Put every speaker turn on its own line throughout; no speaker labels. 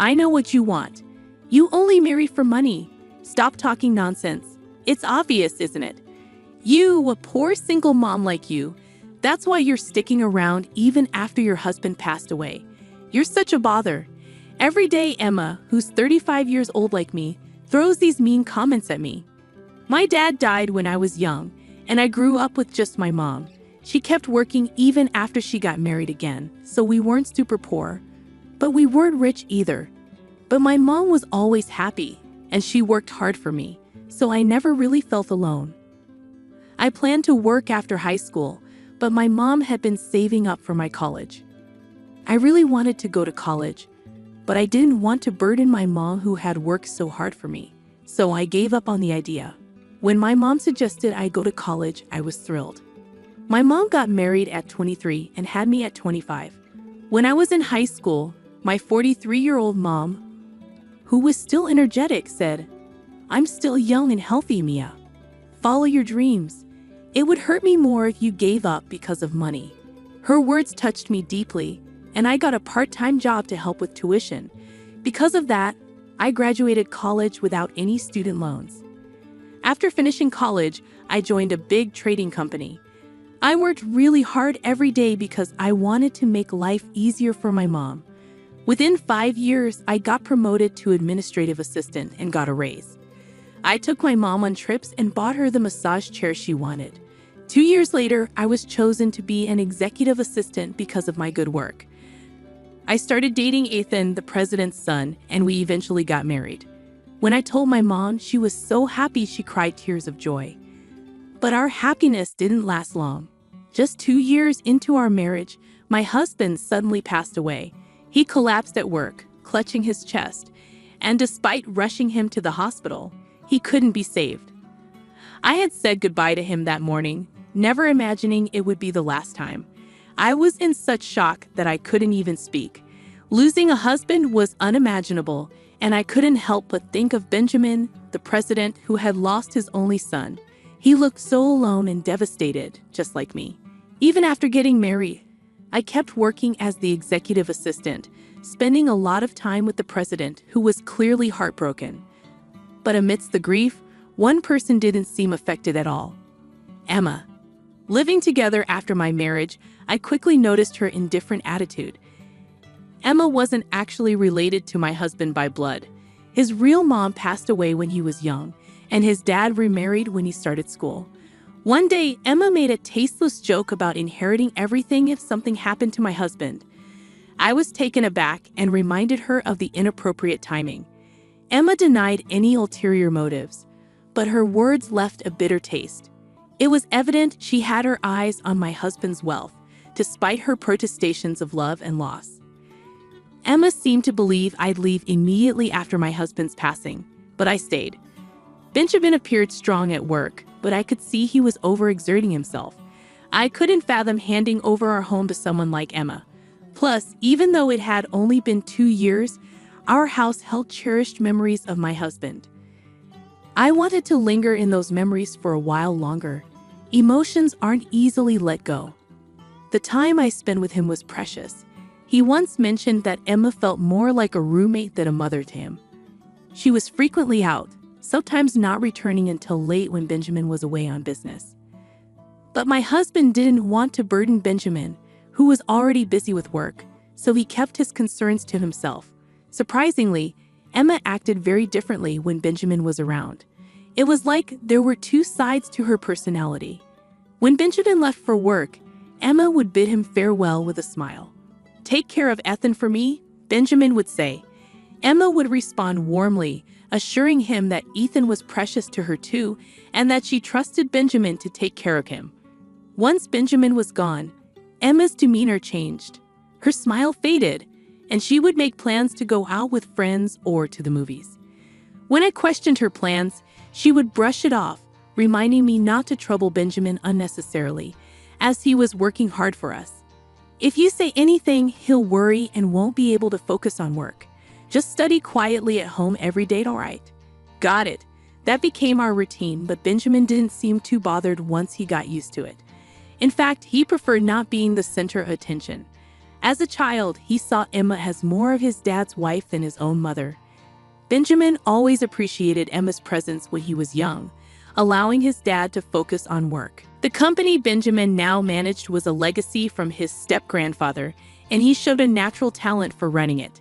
I know what you want. You only marry for money. Stop talking nonsense. It's obvious, isn't it? You, a poor single mom like you, that's why you're sticking around even after your husband passed away. You're such a bother. Every day, Emma, who's 35 years old like me, throws these mean comments at me. My dad died when I was young, and I grew up with just my mom. She kept working even after she got married again, so we weren't super poor. But we weren't rich either. But my mom was always happy, and she worked hard for me, so I never really felt alone. I planned to work after high school, but my mom had been saving up for my college. I really wanted to go to college, but I didn't want to burden my mom who had worked so hard for me, so I gave up on the idea. When my mom suggested I go to college, I was thrilled. My mom got married at 23 and had me at 25. When I was in high school, my 43-year-old mom, who was still energetic, said, "I'm still young and healthy, Mia. Follow your dreams. It would hurt me more if you gave up because of money." Her words touched me deeply, and I got a part-time job to help with tuition. Because of that, I graduated college without any student loans. After finishing college, I joined a big trading company. I worked really hard every day because I wanted to make life easier for my mom. Within 5 years, I got promoted to administrative assistant and got a raise. I took my mom on trips and bought her the massage chair she wanted. 2 years later, I was chosen to be an executive assistant because of my good work. I started dating Ethan, the president's son, and we eventually got married. When I told my mom, she was so happy she cried tears of joy. But our happiness didn't last long. Just 2 years into our marriage, my husband suddenly passed away. He collapsed at work, clutching his chest, and despite rushing him to the hospital, he couldn't be saved. I had said goodbye to him that morning, never imagining it would be the last time. I was in such shock that I couldn't even speak. Losing a husband was unimaginable, and I couldn't help but think of Benjamin, the president who had lost his only son. He looked so alone and devastated, just like me. Even after getting married, I kept working as the executive assistant, spending a lot of time with the president, who was clearly heartbroken. But amidst the grief, one person didn't seem affected at all: Emma. Living together after my marriage, I quickly noticed her indifferent attitude. Emma wasn't actually related to my husband by blood. His real mom passed away when he was young, and his dad remarried when he started school. One day, Emma made a tasteless joke about inheriting everything if something happened to my husband. I was taken aback and reminded her of the inappropriate timing. Emma denied any ulterior motives, but her words left a bitter taste. It was evident she had her eyes on my husband's wealth, despite her protestations of love and loss. Emma seemed to believe I'd leave immediately after my husband's passing, but I stayed. Benjamin appeared strong at work, but I could see he was overexerting himself. I couldn't fathom handing over our home to someone like Emma. Plus, even though it had only been 2 years, our house held cherished memories of my husband. I wanted to linger in those memories for a while longer. Emotions aren't easily let go. The time I spent with him was precious. He once mentioned that Emma felt more like a roommate than a mother to him. She was frequently out, sometimes not returning until late when Benjamin was away on business. But my husband didn't want to burden Benjamin, who was already busy with work, so he kept his concerns to himself. Surprisingly, Emma acted very differently when Benjamin was around. It was like there were two sides to her personality. When Benjamin left for work, Emma would bid him farewell with a smile. "Take care of Ethan for me," Benjamin would say. Emma would respond warmly, assuring him that Ethan was precious to her too, and that she trusted Benjamin to take care of him. Once Benjamin was gone, Emma's demeanor changed. Her smile faded, and she would make plans to go out with friends or to the movies. When I questioned her plans, she would brush it off, reminding me not to trouble Benjamin unnecessarily, as he was working hard for us. "If you say anything, he'll worry and won't be able to focus on work. Just study quietly at home every day, all right?" Got it. That became our routine, but Benjamin didn't seem too bothered once he got used to it. In fact, he preferred not being the center of attention. As a child, he saw Emma as more of his dad's wife than his own mother. Benjamin always appreciated Emma's presence when he was young, allowing his dad to focus on work. The company Benjamin now managed was a legacy from his step-grandfather, and he showed a natural talent for running it.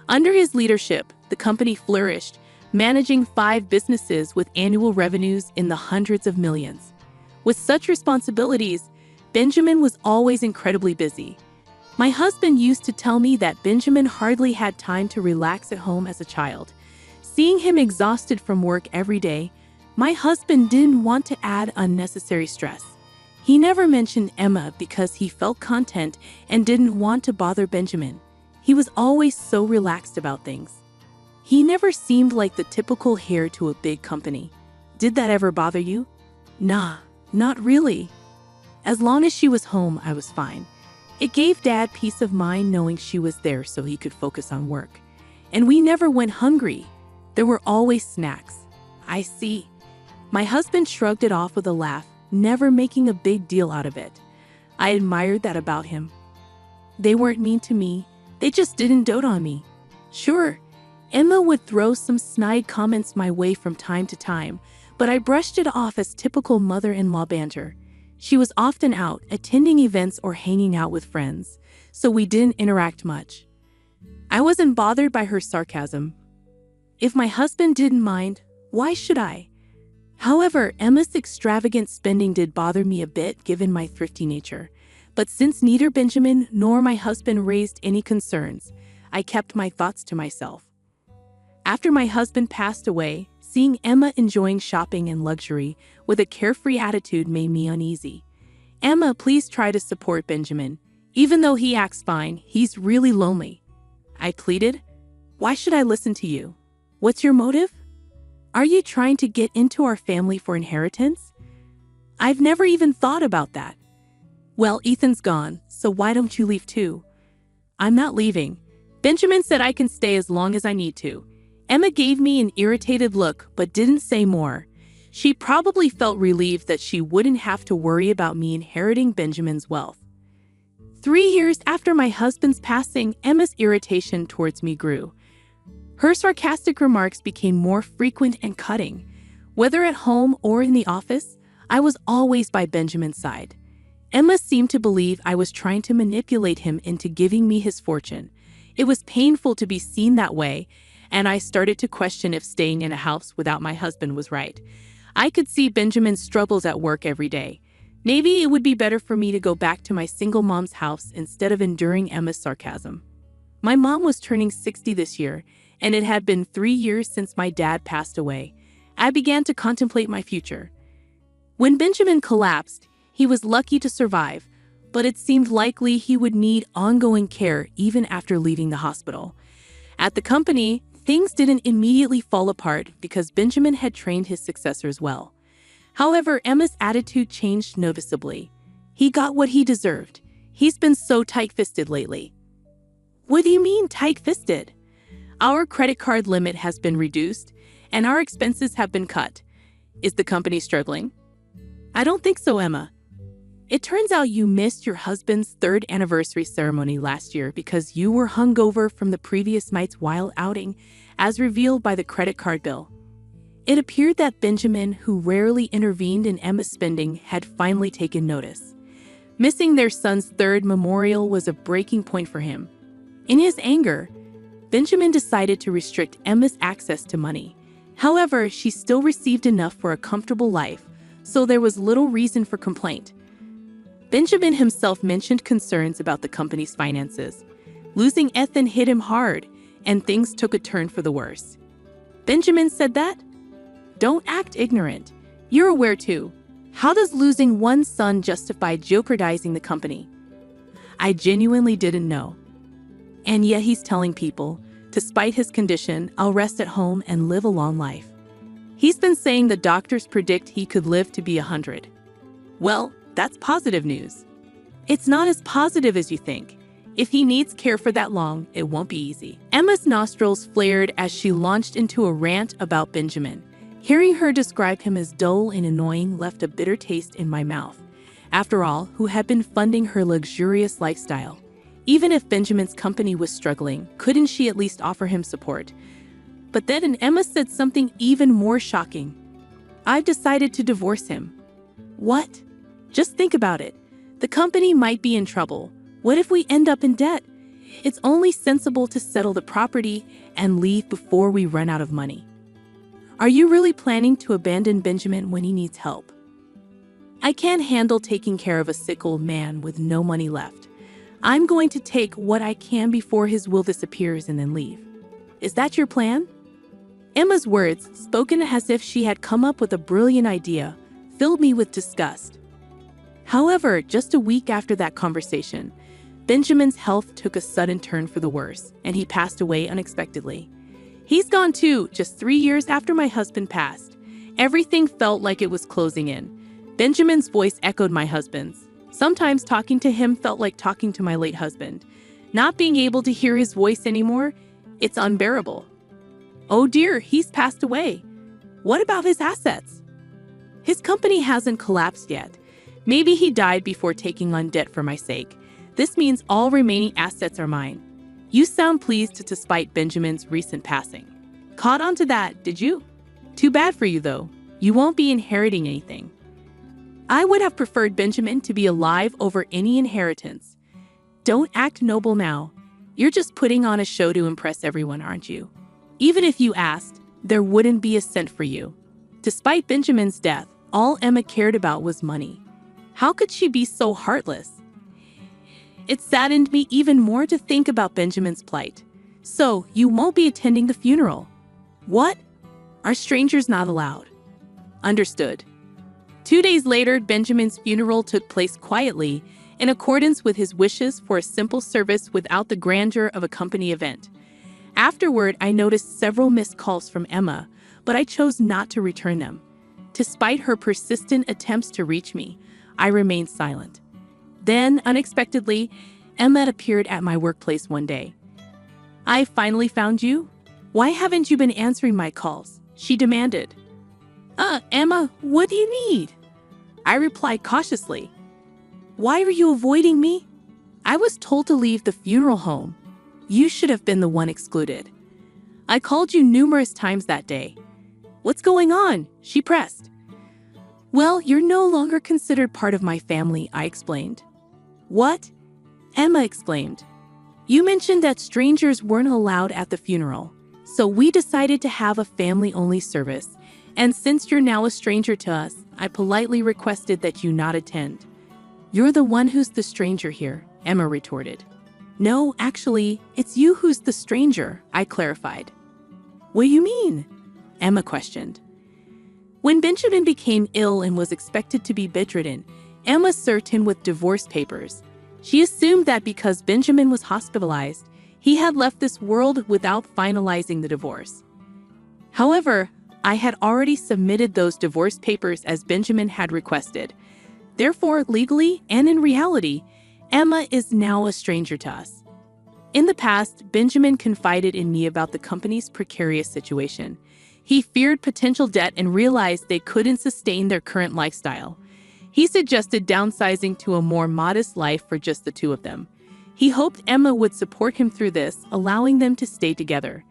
Under his leadership, the company flourished, managing 5 businesses with annual revenues in the hundreds of millions. With such responsibilities, Benjamin was always incredibly busy. My husband used to tell me that Benjamin hardly had time to relax at home as a child. Seeing him exhausted from work every day, my husband didn't want to add unnecessary stress. He never mentioned Emma because he felt content and didn't want to bother Benjamin. He was always so relaxed about things. He never seemed like the typical heir to a big company. Did that ever bother you? Nah, not really. As long as she was home, I was fine. It gave Dad peace of mind knowing she was there so he could focus on work. And we never went hungry. There were always snacks. I see. My husband shrugged it off with a laugh, never making a big deal out of it. I admired that about him. They weren't mean to me. They just didn't dote on me. Sure, Emma would throw some snide comments my way from time to time, but I brushed it off as typical mother-in-law banter. She was often out, attending events or hanging out with friends, so we didn't interact much. I wasn't bothered by her sarcasm. If my husband didn't mind, why should I? However, Emma's extravagant spending did bother me a bit given my thrifty nature. But since neither Benjamin nor my husband raised any concerns, I kept my thoughts to myself. After my husband passed away, seeing Emma enjoying shopping and luxury with a carefree attitude made me uneasy. Emma, please try to support Benjamin. Even though he acts fine, he's really lonely. I pleaded. Why should I listen to you? What's your motive? Are you trying to get into our family for inheritance? I've never even thought about that. Well, Ethan's gone, so why don't you leave too? I'm not leaving. Benjamin said I can stay as long as I need to. Emma gave me an irritated look, but didn't say more. She probably felt relieved that she wouldn't have to worry about me inheriting Benjamin's wealth. 3 years after my husband's passing, Emma's irritation towards me grew. Her sarcastic remarks became more frequent and cutting. Whether at home or in the office, I was always by Benjamin's side. Emma seemed to believe I was trying to manipulate him into giving me his fortune. It was painful to be seen that way, and I started to question if staying in a house without my husband was right. I could see Benjamin's struggles at work every day. Maybe it would be better for me to go back to my single mom's house instead of enduring Emma's sarcasm. My mom was turning 60 this year, and it had been 3 years since my dad passed away. I began to contemplate my future. When Benjamin collapsed, he was lucky to survive, but it seemed likely he would need ongoing care even after leaving the hospital. At the company, things didn't immediately fall apart because Benjamin had trained his successors well. However, Emma's attitude changed noticeably. He got what he deserved. He's been so tight-fisted lately. What do you mean tight-fisted? Our credit card limit has been reduced, and our expenses have been cut. Is the company struggling? I don't think so, Emma. It turns out you missed your husband's 3rd anniversary ceremony last year because you were hungover from the previous night's wild outing, as revealed by the credit card bill. It appeared that Benjamin, who rarely intervened in Emma's spending, had finally taken notice. Missing their son's 3rd memorial was a breaking point for him. In his anger, Benjamin decided to restrict Emma's access to money. However, she still received enough for a comfortable life, so there was little reason for complaint. Benjamin himself mentioned concerns about the company's finances. Losing Ethan hit him hard, and things took a turn for the worse. Benjamin said that? Don't act ignorant. You're aware too. How does losing one son justify jeopardizing the company? I genuinely didn't know. And yet he's telling people, despite his condition, I'll rest at home and live a long life. He's been saying the doctors predict he could live to be 100. Well, that's positive news. It's not as positive as you think. If he needs care for that long, it won't be easy. Emma's nostrils flared as she launched into a rant about Benjamin. Hearing her describe him as dull and annoying left a bitter taste in my mouth. After all, who had been funding her luxurious lifestyle? Even if Benjamin's company was struggling, couldn't she at least offer him support? But then Emma said something even more shocking. "I've decided to divorce him." What? Just think about it. The company might be in trouble. What if we end up in debt? It's only sensible to settle the property and leave before we run out of money. Are you really planning to abandon Benjamin when he needs help? "I can't handle taking care of a sick old man with no money left. I'm going to take what I can before his will disappears and then leave. Is that your plan?" Emma's words, spoken as if she had come up with a brilliant idea, filled me with disgust. However, just a week after that conversation, Benjamin's health took a sudden turn for the worse, and he passed away unexpectedly. He's gone too, just 3 years after my husband passed. Everything felt like it was closing in. Benjamin's voice echoed my husband's. Sometimes talking to him felt like talking to my late husband. Not being able to hear his voice anymore, it's unbearable. Oh dear, he's passed away. What about his assets? His company hasn't collapsed yet. Maybe he died before taking on debt for my sake. This means all remaining assets are mine. You sound pleased despite Benjamin's recent passing. Caught on to that, did you? Too bad for you though. You won't be inheriting anything. I would have preferred Benjamin to be alive over any inheritance. Don't act noble now. You're just putting on a show to impress everyone, aren't you? Even if you asked, there wouldn't be a cent for you. Despite Benjamin's death, all Emma cared about was money. How could she be so heartless? It saddened me even more to think about Benjamin's plight. "So, you won't be attending the funeral?" "What? Are strangers not allowed?" "Understood." 2 days later, Benjamin's funeral took place quietly, in accordance with his wishes for a simple service without the grandeur of a company event. Afterward, I noticed several missed calls from Emma, but I chose not to return them. Despite her persistent attempts to reach me, I remained silent. Then, unexpectedly, Emma appeared at my workplace one day. "I finally found you? Why haven't you been answering my calls?" she demanded. Emma, what do you need?" I replied cautiously. "Why are you avoiding me?" "I was told to leave the funeral home. You should have been the one excluded. I called you numerous times that day." "What's going on?" she pressed. "Well, you're no longer considered part of my family," I explained. "What?" Emma exclaimed. "You mentioned that strangers weren't allowed at the funeral, so we decided to have a family-only service. And since you're now a stranger to us, I politely requested that you not attend." "You're the one who's the stranger here," Emma retorted. "No, actually, it's you who's the stranger," I clarified. "What do you mean?" Emma questioned. When Benjamin became ill and was expected to be bedridden, Emma served him with divorce papers. She assumed that because Benjamin was hospitalized, he had left this world without finalizing the divorce. However, I had already submitted those divorce papers as Benjamin had requested. Therefore, legally and in reality, Emma is now a stranger to us. In the past, Benjamin confided in me about the company's precarious situation. He feared potential debt and realized they couldn't sustain their current lifestyle. He suggested downsizing to a more modest life for just the two of them. He hoped Emma would support him through this, allowing them to stay together.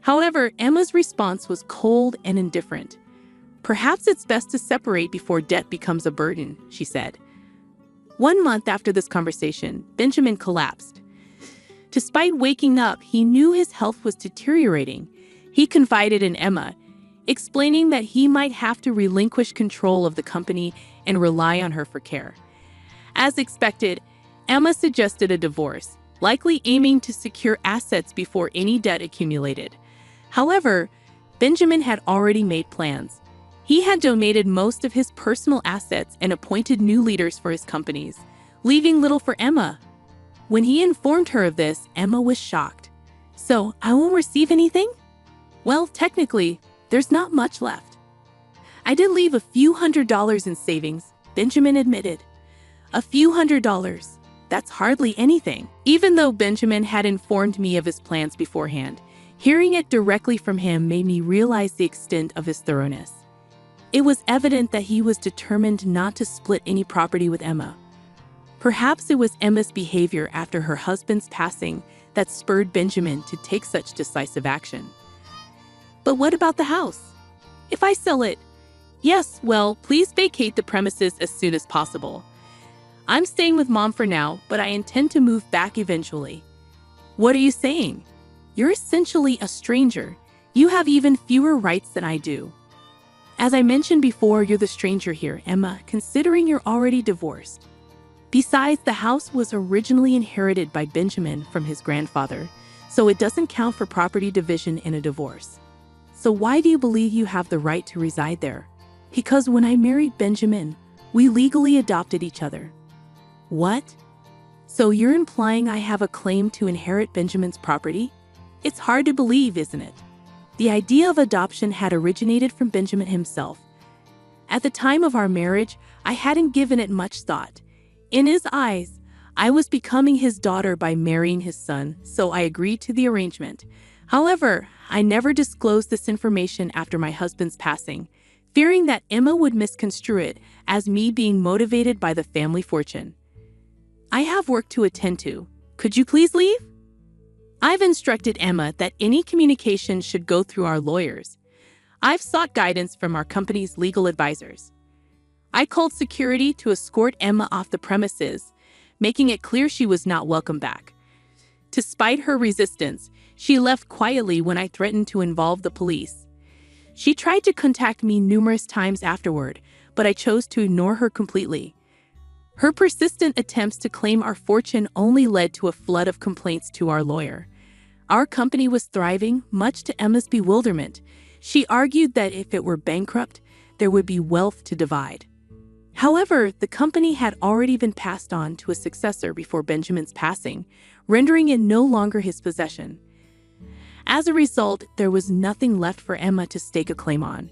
However, Emma's response was cold and indifferent. "Perhaps it's best to separate before debt becomes a burden," she said. 1 month after this conversation, Benjamin collapsed. Despite waking up, he knew his health was deteriorating. He confided in Emma, explaining that he might have to relinquish control of the company and rely on her for care. As expected, Emma suggested a divorce, likely aiming to secure assets before any debt accumulated. However, Benjamin had already made plans. He had donated most of his personal assets and appointed new leaders for his companies, leaving little for Emma. When he informed her of this, Emma was shocked. "So, I won't receive anything?" "Well, technically, there's not much left." "I did leave a few $100s in savings," Benjamin admitted. "A few $100s. That's hardly anything." Even though Benjamin had informed me of his plans beforehand, hearing it directly from him made me realize the extent of his thoroughness. It was evident that he was determined not to split any property with Emma. Perhaps it was Emma's behavior after her husband's passing that spurred Benjamin to take such decisive action. But what about the house? If I sell it, yes, well, please vacate the premises as soon as possible. I'm staying with Mom for now, but I intend to move back eventually. What are you saying? You're essentially a stranger. You have even fewer rights than I do. As I mentioned before, you're the stranger here, Emma, considering you're already divorced. Besides, the house was originally inherited by Benjamin from his grandfather, so it doesn't count for property division in a divorce. So why do you believe you have the right to reside there? Because when I married Benjamin, we legally adopted each other. What? So you're implying I have a claim to inherit Benjamin's property? It's hard to believe, isn't it? The idea of adoption had originated from Benjamin himself. At the time of our marriage, I hadn't given it much thought. In his eyes, I was becoming his daughter by marrying his son, so I agreed to the arrangement. However, I never disclosed this information after my husband's passing, fearing that Emma would misconstrue it as me being motivated by the family fortune. I have work to attend to. Could you please leave? I've instructed Emma that any communication should go through our lawyers. I've sought guidance from our company's legal advisors. I called security to escort Emma off the premises, making it clear she was not welcome back. Despite her resistance, she left quietly when I threatened to involve the police. She tried to contact me numerous times afterward, but I chose to ignore her completely. Her persistent attempts to claim our fortune only led to a flood of complaints to our lawyer. Our company was thriving, much to Emma's bewilderment. She argued that if it were bankrupt, there would be wealth to divide. However, the company had already been passed on to a successor before Benjamin's passing, rendering it no longer his possession. As a result, there was nothing left for Emma to stake a claim on.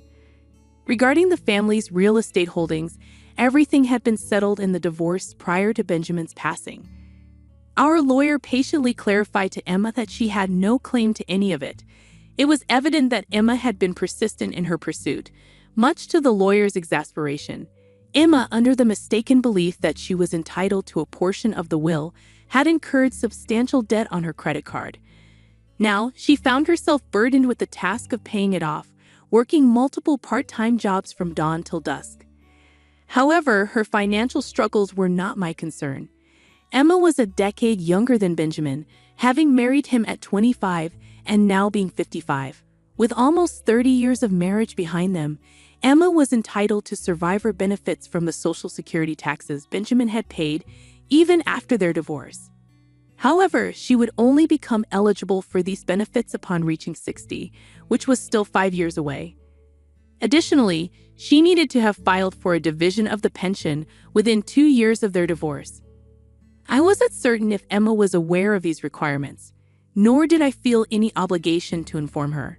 Regarding the family's real estate holdings, everything had been settled in the divorce prior to Benjamin's passing. Our lawyer patiently clarified to Emma that she had no claim to any of it. It was evident that Emma had been persistent in her pursuit, much to the lawyer's exasperation. Emma, under the mistaken belief that she was entitled to a portion of the will, had incurred substantial debt on her credit card. Now, she found herself burdened with the task of paying it off, working multiple part-time jobs from dawn till dusk. However, her financial struggles were not my concern. Emma was a decade younger than Benjamin, having married him at 25 and now being 55. With almost 30 years of marriage behind them, Emma was entitled to survivor benefits from the Social Security taxes Benjamin had paid even after their divorce. However, she would only become eligible for these benefits upon reaching 60, which was still 5 years away. Additionally, she needed to have filed for a division of the pension within 2 years of their divorce. I wasn't certain if Emma was aware of these requirements, nor did I feel any obligation to inform her.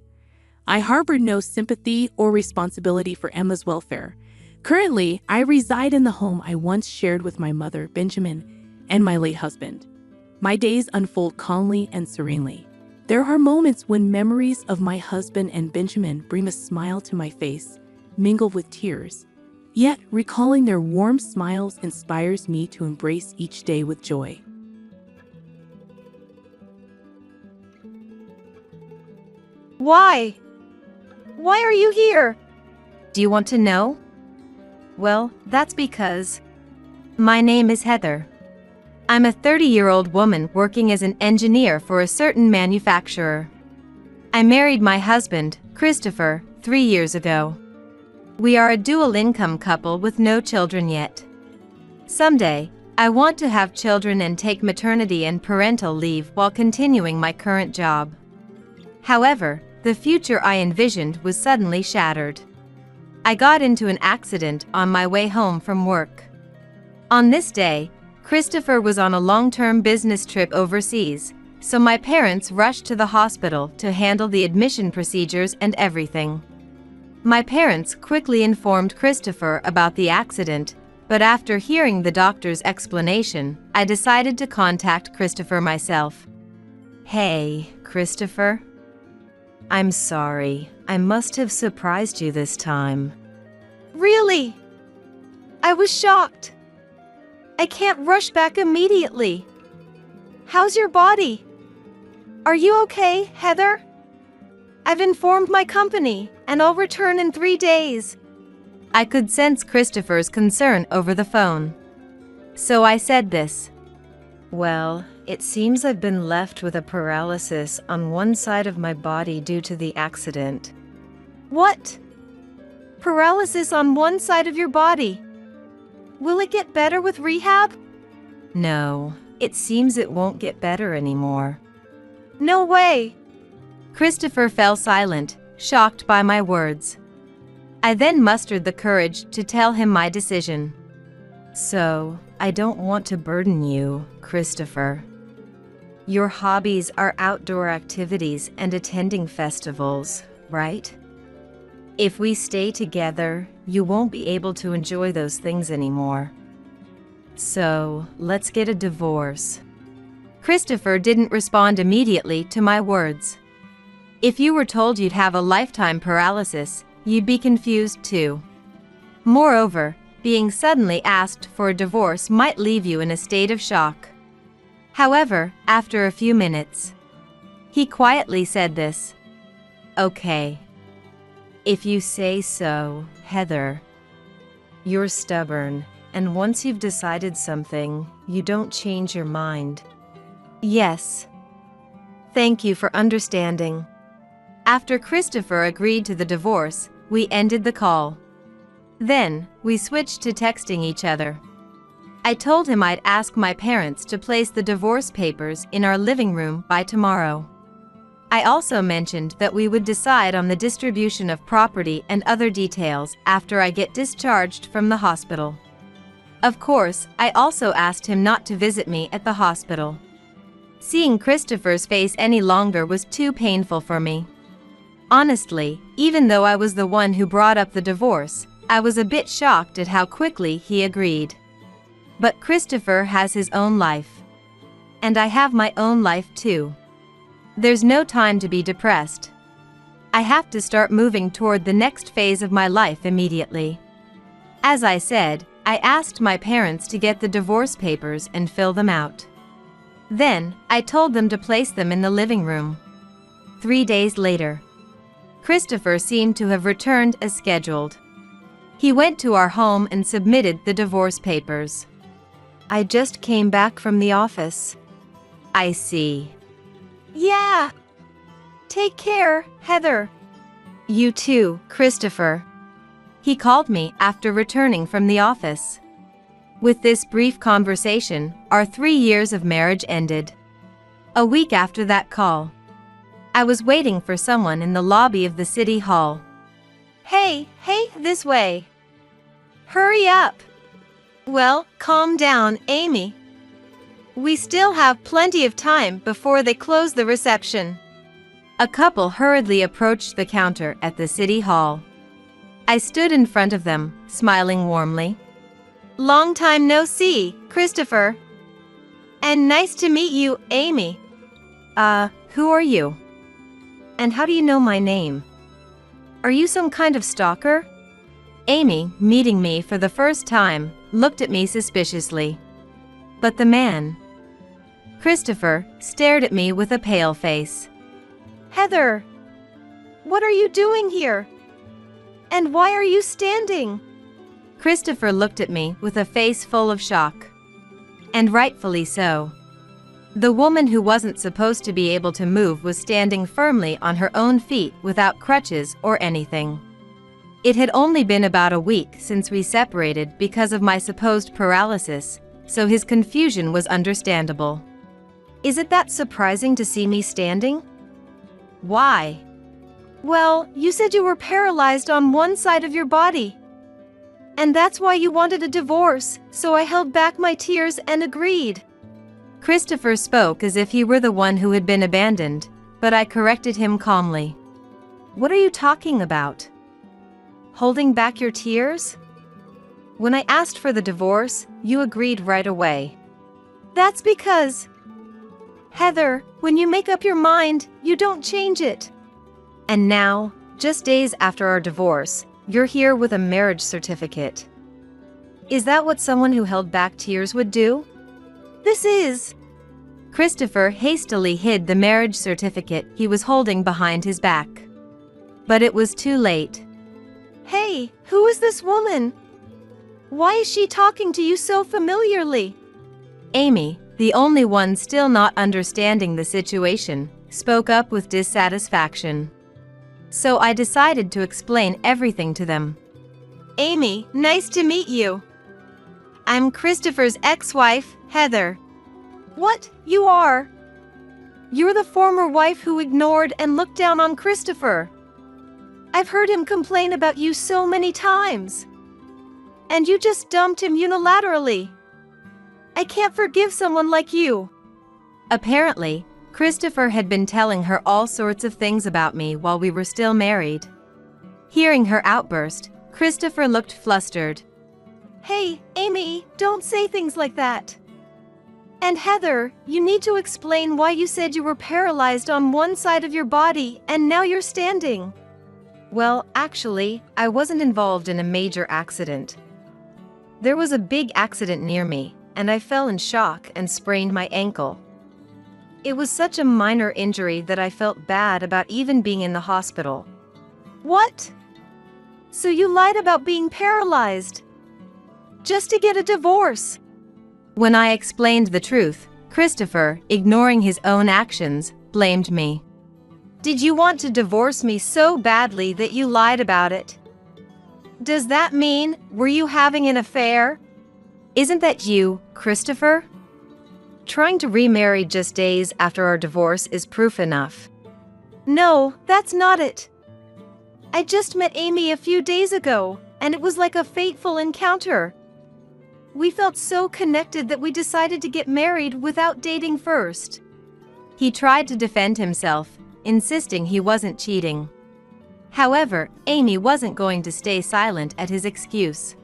I harbored no sympathy or responsibility for Emma's welfare. Currently, I reside in the home I once shared with my mother, Benjamin, and my late husband. My days unfold calmly and serenely. There are moments when memories of my husband and Benjamin bring a smile to my face, mingled with tears. Yet, recalling their warm smiles inspires me to embrace each day with joy.
Why? Why are you here? Do you want to know? Well, that's because my name is Heather. I'm a 30-year-old woman working as an engineer for a certain manufacturer. I married my husband, Christopher, 3 years ago. We are a dual-income couple with no children yet. Someday, I want to have children and take maternity and parental leave while continuing my current job. However, the future I envisioned was suddenly shattered. I got into an accident on my way home from work. On this day, Christopher was on a long-term business trip overseas, so my parents rushed to the hospital to handle the admission procedures and everything. My parents quickly informed Christopher about the accident, but after hearing the doctor's explanation, I decided to contact Christopher myself. Hey, Christopher. I'm sorry. I must have surprised you this time.
Really? I was shocked.
I can't rush back immediately. How's your body? Are you okay, Heather? I've informed my company, and I'll return in 3 days. I could sense Christopher's concern over the phone. So I said this. Well, it seems I've been left with a paralysis on one side of my body due to the accident. What? Paralysis on one side of your body? Will it get better with rehab? No, it seems it won't get better anymore. No way! Christopher fell silent, shocked by my words. I then mustered the courage to tell him my decision. So, I don't want to burden you, Christopher. Your hobbies are outdoor activities and attending festivals, right? If we stay together, you won't be able to enjoy those things anymore. So, let's get a divorce. Christopher didn't respond immediately to my words. If you were told you'd have a lifetime paralysis, you'd be confused too. Moreover, being suddenly asked for a divorce might leave you in a state of shock. However, after a few minutes, he quietly said this. Okay. If you say so, Heather. You're stubborn, and once you've decided something, you don't change your mind. Yes. Thank you for understanding. After Christopher agreed to the divorce, we ended the call. Then, we switched to texting each other. I told him I'd ask my parents to place the divorce papers in our living room by tomorrow. I also mentioned that we would decide on the distribution of property and other details after I get discharged from the hospital. Of course, I also asked him not to visit me at the hospital. Seeing Christopher's face any longer was too painful for me. Honestly, even though I was the one who brought up the divorce, I was a bit shocked at how quickly he agreed. But Christopher has his own life. And I have my own life too. There's no time to be depressed. I have to start moving toward the next phase of my life immediately. As I said, I asked my parents to get the divorce papers and fill them out. Then, I told them to place them in the living room. 3 days later, Christopher seemed to have returned as scheduled. He went to our home and submitted the divorce papers. I just came back from the office. I see. Yeah. Take care, Heather. You too, Christopher. He called me after returning from the office. With this brief conversation, our 3 years of marriage ended. A week after that call, I was waiting for someone in the lobby of the city hall. Hey, this way. Hurry up. Well, calm down, Amy. We still have plenty of time before they close the reception. A couple hurriedly approached the counter at the city hall. I stood in front of them, smiling warmly. Long time no see, Christopher. And nice to meet you, Amy. Who are you? And how do you know my name? Are you some kind of stalker? Amy, meeting me for the first time, looked at me suspiciously. But the man, Christopher, stared at me with a pale face. Heather, what are you doing here? And why are you standing? Christopher looked at me with a face full of shock. And rightfully so. The woman who wasn't supposed to be able to move was standing firmly on her own feet without crutches or anything. It had only been about a week since we separated because of my supposed paralysis, so his confusion was understandable. Is it that surprising to see me standing? Why? Well, you said you were paralyzed on one side of your body. And that's why you wanted a divorce, so I held back my tears and agreed. Christopher spoke as if he were the one who had been abandoned, but I corrected him calmly. What are you talking about? Holding back your tears? When I asked for the divorce, you agreed right away. That's because, Heather, when you make up your mind, you don't change it. And now, just days after our divorce, you're here with a marriage certificate. Is that what someone who held back tears would do?
This is...
Christopher hastily hid the marriage certificate he was holding behind his back. But it was too late.
Hey, who is this woman? Why is she talking to you so familiarly?
Amy, the only one still not understanding the situation, spoke up with dissatisfaction. So I decided to explain everything to them.
Amy, nice to meet you.
I'm Christopher's ex-wife, Heather.
What? You are? You're the former wife who ignored and looked down on Christopher. I've heard him complain about you so many times. And you just dumped him unilaterally. I can't forgive someone like you.
Apparently, Christopher had been telling her all sorts of things about me while we were still married. Hearing her outburst, Christopher looked flustered.
Hey, Amy, don't say things like that. And Heather, you need to explain why you said you were paralyzed on one side of your body and now you're standing.
Well, actually, I wasn't involved in a major accident. There was a big accident near me, and I fell in shock and sprained my ankle. It was such a minor injury that I felt bad about even being in the hospital.
What? So you lied about being paralyzed? Just to get a divorce?
When I explained the truth, Christopher, ignoring his own actions, blamed me.
Did you want to divorce me so badly that you lied about it? Does that mean, were you having an affair?
Isn't that you, Christopher? Trying to remarry just days after our divorce is proof enough.
No, that's not it. I just met Amy a few days ago, and it was like a fateful encounter. We felt so connected that we decided to get married without dating first.
He tried to defend himself, insisting he wasn't cheating. However, Amy wasn't going to stay silent at his excuse.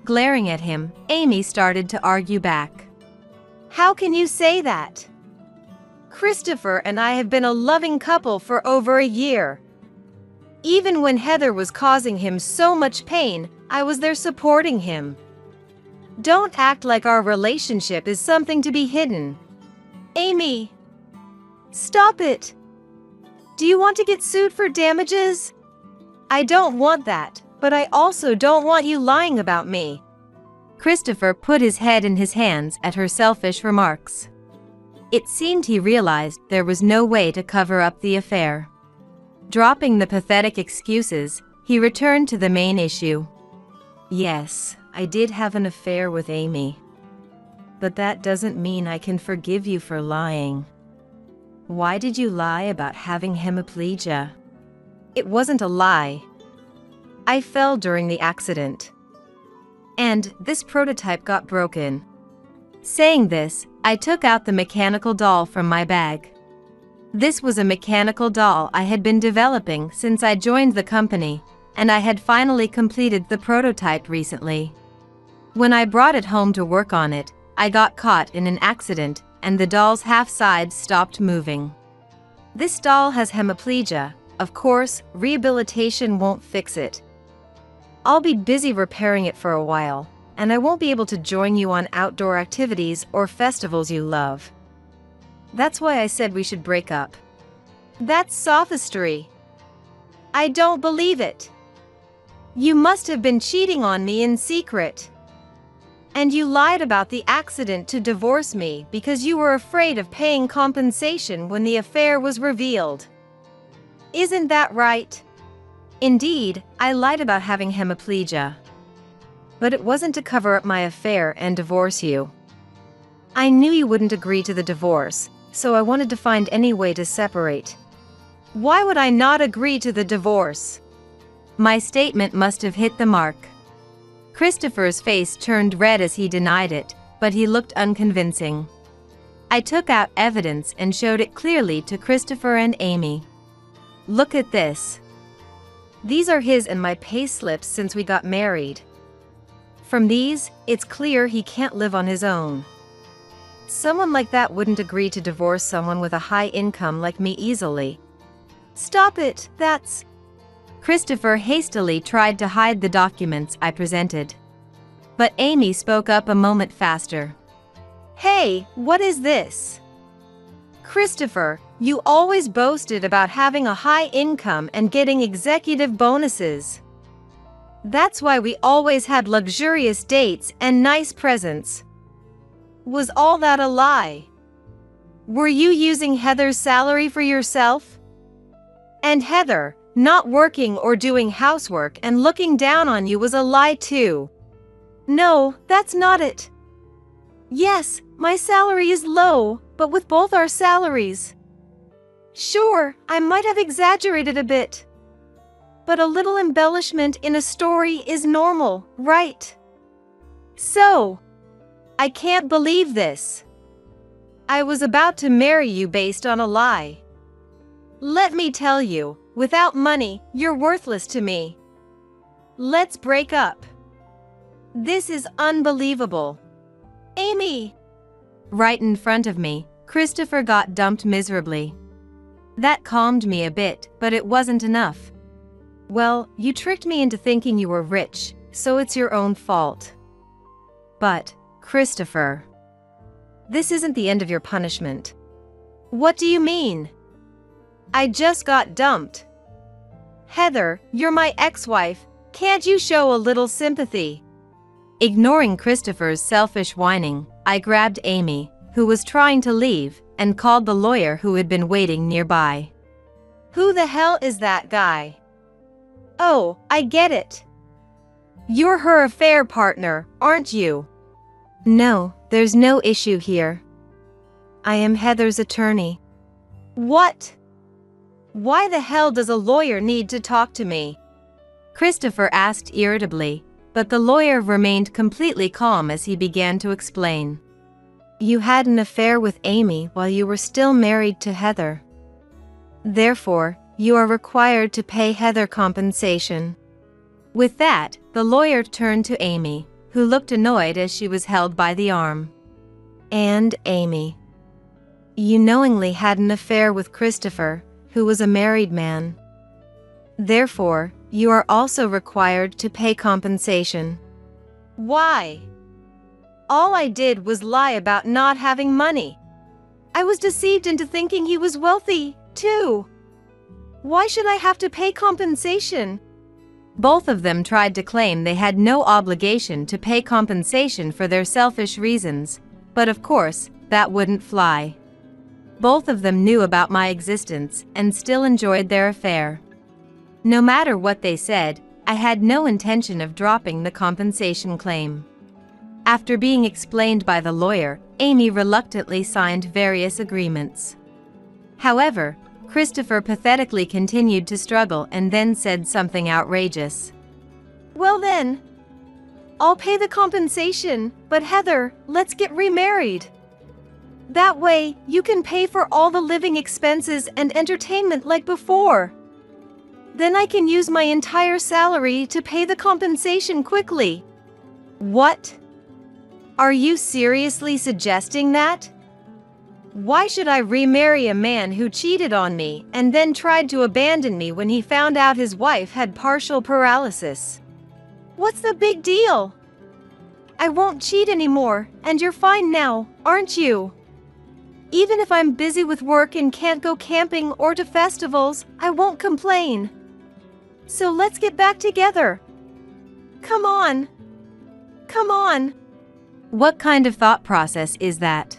Glaring at him, Amy started to argue back.
How can you say that? Christopher and I have been a loving couple for over a year. Even when Heather was causing him so much pain, I was there supporting him. Don't act like our relationship is something to be hidden. Amy, stop it. Do you want to get sued for damages? I don't want that, but I also don't want you lying about me.
Christopher put his head in his hands at her selfish remarks. It seemed he realized there was no way to cover up the affair. Dropping the pathetic excuses, he returned to the main issue. Yes, I did have an affair with Amy. But that doesn't mean I can forgive you for lying. Why did you lie about having hemiplegia? It wasn't a lie. I fell during the accident. And this prototype got broken. Saying this, I took out the mechanical doll from my bag. This was a mechanical doll I had been developing since I joined the company, and I had finally completed the prototype recently. When I brought it home to work on it, I got caught in an accident and the doll's half sides stopped moving. This doll has hemiplegia. Of course, rehabilitation won't fix it. I'll be busy repairing it for a while, and I won't be able to join you on outdoor activities or festivals you love. That's why I said we should break up.
That's sophistry. I don't believe it. You must have been cheating on me in secret. And you lied about the accident to divorce me because you were afraid of paying compensation when the affair was revealed. Isn't that right?
Indeed, I lied about having hemiplegia. But it wasn't to cover up my affair and divorce you. I knew you wouldn't agree to the divorce, so I wanted to find any way to separate.
Why would I not agree to the divorce?
My statement must have hit the mark. Christopher's face turned red as he denied it, but he looked unconvincing. I took out evidence and showed it clearly to Christopher and Amy. Look at this. These are his and my pay slips since we got married. From these, it's clear he can't live on his own. Someone like that wouldn't agree to divorce someone with a high income like me easily.
Stop it, that's...
Christopher hastily tried to hide the documents I presented. But Amy spoke up a moment faster. Hey, what is this? Christopher, you always boasted about having a high income and getting executive bonuses. That's why we always had luxurious dates and nice presents. Was all that a lie? Were you using Heather's salary for yourself? And Heather, not working or doing housework and looking down on you was a lie too. No, that's not it. Yes, my salary is low, but with both our salaries. Sure, I might have exaggerated a bit. But a little embellishment in a story is normal, right? So, I can't believe this. I was about to marry you based on a lie. Let me tell you, without money, you're worthless to me. Let's break up. This is unbelievable. Amy! Right in front of me, Christopher got dumped miserably. That calmed me a bit, but it wasn't enough. Well, you tricked me into thinking you were rich, so it's your own fault. But, Christopher, this isn't the end of your punishment. What do you mean? I just got dumped. Heather, you're my ex-wife. Can't you show a little sympathy? Ignoring Christopher's selfish whining, I grabbed Amy, who was trying to leave, and called the lawyer who had been waiting nearby. Who the hell is that guy? Oh, I get it. You're her affair partner, aren't you? No, there's no issue here. I am Heather's attorney. What? Why the hell does a lawyer need to talk to me? Christopher asked irritably, but the lawyer remained completely calm as he began to explain. You had an affair with Amy while you were still married to Heather. Therefore, you are required to pay Heather compensation. With that, the lawyer turned to Amy, who looked annoyed as she was held by the arm. And Amy, you knowingly had an affair with Christopher, who was a married man. Therefore, you are also required to pay compensation. Why? All I did was lie about not having money. I was deceived into thinking he was wealthy, too. Why should I have to pay compensation? Both of them tried to claim they had no obligation to pay compensation for their selfish reasons, but of course, that wouldn't fly. Both of them knew about my existence and still enjoyed their affair. No matter what they said, I had no intention of dropping the compensation claim. After being explained by the lawyer, Amy reluctantly signed various agreements. However, Christopher pathetically continued to struggle and then said something outrageous. Well then, I'll pay the compensation, but Heather, let's get remarried. That way, you can pay for all the living expenses and entertainment like before. Then I can use my entire salary to pay the compensation quickly. What? Are you seriously suggesting that? Why should I remarry a man who cheated on me and then tried to abandon me when he found out his wife had partial paralysis? What's the big deal? I won't cheat anymore, and you're fine now, aren't you? Even if I'm busy with work and can't go camping or to festivals, I won't complain. So let's get back together. Come on. Come on. What kind of thought process is that?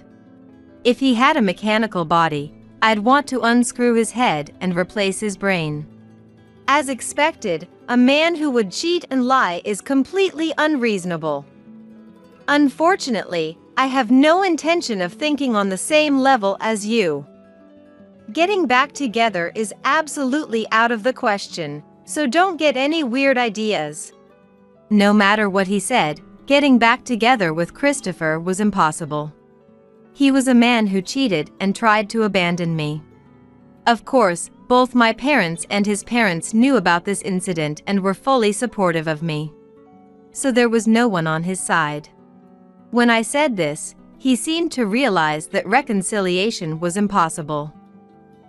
If he had a mechanical body, I'd want to unscrew his head and replace his brain. As expected, a man who would cheat and lie is completely unreasonable. Unfortunately, I have no intention of thinking on the same level as you. Getting back together is absolutely out of the question, so don't get any weird ideas. No matter what he said, getting back together with Christopher was impossible. He was a man who cheated and tried to abandon me. Of course, both my parents and his parents knew about this incident and were fully supportive of me. So there was no one on his side. When I said this, he seemed to realize that reconciliation was impossible.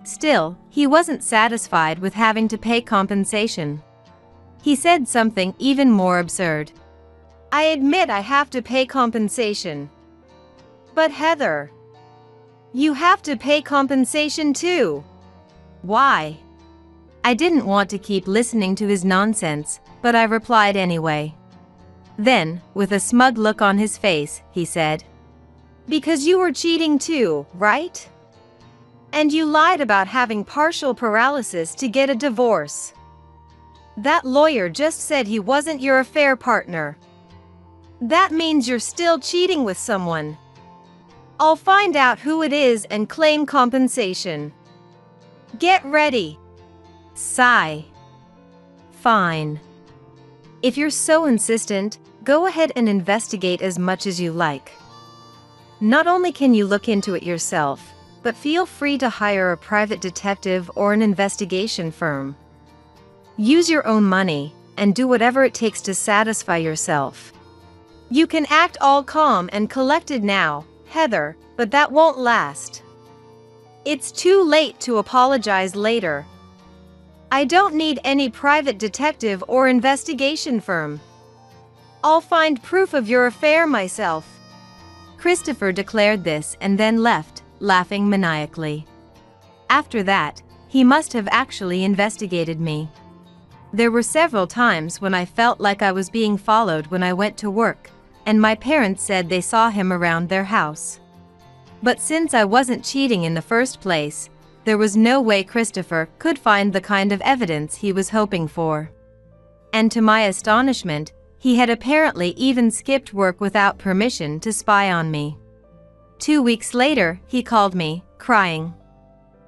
Still, he wasn't satisfied with having to pay compensation. He said something even more absurd. I admit I have to pay compensation. But Heather, you have to pay compensation too. Why? I didn't want to keep listening to his nonsense, but I replied anyway. Then, with a smug look on his face, he said, "Because you were cheating too, right? And you lied about having partial paralysis to get a divorce. That lawyer just said he wasn't your affair partner. That means you're still cheating with someone. I'll find out who it is and claim compensation. Get ready." Sigh. Fine. If you're so insistent, go ahead and investigate as much as you like. Not only can you look into it yourself, but feel free to hire a private detective or an investigation firm. Use your own money and do whatever it takes to satisfy yourself. You can act all calm and collected now, Heather, but that won't last. It's too late to apologize later. I don't need any private detective or investigation firm. I'll find proof of your affair myself. Christopher declared this and then left, laughing maniacally. After that, he must have actually investigated me. There were several times when I felt like I was being followed when I went to work, and my parents said they saw him around their house. But since I wasn't cheating in the first place, there was no way Christopher could find the kind of evidence he was hoping for. And to my astonishment, he had apparently even skipped work without permission to spy on me. 2 weeks later, he called me, crying,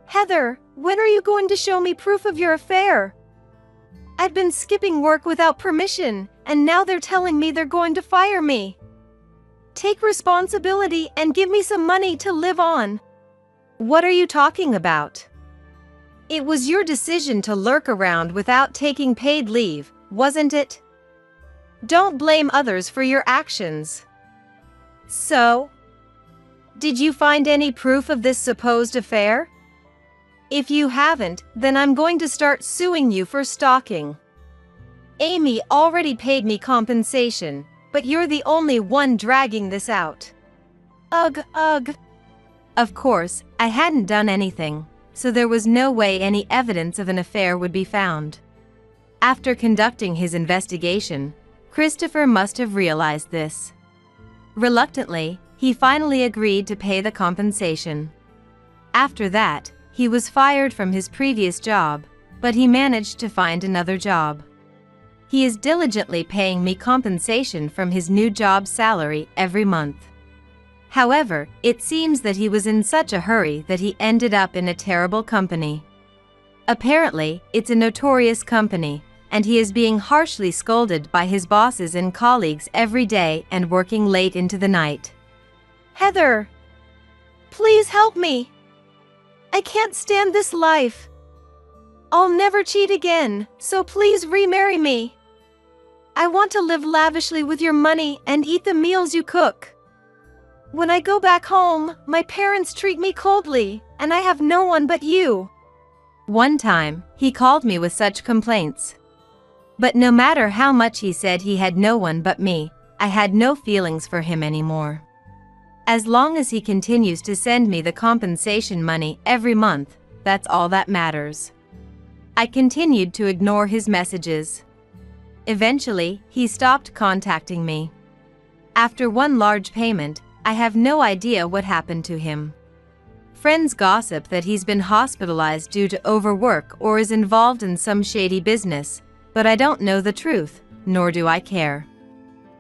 "Heather, when are you going to show me proof of your affair? I've been skipping work without permission, and now they're telling me they're going to fire me. Take responsibility and give me some money to live on." What are you talking about? It was your decision to lurk around without taking paid leave, wasn't it? Don't blame others for your actions. So, did you find any proof of this supposed affair? If you haven't, then I'm going to start suing you for stalking. Amy already paid me compensation, but you're the only one dragging this out. Ugh, ugh. Of course, I hadn't done anything, so there was no way any evidence of an affair would be found. After conducting his investigation, Christopher must have realized this. Reluctantly, he finally agreed to pay the compensation. After that, he was fired from his previous job, but he managed to find another job. He is diligently paying me compensation from his new job salary every month. However, it seems that he was in such a hurry that he ended up in a terrible company. Apparently, it's a notorious company, and he is being harshly scolded by his bosses and colleagues every day and working late into the night. Heather, please help me. I can't stand this life. I'll never cheat again, so please remarry me. I want to live lavishly with your money and eat the meals you cook. When I go back home, my parents treat me coldly, and I have no one but you. One time, he called me with such complaints. But no matter how much he said he had no one but me, I had no feelings for him anymore. As long as he continues to send me the compensation money every month, that's all that matters. I continued to ignore his messages. Eventually, he stopped contacting me. After one large payment, I have no idea what happened to him. Friends gossip that he's been hospitalized due to overwork or is involved in some shady business, but I don't know the truth, nor do I care.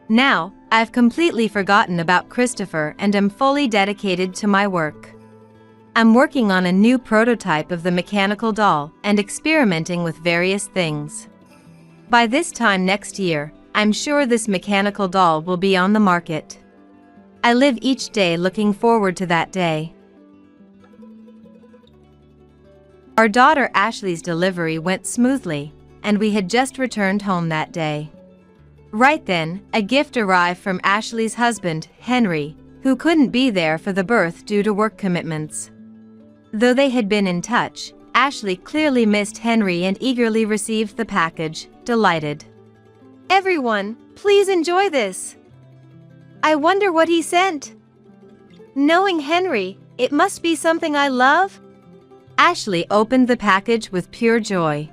Now, I've completely forgotten about Christopher and am fully dedicated to my work. I'm working on a new prototype of the mechanical doll and experimenting with various things. By this time next year, I'm sure this mechanical doll will be on the market. I live each day looking forward to that day. Our daughter Ashley's delivery went smoothly, and we had just returned home that day. Right then, a gift arrived from Ashley's husband, Henry, who couldn't be there for the birth due to work commitments. Though they had been in touch, Ashley clearly missed Henry and eagerly received the package, delighted. Everyone, please enjoy this. I wonder what he sent. Knowing Henry, it must be something I love. Ashley opened the package with pure joy.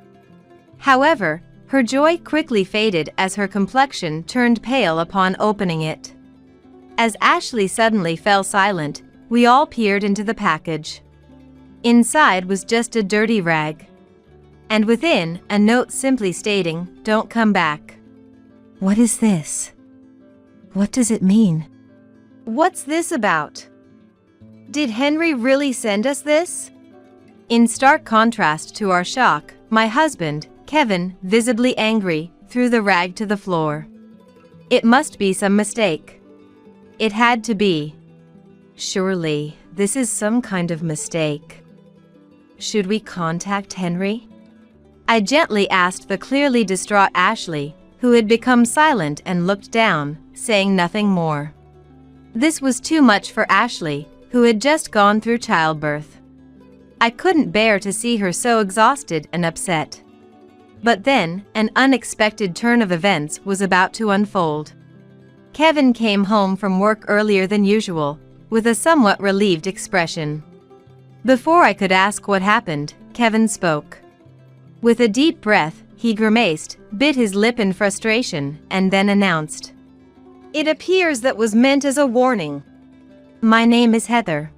However, her joy quickly faded as her complexion turned pale upon opening it. As Ashley suddenly fell silent, we all peered into the package. Inside was just a dirty rag. And within, a note simply stating, "Don't come back." What is this? What does it mean? What's this about? Did Henry really send us this? In stark contrast to our shock, my husband, Kevin, visibly angry, threw the rag to the floor. It must be some mistake. It had to be. Surely, this is some kind of mistake. Should we contact Henry? I gently asked the clearly distraught Ashley, who had become silent and looked down, saying nothing more. This was too much for Ashley, who had just gone through childbirth. I couldn't bear to see her so exhausted and upset. But then, an unexpected turn of events was about to unfold. Kevin came home from work earlier than usual, with a somewhat relieved expression. Before I could ask what happened, Kevin spoke. With a deep breath, he grimaced, bit his lip in frustration, and then announced, "It appears that was meant as a warning. My name is Heather.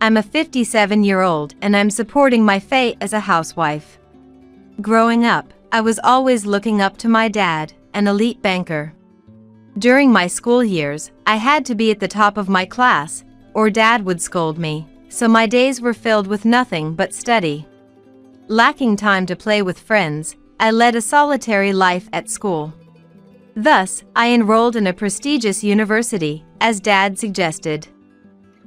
I'm a 57-year-old and I'm supporting my fate as a housewife. Growing up, I was always looking up to my dad, an elite banker. During my school years, I had to be at the top of my class, or Dad would scold me, so my days were filled with nothing but study. Lacking time to play with friends, I led a solitary life at school. Thus, I enrolled in a prestigious university, as Dad suggested.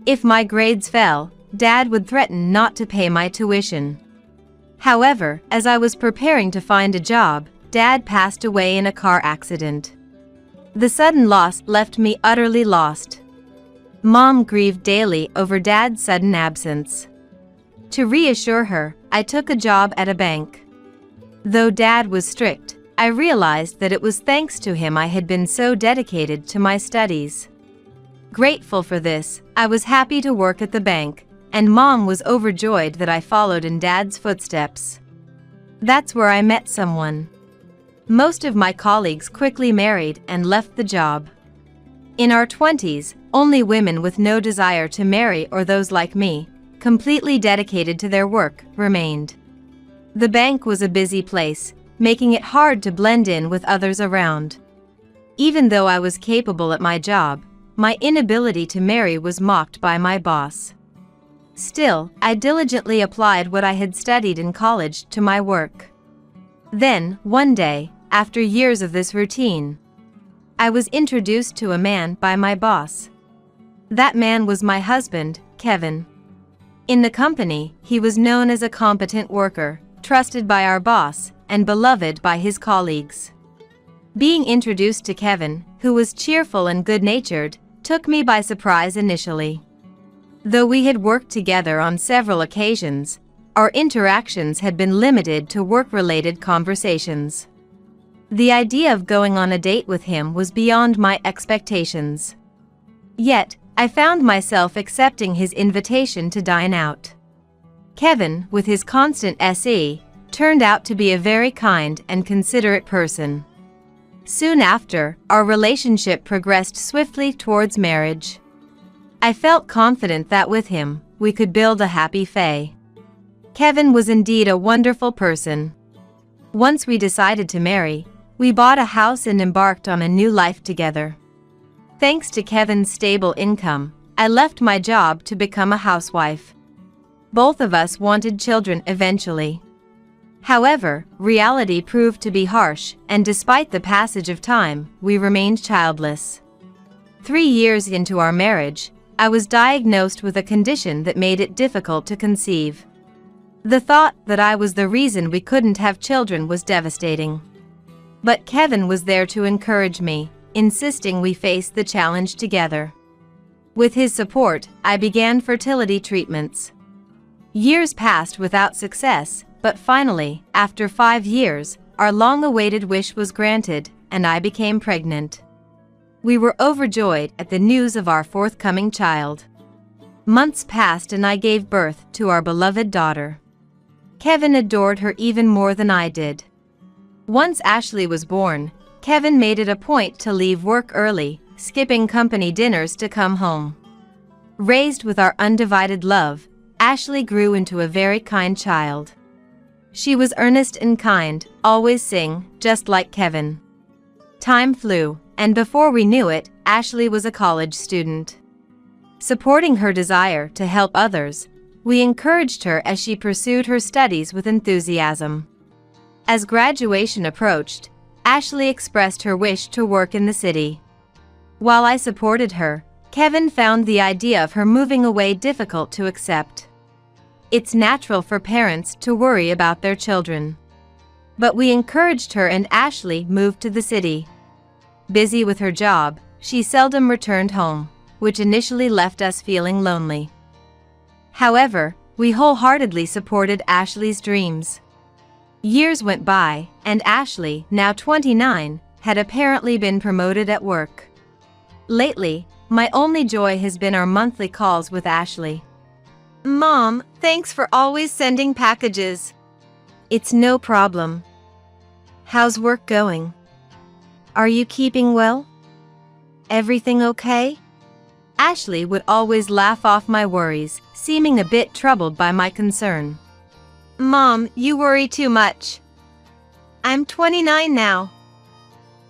If my grades fell, Dad would threaten not to pay my tuition. However, as I was preparing to find a job, Dad passed away in a car accident. The sudden loss left me utterly lost. Mom grieved daily over Dad's sudden absence. To reassure her, I took a job at a bank. Though Dad was strict, I realized that it was thanks to him I had been so dedicated to my studies. Grateful for this, I was happy to work at the bank, and Mom was overjoyed that I followed in Dad's footsteps. That's where I met someone. Most of my colleagues quickly married and left the job. In our 20s, only women with no desire to marry or those like me, completely dedicated to their work, remained. The bank was a busy place, making it hard to blend in with others around. Even though I was capable at my job, my inability to marry was mocked by my boss. Still, I diligently applied what I had studied in college to my work. Then, one day, after years of this routine, I was introduced to a man by my boss. That man was my husband, Kevin. In the company, he was known as a competent worker, trusted by our boss, and beloved by his colleagues. Being introduced to Kevin, who was cheerful and good-natured, took me by surprise initially. Though we had worked together on several occasions, our interactions had been limited to work-related conversations. The idea of going on a date with him was beyond my expectations. Yet, I found myself accepting his invitation to dine out. Kevin, with his constant SE, turned out to be a very kind and considerate person. Soon after, our relationship progressed swiftly towards marriage. I felt confident that with him, we could build a happy family. Kevin was indeed a wonderful person. Once we decided to marry, we bought a house and embarked on a new life together. Thanks to Kevin's stable income, I left my job to become a housewife. Both of us wanted children eventually. However, reality proved to be harsh, and despite the passage of time, we remained childless. 3 years into our marriage, I was diagnosed with a condition that made it difficult to conceive. The thought that I was the reason we couldn't have children was devastating. But Kevin was there to encourage me, insisting we face the challenge together. With his support, I began fertility treatments. Years passed without success, but finally, after 5 years, our long-awaited wish was granted, and I became pregnant. We were overjoyed at the news of our forthcoming child. Months passed and I gave birth to our beloved daughter. Kevin adored her even more than I did. Once Ashley was born, Kevin made it a point to leave work early, skipping company dinners to come home. Raised with our undivided love, Ashley grew into a very kind child. She was earnest and kind, always sing, just like Kevin. Time flew, and before we knew it, Ashley was a college student. Supporting her desire to help others, we encouraged her as she pursued her studies with enthusiasm. As graduation approached, Ashley expressed her wish to work in the city. While I supported her, Kevin found the idea of her moving away difficult to accept. It's natural for parents to worry about their children. But we encouraged her and Ashley moved to the city. Busy with her job, she seldom returned home, which initially left us feeling lonely. However, we wholeheartedly supported Ashley's dreams. Years went by, and Ashley, now 29, had apparently been promoted at work. Lately, my only joy has been our monthly calls with Ashley. "Mom, thanks for always sending packages." "It's no problem. How's work going? Are you keeping well? Everything okay?" Ashley would always laugh off my worries, seeming a bit troubled by my concern. "Mom, you worry too much. I'm 29 now.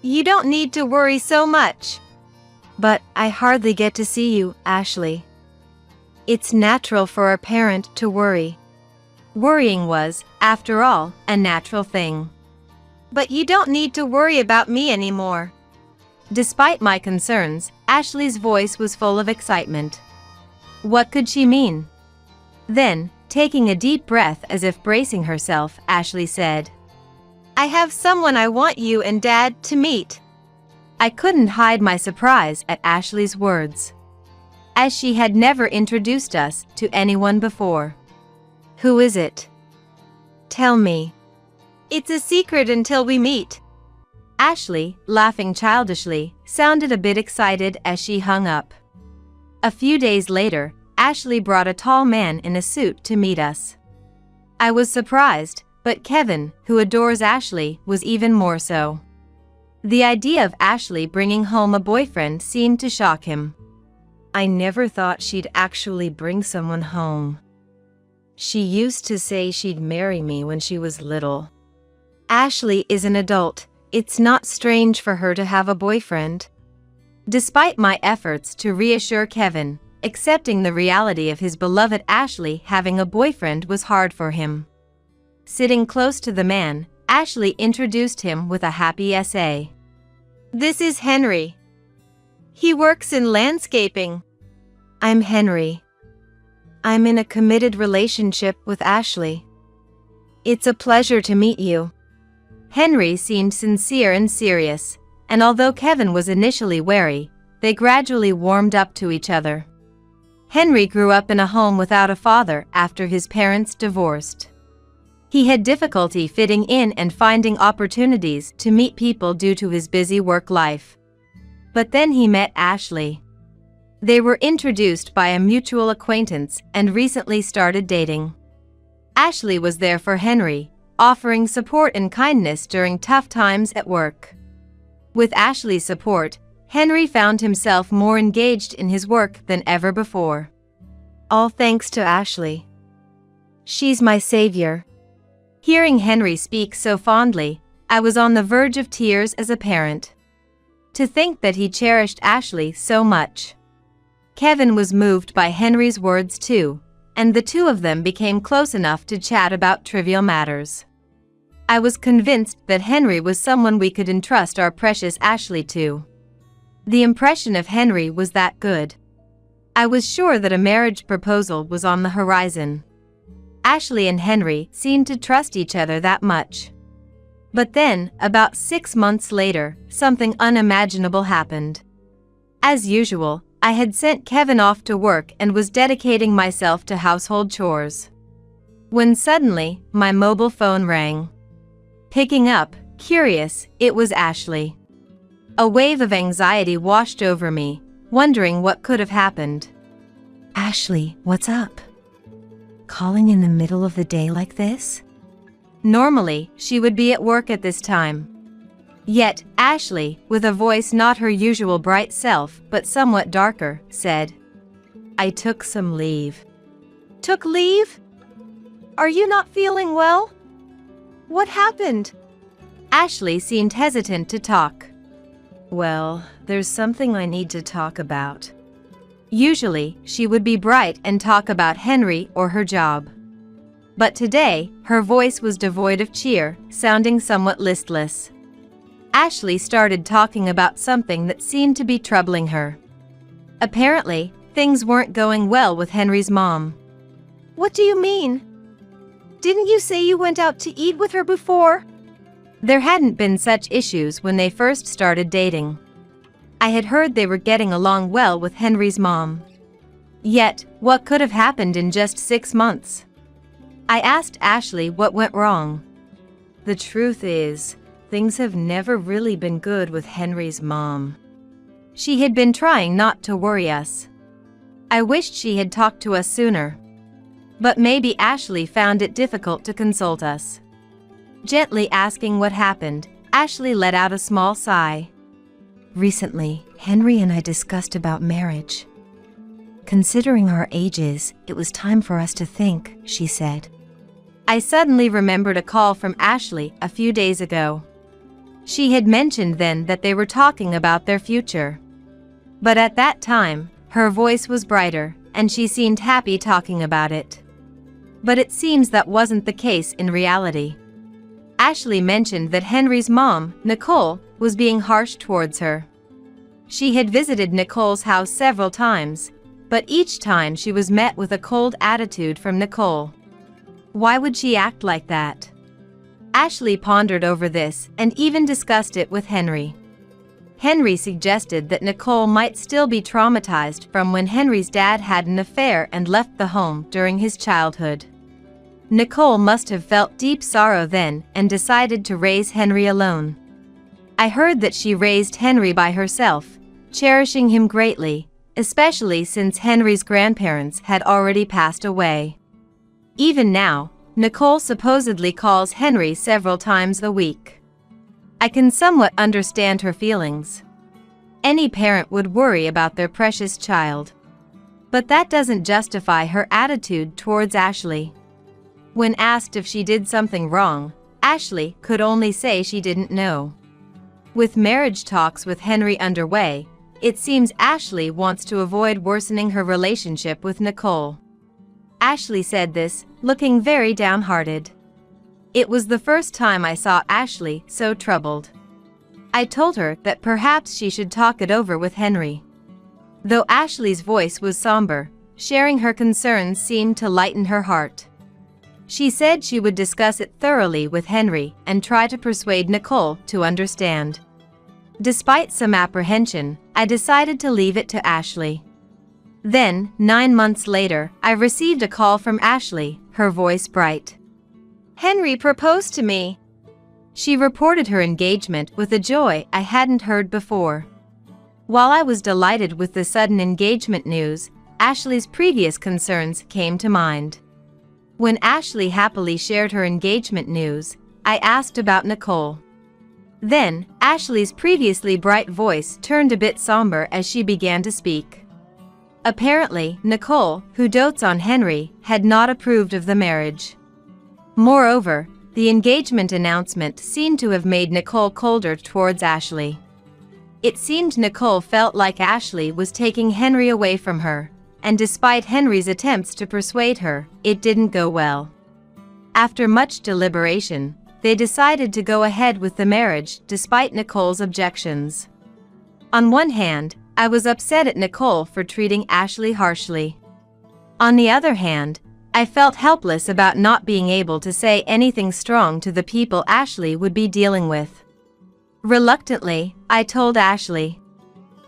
You don't need to worry so much." "But I hardly get to see you, Ashley. It's natural for a parent to worry." Worrying was, after all, a natural thing. "But you don't need to worry about me anymore." Despite my concerns, Ashley's voice was full of excitement. What could she mean? Then, taking a deep breath as if bracing herself, Ashley said, "I have someone I want you and Dad to meet." I couldn't hide my surprise at Ashley's words, as she had never introduced us to anyone before. "Who is it? Tell me." "It's a secret until we meet." Ashley, laughing childishly, sounded a bit excited as she hung up. A few days later, Ashley brought a tall man in a suit to meet us. I was surprised, but Kevin, who adores Ashley, was even more so. The idea of Ashley bringing home a boyfriend seemed to shock him. "I never thought she'd actually bring someone home. She used to say she'd marry me when she was little. Ashley is an adult. It's not strange for her to have a boyfriend." Despite my efforts to reassure Kevin, accepting the reality of his beloved Ashley having a boyfriend was hard for him. Sitting close to the man, Ashley introduced him with a happy essay. "This is Henry. He works in landscaping." "I'm Henry. I'm in a committed relationship with Ashley. It's a pleasure to meet you." Henry seemed sincere and serious, and although Kevin was initially wary, they gradually warmed up to each other. Henry grew up in a home without a father after his parents divorced. He had difficulty fitting in and finding opportunities to meet people due to his busy work life. But then he met Ashley. They were introduced by a mutual acquaintance and recently started dating. Ashley was there for Henry, offering support and kindness during tough times at work. With Ashley's support, Henry found himself more engaged in his work than ever before. All thanks to Ashley. She's my savior. Hearing Henry speak so fondly, I was on the verge of tears as a parent. To think that he cherished Ashley so much. Kevin was moved by Henry's words too, and the two of them became close enough to chat about trivial matters. I was convinced that Henry was someone we could entrust our precious Ashley to. The impression of Henry was that good. I was sure that a marriage proposal was on the horizon. Ashley and Henry seemed to trust each other that much. But then, about 6 months later, something unimaginable happened. As usual, I had sent Kevin off to work and was dedicating myself to household chores. When suddenly, my mobile phone rang. Picking up, curious, it was Ashley. A wave of anxiety washed over me, wondering what could have happened.
Ashley, what's up? Calling in the middle of the day like this?
Normally, she would be at work at this time. Yet, Ashley, with a voice not her usual bright self but somewhat darker, said,
I took some leave.
Took leave? Are you not feeling well? What happened? Ashley seemed hesitant to talk.
Well, there's something I need to talk about.
Usually, she would be bright and talk about Henry or her job. But today, her voice was devoid of cheer, sounding somewhat listless. Ashley started talking about something that seemed to be troubling her. Apparently, things weren't going well with Henry's mom. What do you mean? Didn't you say you went out to eat with her before? There hadn't been such issues when they first started dating. I had heard they were getting along well with Henry's mom. Yet, what could have happened in just 6 months? I asked Ashley what went wrong.
The truth is, things have never really been good with Henry's mom.
She had been trying not to worry us. I wished she had talked to us sooner. But maybe Ashley found it difficult to consult us. Gently asking what happened, Ashley let out a small sigh.
Recently, Henry and I discussed about marriage. Considering our ages, it was time for us to think, she said.
I suddenly remembered a call from Ashley a few days ago. She had mentioned then that they were talking about their future. But at that time, her voice was brighter, and she seemed happy talking about it. But it seems that wasn't the case in reality. Ashley mentioned that Henry's mom, Nicole, was being harsh towards her. She had visited Nicole's house several times, but each time she was met with a cold attitude from Nicole. Why would she act like that? Ashley pondered over this and even discussed it with Henry. Henry suggested that Nicole might still be traumatized from when Henry's dad had an affair and left the home during his childhood. Nicole must have felt deep sorrow then and decided to raise Henry alone. I heard that she raised Henry by herself, cherishing him greatly, especially since Henry's grandparents had already passed away. Even now, Nicole supposedly calls Henry several times a week. I can somewhat understand her feelings. Any parent would worry about their precious child. But that doesn't justify her attitude towards Ashley. When asked if she did something wrong, Ashley could only say she didn't know. With marriage talks with Henry underway, it seems Ashley wants to avoid worsening her relationship with Nicole. Ashley said this, looking very downhearted. It was the first time I saw Ashley so troubled. I told her that perhaps she should talk it over with Henry. Though Ashley's voice was somber, sharing her concerns seemed to lighten her heart. She said she would discuss it thoroughly with Henry and try to persuade Nicole to understand. Despite some apprehension, I decided to leave it to Ashley. Then, 9 months later, I received a call from Ashley, her voice bright. Henry proposed to me. She reported her engagement with a joy I hadn't heard before. While I was delighted with the sudden engagement news, Ashley's previous concerns came to mind. When Ashley happily shared her engagement news, I asked about Nicole. Then, Ashley's previously bright voice turned a bit somber as she began to speak. Apparently, Nicole, who dotes on Henry, had not approved of the marriage. Moreover, the engagement announcement seemed to have made Nicole colder towards Ashley. It seemed Nicole felt like Ashley was taking Henry away from her, and despite Henry's attempts to persuade her, it didn't go well. After much deliberation, they decided to go ahead with the marriage despite Nicole's objections. On one hand, I was upset at Nicole for treating Ashley harshly. On the other hand, I felt helpless about not being able to say anything strong to the people Ashley would be dealing with. Reluctantly, I told Ashley,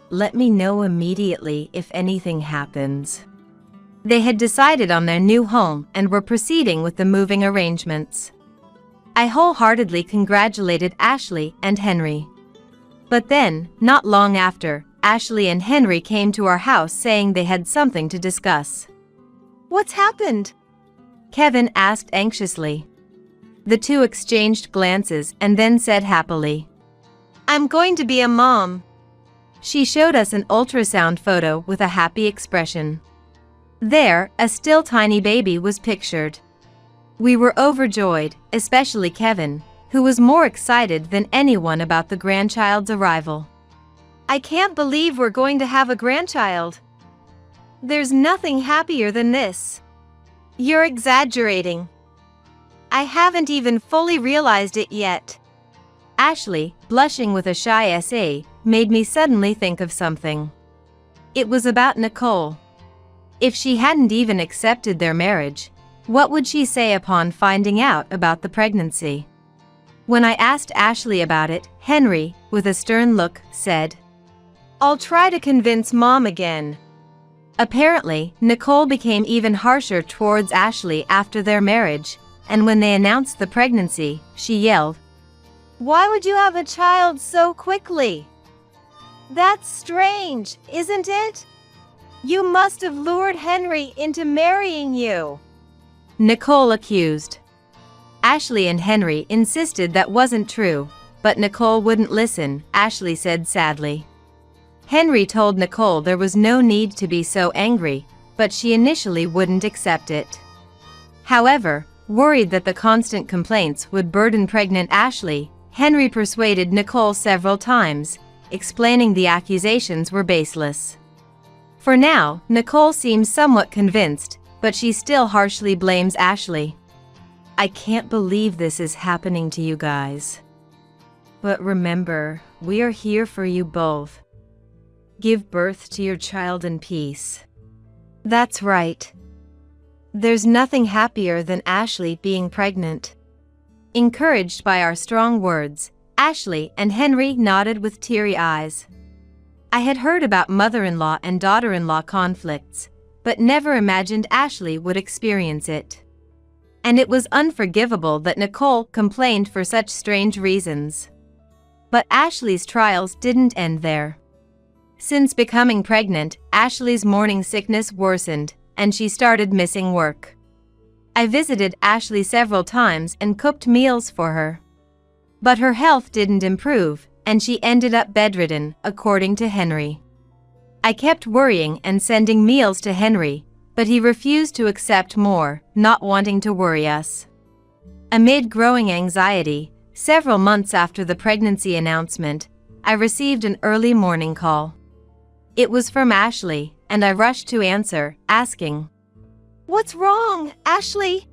"Let me know immediately if anything happens."
They had decided on their new home and were proceeding with the moving arrangements. I wholeheartedly congratulated Ashley and Henry. But then, not long after, Ashley and Henry came to our house saying they had something to discuss. "What's happened?" Kevin asked anxiously. The two exchanged glances and then said happily, "I'm going to be a mom." She showed us an ultrasound photo with a happy expression. There, a still tiny baby was pictured. We were overjoyed, especially Kevin, who was more excited than anyone about the grandchild's arrival. "I can't believe we're going to have a grandchild. There's nothing happier than this." "You're exaggerating. I haven't even fully realized it yet." Ashley, blushing with a shy SA, made me suddenly think of something. It was about Nicole. If she hadn't even accepted their marriage, what would she say upon finding out about the pregnancy? When I asked Ashley about it, Henry, with a stern look, said, "I'll try to convince Mom again." Apparently, Nicole became even harsher towards Ashley after their marriage, and when they announced the pregnancy, she yelled, "Why would you have a child so quickly? That's strange, isn't it? You must have lured Henry into marrying you," Nicole accused. Ashley and Henry insisted that wasn't true, but Nicole wouldn't listen, Ashley said sadly. Henry told Nicole there was no need to be so angry, but she initially wouldn't accept it. However, worried that the constant complaints would burden pregnant Ashley, Henry persuaded Nicole several times, explaining the accusations were baseless. For now, Nicole seems somewhat convinced, but she still harshly blames Ashley. "I can't believe this is happening to you guys. But remember, we are here for you both. Give birth to your child in peace." That's right. There's nothing happier than Ashley being pregnant. Encouraged by our strong words, Ashley and Henry nodded with teary eyes. I had heard about mother-in-law and daughter-in-law conflicts, but never imagined Ashley would experience it. And it was unforgivable that Nicole complained for such strange reasons. But Ashley's trials didn't end there. Since becoming pregnant, Ashley's morning sickness worsened, and she started missing work. I visited Ashley several times and cooked meals for her. But her health didn't improve, and she ended up bedridden, according to Henry. I kept worrying and sending meals to Henry, but he refused to accept more, not wanting to worry us. Amid growing anxiety, several months after the pregnancy announcement, I received an early morning call. It was from Ashley, and I rushed to answer, asking, "What's wrong, Ashley?"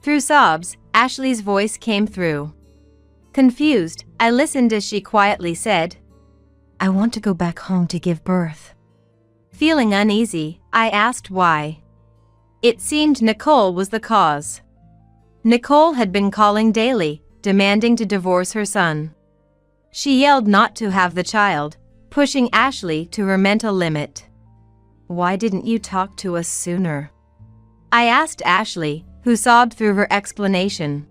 Through sobs, Ashley's voice came through. Confused, I listened as she quietly said,
"I want to go back home to give birth."
Feeling uneasy, I asked why. It seemed Nicole was the cause. Nicole had been calling daily, demanding to divorce her son. She yelled not to have the child, pushing Ashley to her mental limit. "Why didn't you talk to us sooner?" I asked Ashley, who sobbed through her explanation.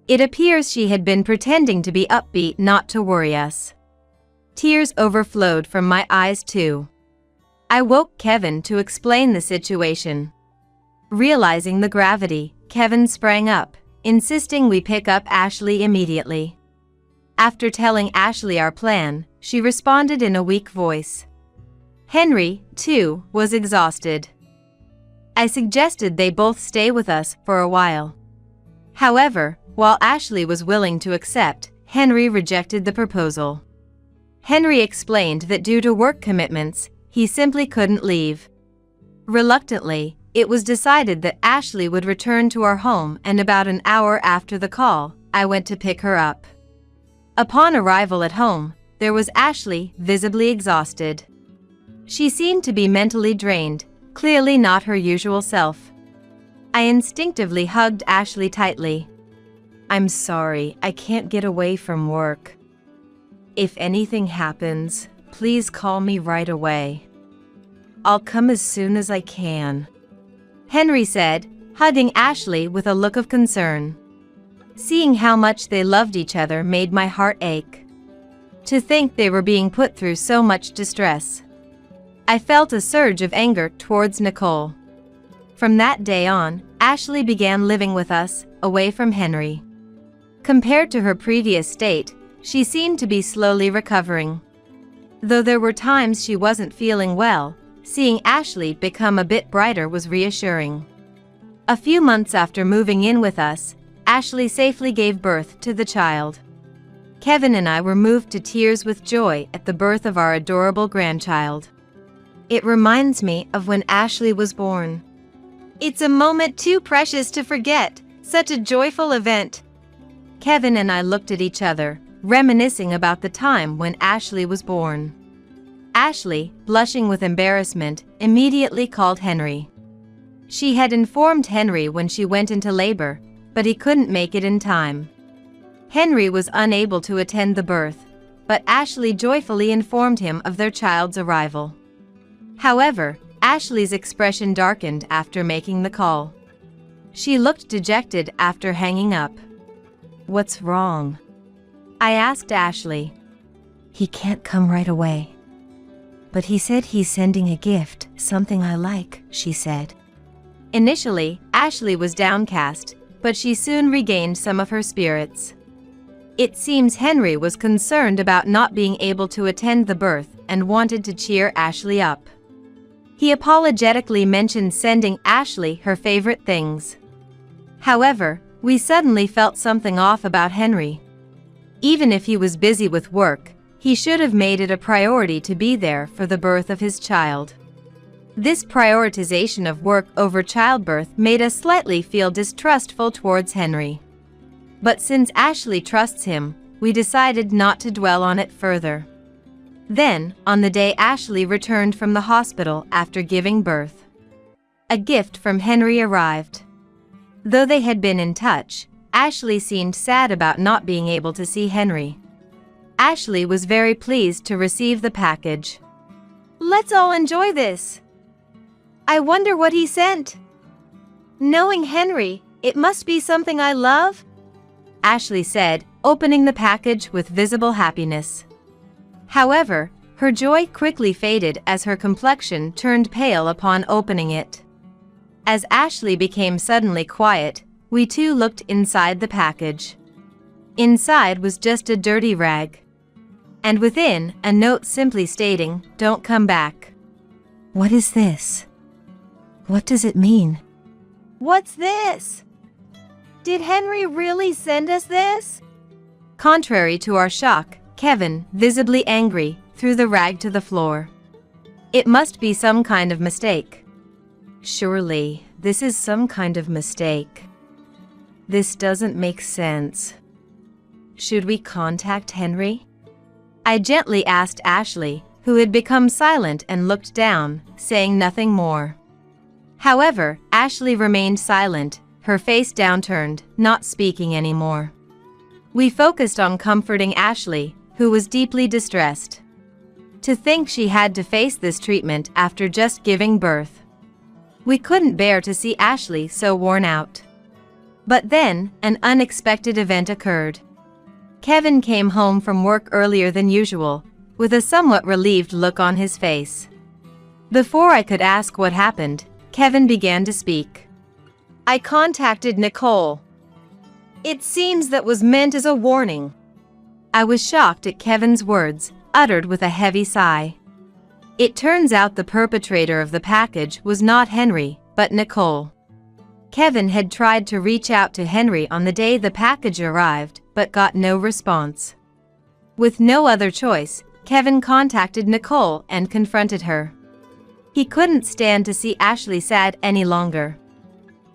It appears she had been pretending to be upbeat not to worry us. Tears overflowed from my eyes too. I woke Kevin to explain the situation. Realizing the gravity, Kevin sprang up, insisting we pick up Ashley immediately. After telling Ashley our plan, she responded in a weak voice. Henry, too, was exhausted. I suggested they both stay with us for a while. However, while Ashley was willing to accept, Henry rejected the proposal. Henry explained that due to work commitments, he simply couldn't leave. Reluctantly, it was decided that Ashley would return to our home, and about an hour after the call, I went to pick her up. Upon arrival at home, there was Ashley, visibly exhausted. She seemed to be mentally drained, clearly not her usual self. I instinctively hugged Ashley tightly. "I'm sorry, I can't get away from work. If anything happens, please call me right away. I'll come as soon as I can," Henry said, hugging Ashley with a look of concern. Seeing how much they loved each other made my heart ache. To think they were being put through so much distress. I felt a surge of anger towards Nicole. From that day on, Ashley began living with us, away from Henry. Compared to her previous state, she seemed to be slowly recovering. Though there were times she wasn't feeling well, seeing Ashley become a bit brighter was reassuring. A few months after moving in with us, Ashley safely gave birth to the child. Kevin and I were moved to tears with joy at the birth of our adorable grandchild. It reminds me of when Ashley was born. It's a moment too precious to forget, such a joyful event. Kevin and I looked at each other, reminiscing about the time when Ashley was born. Ashley, blushing with embarrassment, immediately called Henry. She had informed Henry when she went into labor, but he couldn't make it in time. Henry was unable to attend the birth, but Ashley joyfully informed him of their child's arrival. However, Ashley's expression darkened after making the call. She looked dejected after hanging up.
"What's wrong?"
I asked Ashley.
"He can't come right away. But he said he's sending a gift, something I like," she said.
Initially, Ashley was downcast, but she soon regained some of her spirits. It seems Henry was concerned about not being able to attend the birth and wanted to cheer Ashley up. He apologetically mentioned sending Ashley her favorite things. However, we suddenly felt something off about Henry. Even if he was busy with work, he should have made it a priority to be there for the birth of his child. This prioritization of work over childbirth made us slightly feel distrustful towards Henry. But since Ashley trusts him, we decided not to dwell on it further. Then, on the day Ashley returned from the hospital after giving birth, a gift from Henry arrived. Though they had been in touch, Ashley seemed sad about not being able to see Henry. Ashley was very pleased to receive the package. "Let's all enjoy this. I wonder what he sent. Knowing Henry, it must be something I love," Ashley said, opening the package with visible happiness. However, her joy quickly faded as her complexion turned pale upon opening it. As Ashley became suddenly quiet, we too looked inside the package. Inside was just a dirty rag. And within, a note simply stating, "Don't come back."
"What is this? What does it mean?"
"What's this? Did Henry really send us this?" Contrary to our shock, Kevin, visibly angry, threw the rag to the floor. "It must be some kind of mistake."
"Surely, this is some kind of mistake. This doesn't make sense. Should we contact Henry?"
I gently asked Ashley, who had become silent and looked down, saying nothing more. However, Ashley remained silent, her face downturned, not speaking anymore. We focused on comforting Ashley, who was deeply distressed. To think she had to face this treatment after just giving birth. We couldn't bear to see Ashley so worn out. But then, an unexpected event occurred. Kevin came home from work earlier than usual, with a somewhat relieved look on his face. Before I could ask what happened, Kevin began to speak. "I contacted Nicole. It seems that was meant as a warning." I was shocked at Kevin's words, uttered with a heavy sigh. It turns out the perpetrator of the package was not Henry, but Nicole. Kevin had tried to reach out to Henry on the day the package arrived, but got no response. With no other choice, Kevin contacted Nicole and confronted her. He couldn't stand to see Ashley sad any longer.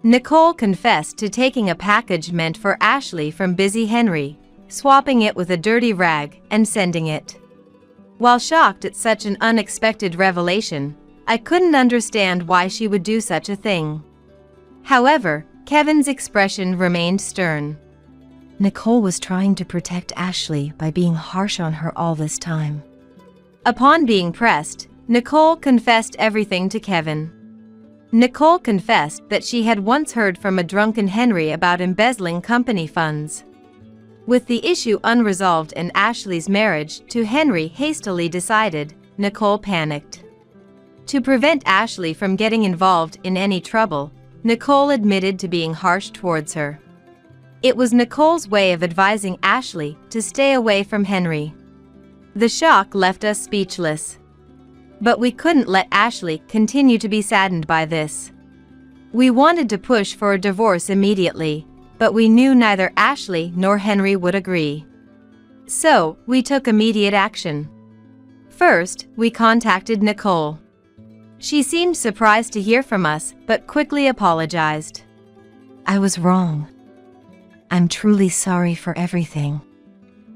Nicole confessed to taking a package meant for Ashley from busy Henry, swapping it with a dirty rag, and sending it. While shocked at such an unexpected revelation, I couldn't understand why she would do such a thing. However, Kevin's expression remained stern.
"Nicole was trying to protect Ashley by being harsh on her all this time."
Upon being pressed, Nicole confessed everything to Kevin. Nicole confessed that she had once heard from a drunken Henry about embezzling company funds.
With the issue unresolved and Ashley's marriage to Henry hastily decided, Nicole panicked. To prevent Ashley from getting involved in any trouble, Nicole admitted to being harsh towards her. It was Nicole's way of advising Ashley to stay away from Henry. The shock left us speechless. But we couldn't let Ashley continue to be saddened by this. We wanted to push for a divorce immediately, but we knew neither Ashley nor Henry would agree. So, we took immediate action. First, we contacted Nicole. She seemed surprised to hear from us, but quickly apologized.
I was wrong. I'm truly sorry for everything.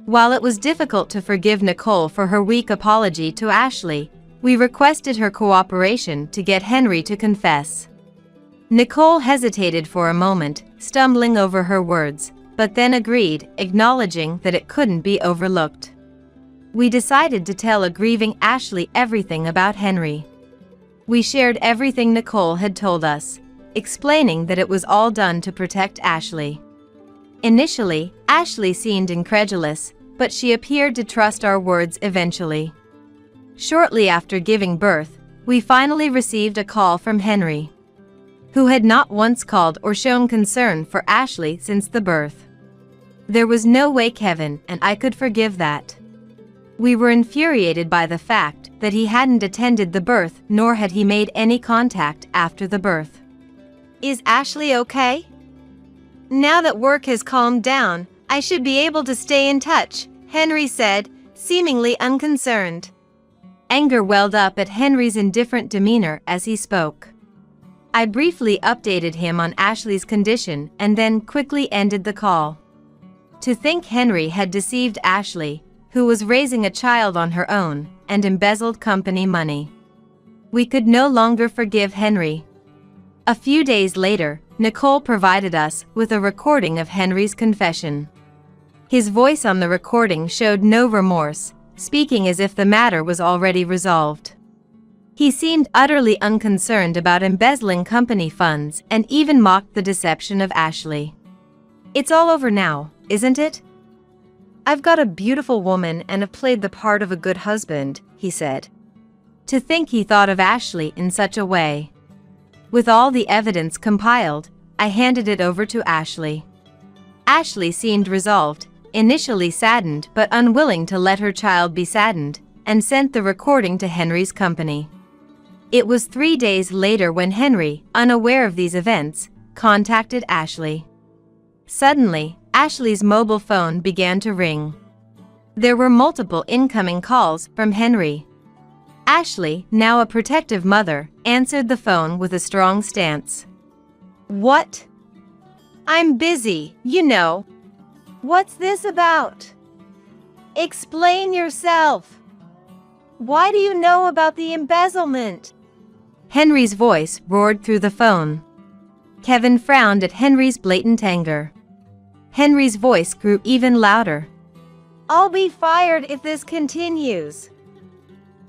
While it was difficult to forgive Nicole for her weak apology to Ashley, we requested her cooperation to get Henry to confess. Nicole hesitated for a moment, stumbling over her words, but then agreed, acknowledging that it couldn't be overlooked. We decided to tell a grieving Ashley everything about Henry. We shared everything Nicole had told us, explaining that it was all done to protect Ashley. Initially, Ashley seemed incredulous, but she appeared to trust our words eventually. Shortly after giving birth, we finally received a call from Henry, who had not once called or shown concern for Ashley since the birth. There was no way Kevin and I could forgive that. We were infuriated by the fact that he hadn't attended the birth nor had he made any contact after the birth.
Is Ashley okay? Now that work has calmed down, I should be able to stay in touch, Henry said, seemingly unconcerned.
Anger welled up at Henry's indifferent demeanor as he spoke. I briefly updated him on Ashley's condition and then quickly ended the call. To think Henry had deceived Ashley, who was raising a child on her own, and embezzled company money. We could no longer forgive Henry. A few days later, Nicole provided us with a recording of Henry's confession. His voice on the recording showed no remorse, speaking as if the matter was already resolved. He seemed utterly unconcerned about embezzling company funds and even mocked the deception of Ashley. It's all over now, isn't it?
I've got a beautiful woman and have played the part of a good husband, he said.
To think he thought of Ashley in such a way. With all the evidence compiled, I handed it over to Ashley. Ashley seemed resolved, initially saddened but unwilling to let her child be saddened, and sent the recording to Henry's company. It was 3 days later when Henry, unaware of these events, contacted Ashley. Suddenly, Ashley's mobile phone began to ring. There were multiple incoming calls from Henry. Ashley, now a protective mother, answered the phone with a strong stance.
What? I'm busy, you know. What's this about? Explain yourself. Why do you know about the embezzlement?
Henry's voice roared through the phone. Kevin frowned at Henry's blatant anger. Henry's voice grew even louder.
I'll be fired if this continues.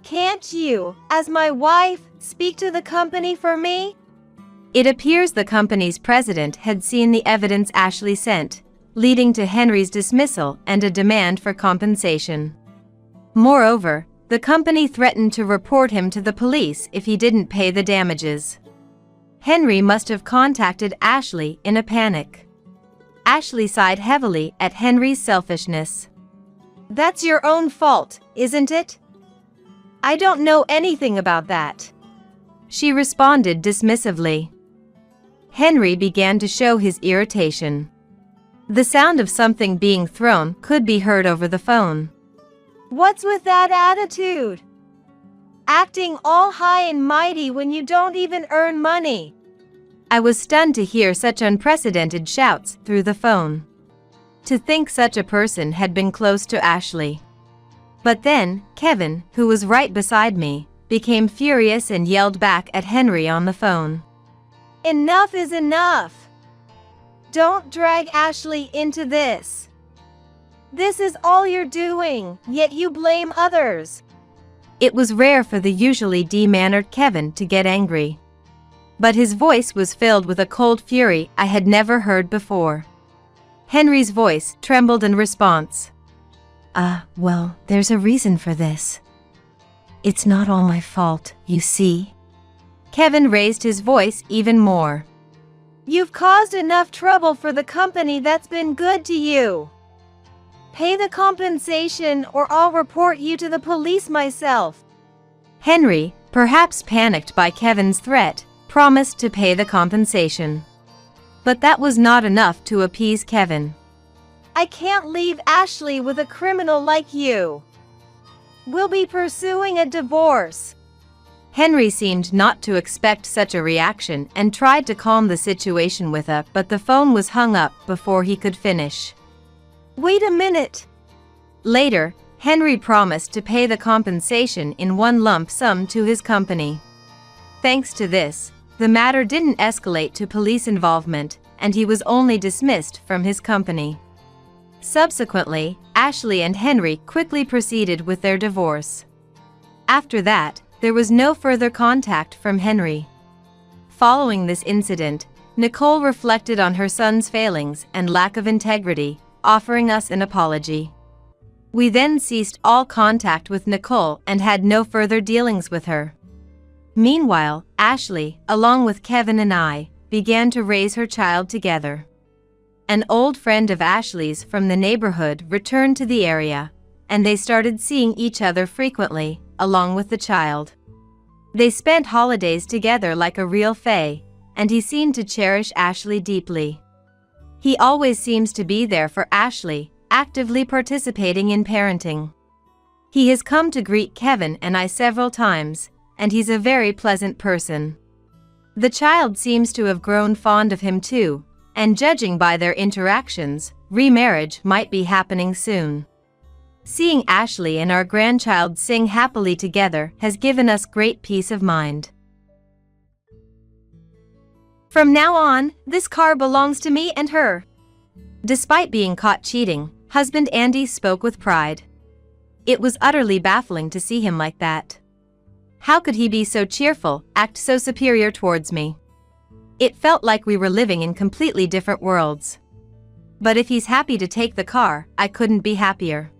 Can't you, as my wife, speak to the company for me?
It appears the company's president had seen the evidence Ashley sent, leading to Henry's dismissal and a demand for compensation. Moreover, the company threatened to report him to the police if he didn't pay the damages. Henry must have contacted Ashley in a panic. Ashley sighed heavily at Henry's selfishness.
That's your own fault, isn't it? I don't know anything about that,
she responded dismissively. Henry began to show his irritation. The sound of something being thrown could be heard over the phone.
What's with that attitude? Acting all high and mighty when you don't even earn money.
I was stunned to hear such unprecedented shouts through the phone. To think such a person had been close to Ashley. But then, Kevin, who was right beside me, became furious and yelled back at Henry on the phone.
Enough is enough. Don't drag Ashley into this. This is all you're doing, yet you blame others.
It was rare for the usually de-mannered Kevin to get angry. But his voice was filled with a cold fury I had never heard before. Henry's voice trembled in response. Well, there's a reason for this. It's not all my fault, you see. Kevin raised his voice even more.
You've caused enough trouble for the company that's been good to you. Pay the compensation or I'll report you to the police myself.
Henry, perhaps panicked by Kevin's threat, promised to pay the compensation. But that was not enough to appease Kevin.
I can't leave Ashley with a criminal like you. We'll be pursuing a divorce.
Henry seemed not to expect such a reaction and tried to calm the situation with but the phone was hung up before he could finish.
Wait a minute.
Later, Henry promised to pay the compensation in one lump sum to his company. Thanks to this, the matter didn't escalate to police involvement, and he was only dismissed from his company. Subsequently, Ashley and Henry quickly proceeded with their divorce. After that, there was no further contact from Henry. Following this incident, Nicole reflected on her son's failings and lack of integrity, offering us an apology. We then ceased all contact with Nicole and had no further dealings with her. Meanwhile, Ashley, along with Kevin and I, began to raise her child together. An old friend of Ashley's from the neighborhood returned to the area, and they started seeing each other frequently, along with the child. They spent holidays together like a real fae, and he seemed to cherish Ashley deeply. He always seems to be there for Ashley, actively participating in parenting. He has come to greet Kevin and I several times, and he's a very pleasant person. The child seems to have grown fond of him too, and judging by their interactions, remarriage might be happening soon. Seeing Ashley and our grandchild sing happily together has given us great peace of mind. From now on, this car belongs to me and her. Despite being caught cheating, husband Andy spoke with pride. It was utterly baffling to see him like that. How could he be so cheerful, act so superior towards me? It felt like we were living in completely different worlds. But if he's happy to take the car, I couldn't be happier.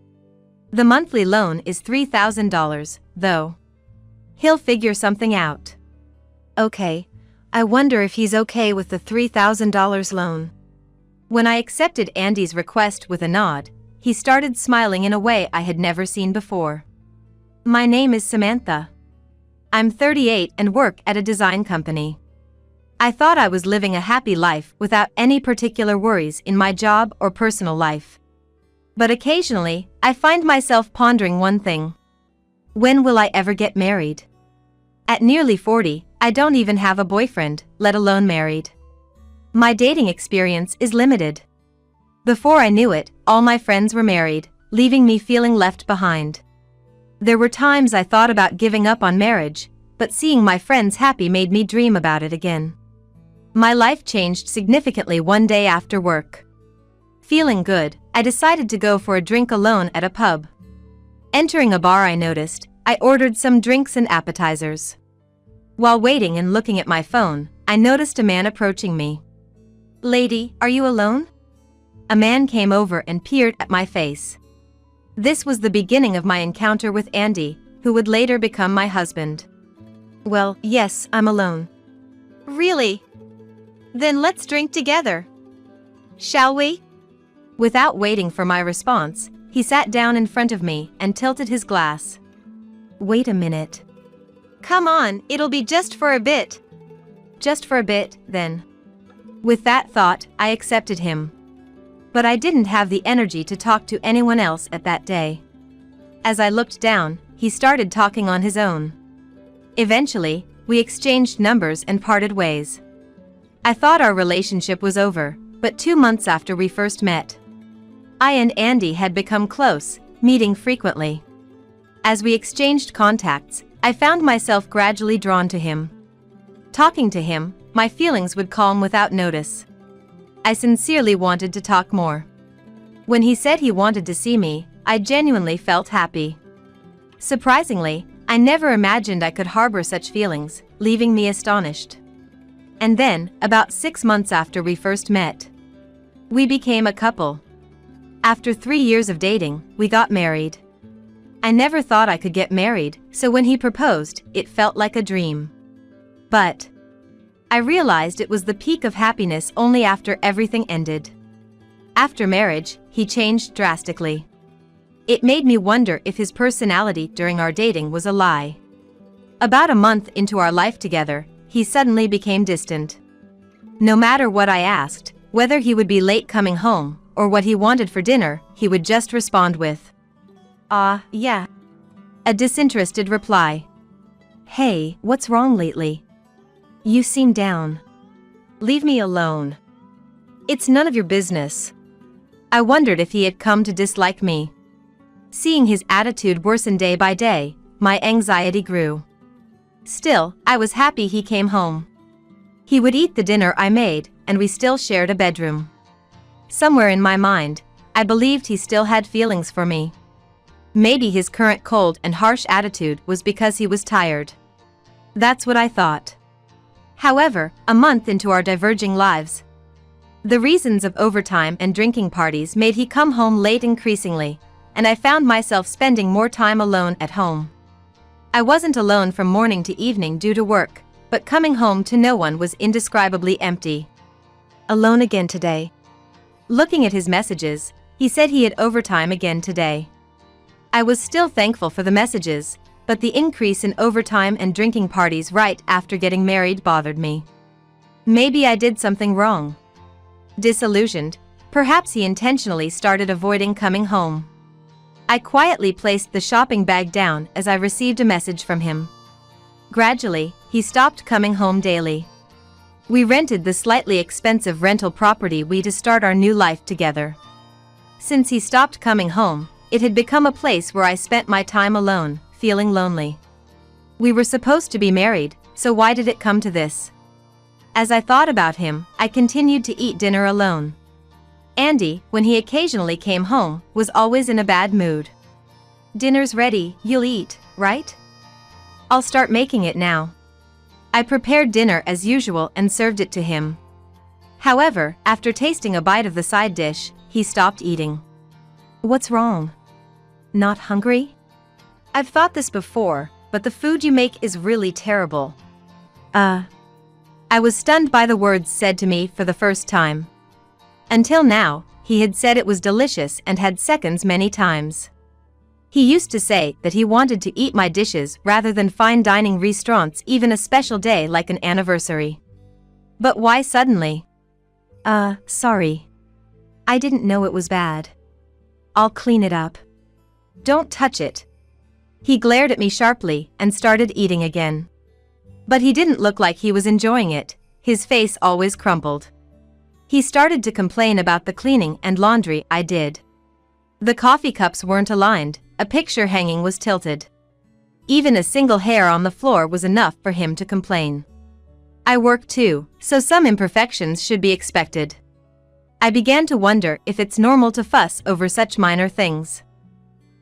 The monthly loan is $3,000, though. He'll figure something out. Okay, I wonder if he's okay with the $3,000 loan. When I accepted Andy's request with a nod, he started smiling in a way I had never seen before. My name is Samantha. I'm 38 and work at a design company. I thought I was living a happy life without any particular worries in my job or personal life. But occasionally, I find myself pondering one thing. When will I ever get married? At nearly 40, I don't even have a boyfriend, let alone married. My dating experience is limited. Before I knew it, all my friends were married, leaving me feeling left behind. There were times I thought about giving up on marriage, but seeing my friends happy made me dream about it again. My life changed significantly one day after work. Feeling good, I decided to go for a drink alone at a pub. Entering a bar I noticed, I ordered some drinks and appetizers. While waiting and looking at my phone, I noticed a man approaching me. "Lady, are you alone?" A man came over and peered at my face. This was the beginning of my encounter with Andy, who would later become my husband. "Well, yes, I'm alone."
Really? Then let's drink together. Shall we?
Without waiting for my response, he sat down in front of me and tilted his glass. Wait a minute.
Come on, it'll be just for a bit.
Just for a bit, then. With that thought, I accepted him. But I didn't have the energy to talk to anyone else at that day. As I looked down, he started talking on his own. Eventually, we exchanged numbers and parted ways. I thought our relationship was over, but 2 months after we first met, I and Andy had become close, meeting frequently. As we exchanged contacts, I found myself gradually drawn to him. Talking to him, my feelings would calm without notice. I sincerely wanted to talk more. When he said he wanted to see me, I genuinely felt happy. Surprisingly, I never imagined I could harbor such feelings, leaving me astonished. And then, about 6 months after we first met, We became a couple. After 3 years of dating, we got married. I never thought I could get married, so when he proposed, it felt like a dream. But I realized it was the peak of happiness only after everything ended. After marriage, he changed drastically. It made me wonder if his personality during our dating was a lie. About a month into our life together, he suddenly became distant. No matter what I asked, whether he would be late coming home, or what he wanted for dinner, he would just respond with, yeah. A disinterested reply. Hey, what's wrong lately? You seem down. Leave me alone. It's none of your business. I wondered if he had come to dislike me. Seeing his attitude worsen day by day, my anxiety grew. Still, I was happy he came home. He would eat the dinner I made, and we still shared a bedroom. Somewhere in my mind, I believed he still had feelings for me. Maybe his current cold and harsh attitude was because he was tired. That's what I thought. However, a month into our diverging lives, the reasons of overtime and drinking parties made he come home late increasingly, and I found myself spending more time alone at home. I wasn't alone from morning to evening due to work, but coming home to no one was indescribably empty. Alone again today. Looking at his messages, he said he had overtime again today. I was still thankful for the messages, but the increase in overtime and drinking parties right after getting married bothered me. Maybe I did something wrong. Disillusioned, perhaps he intentionally started avoiding coming home. I quietly placed the shopping bag down as I received a message from him. Gradually, he stopped coming home daily. We rented the slightly expensive rental property to start our new life together. Since he stopped coming home, it had become a place where I spent my time alone, feeling lonely. We were supposed to be married, so why did it come to this? As I thought about him, I continued to eat dinner alone. Andy, when he occasionally came home, was always in a bad mood. Dinner's ready, you'll eat, right? I'll start making it now. I prepared dinner as usual and served it to him. However, after tasting a bite of the side dish, he stopped eating. What's wrong? Not hungry? I've thought this before, but the food you make is really terrible. I was stunned by the words said to me for the first time. Until now, he had said it was delicious and had seconds many times. He used to say that he wanted to eat my dishes rather than fine dining restaurants, even a special day like an anniversary. But why suddenly? Sorry. I didn't know it was bad. I'll clean it up. Don't touch it. He glared at me sharply and started eating again. But he didn't look like he was enjoying it, his face always crumpled. He started to complain about the cleaning and laundry I did. The coffee cups weren't aligned, a picture hanging was tilted. Even a single hair on the floor was enough for him to complain. I work too, so some imperfections should be expected. I began to wonder if it's normal to fuss over such minor things.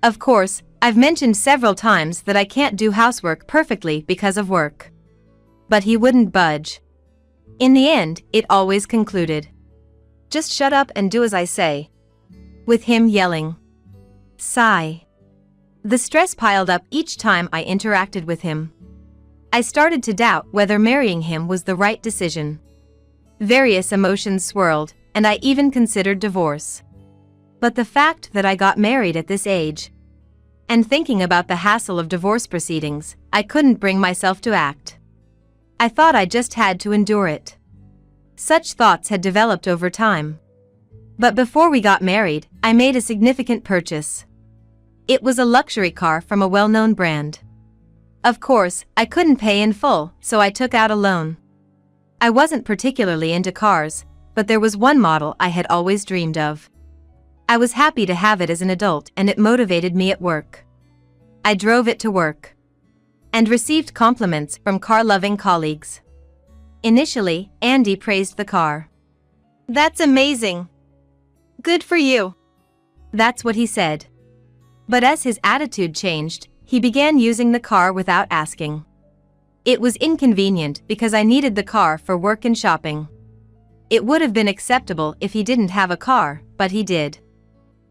Of course, I've mentioned several times that I can't do housework perfectly because of work. But he wouldn't budge. In the end, it always concluded, just shut up and do as I say. With him yelling. Sigh. The stress piled up each time I interacted with him. I started to doubt whether marrying him was the right decision. Various emotions swirled, and I even considered divorce. But the fact that I got married at this age, and thinking about the hassle of divorce proceedings, I couldn't bring myself to act. I thought I just had to endure it. Such thoughts had developed over time. But before we got married, I made a significant purchase. It was a luxury car from a well-known brand. Of course, I couldn't pay in full, so I took out a loan. I wasn't particularly into cars, but there was one model I had always dreamed of. I was happy to have it as an adult, and it motivated me at work. I drove it to work and received compliments from car-loving colleagues. Initially, Andy praised the car. That's amazing. Good for you. That's what he said. But as his attitude changed, he began using the car without asking. It was inconvenient because I needed the car for work and shopping. It would have been acceptable if he didn't have a car, but he did.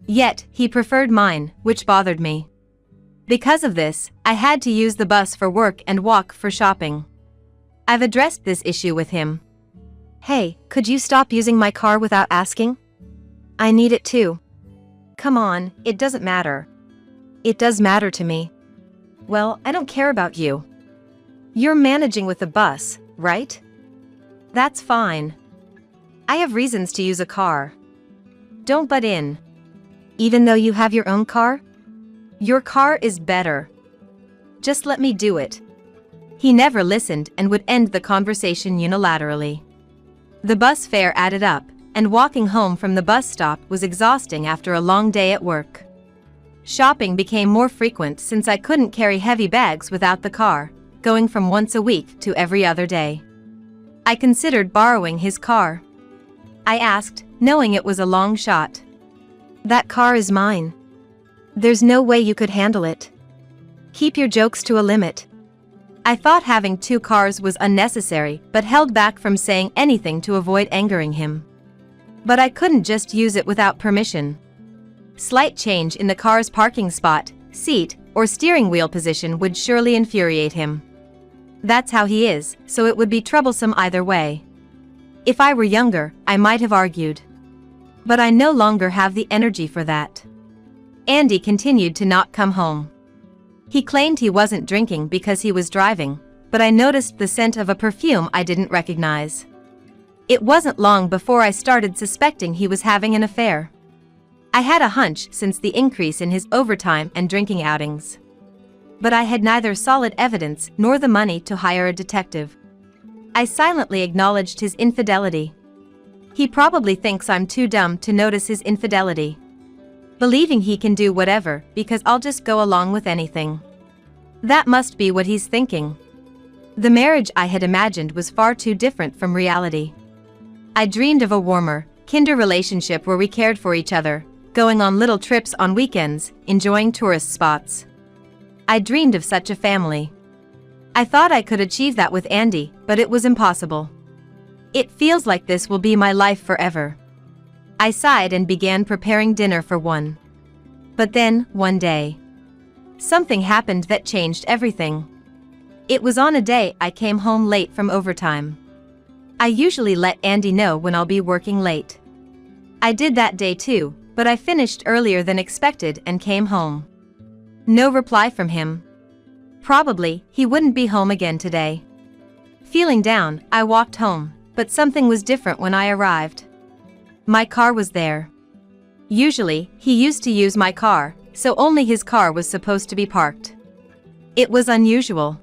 Yet, he preferred mine, which bothered me. Because of this, I had to use the bus for work and walk for shopping. I've addressed this issue with him.
Hey, could you stop using my car without asking? I need it too. Come on, it doesn't matter. It does matter to me. Well, I don't care about you. You're managing with the bus, right? That's fine. I have reasons to use a car. Don't butt in. Even though you have your own car? Your car is better. Just let me do it.
He never listened and would end the conversation unilaterally. The bus fare added up, and walking home from the bus stop was exhausting after a long day at work. Shopping became more frequent since I couldn't carry heavy bags without the car, going from once a week to every other day. I considered borrowing his car. I asked, knowing it was a long shot.
That car is mine. There's no way you could handle it. Keep your jokes to a limit.
I thought having two cars was unnecessary, but held back from saying anything to avoid angering him. But I couldn't just use it without permission. Slight change in the car's parking spot, seat, or steering wheel position would surely infuriate him. That's how he is, so it would be troublesome either way. If I were younger, I might have argued. But I no longer have the energy for that. Andy continued to not come home. He claimed he wasn't drinking because he was driving, but I noticed the scent of a perfume I didn't recognize. It wasn't long before I started suspecting he was having an affair. I had a hunch since the increase in his overtime and drinking outings. But I had neither solid evidence nor the money to hire a detective. I silently acknowledged his infidelity. He probably thinks I'm too dumb to notice his infidelity, believing he can do whatever because I'll just go along with anything. That must be what he's thinking. The marriage I had imagined was far too different from reality. I dreamed of a warmer, kinder relationship where we cared for each other, going on little trips on weekends, enjoying tourist spots. I dreamed of such a family. I thought I could achieve that with Andy, but it was impossible. It feels like this will be my life forever. I sighed and began preparing dinner for one. But then, one day, something happened that changed everything. It was on a day I came home late from overtime. I usually let Andy know when I'll be working late. I did that day too, but I finished earlier than expected and came home. No reply from him. Probably, he wouldn't be home again today. Feeling down, I walked home, but something was different when I arrived. My car was there. Usually, he used to use my car, so only his car was supposed to be parked. It was unusual.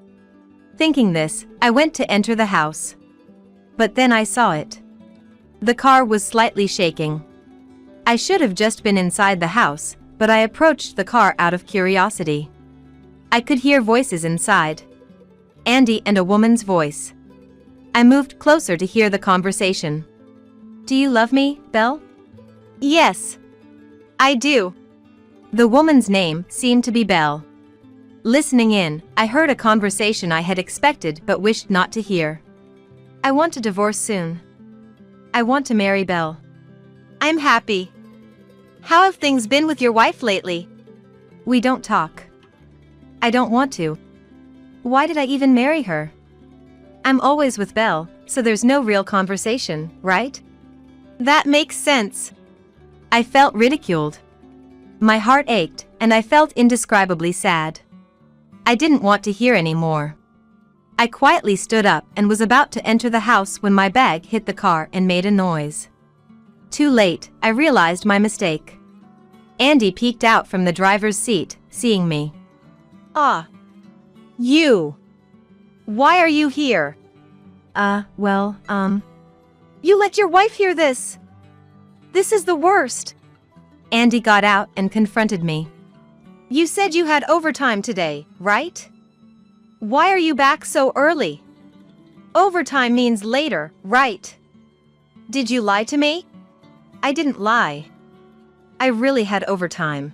Thinking this, I went to enter the house. But then I saw it. The car was slightly shaking. I should have just been inside the house, but I approached the car out of curiosity. I could hear voices inside. Andy and a woman's voice. I moved closer to hear the conversation. "Do you love me, Belle?" "Yes. I do." The woman's name seemed to be Belle. Listening in, I heard a conversation I had expected but wished not to hear. "I want to divorce soon. I want to marry Belle. I'm happy. How have things been with your wife lately?" "We don't talk. I don't want to. Why did I even marry her? I'm always with Belle, so there's no real conversation, right?" "That makes sense." I felt ridiculed. My heart ached, and I felt indescribably sad. I didn't want to hear any more. I quietly stood up and was about to enter the house when my bag hit the car and made a noise. Too late, I realized my mistake. Andy peeked out from the driver's seat, seeing me.
"Ah. You. Why are you here?"
Well,
You let your wife hear this. This is the worst."
Andy got out and confronted me.
"You said you had overtime today, right? Why are you back so early? Overtime means later, right? Did you lie to me?" "I didn't lie. I really had overtime.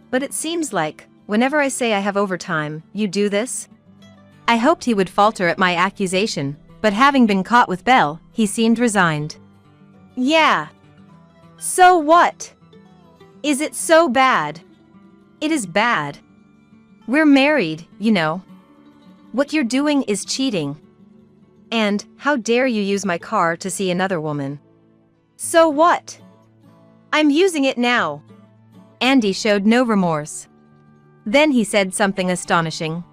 But it seems like, whenever I say I have overtime, you do this?" I hoped he would falter at my accusation, but having been caught with Belle, he seemed resigned. Yeah. So what? Is it so bad?
It is bad. We're married, you know. What you're doing is cheating. And how dare you use my car to see another woman?
So what? I'm using it now.
Andy showed no remorse. Then he said something astonishing.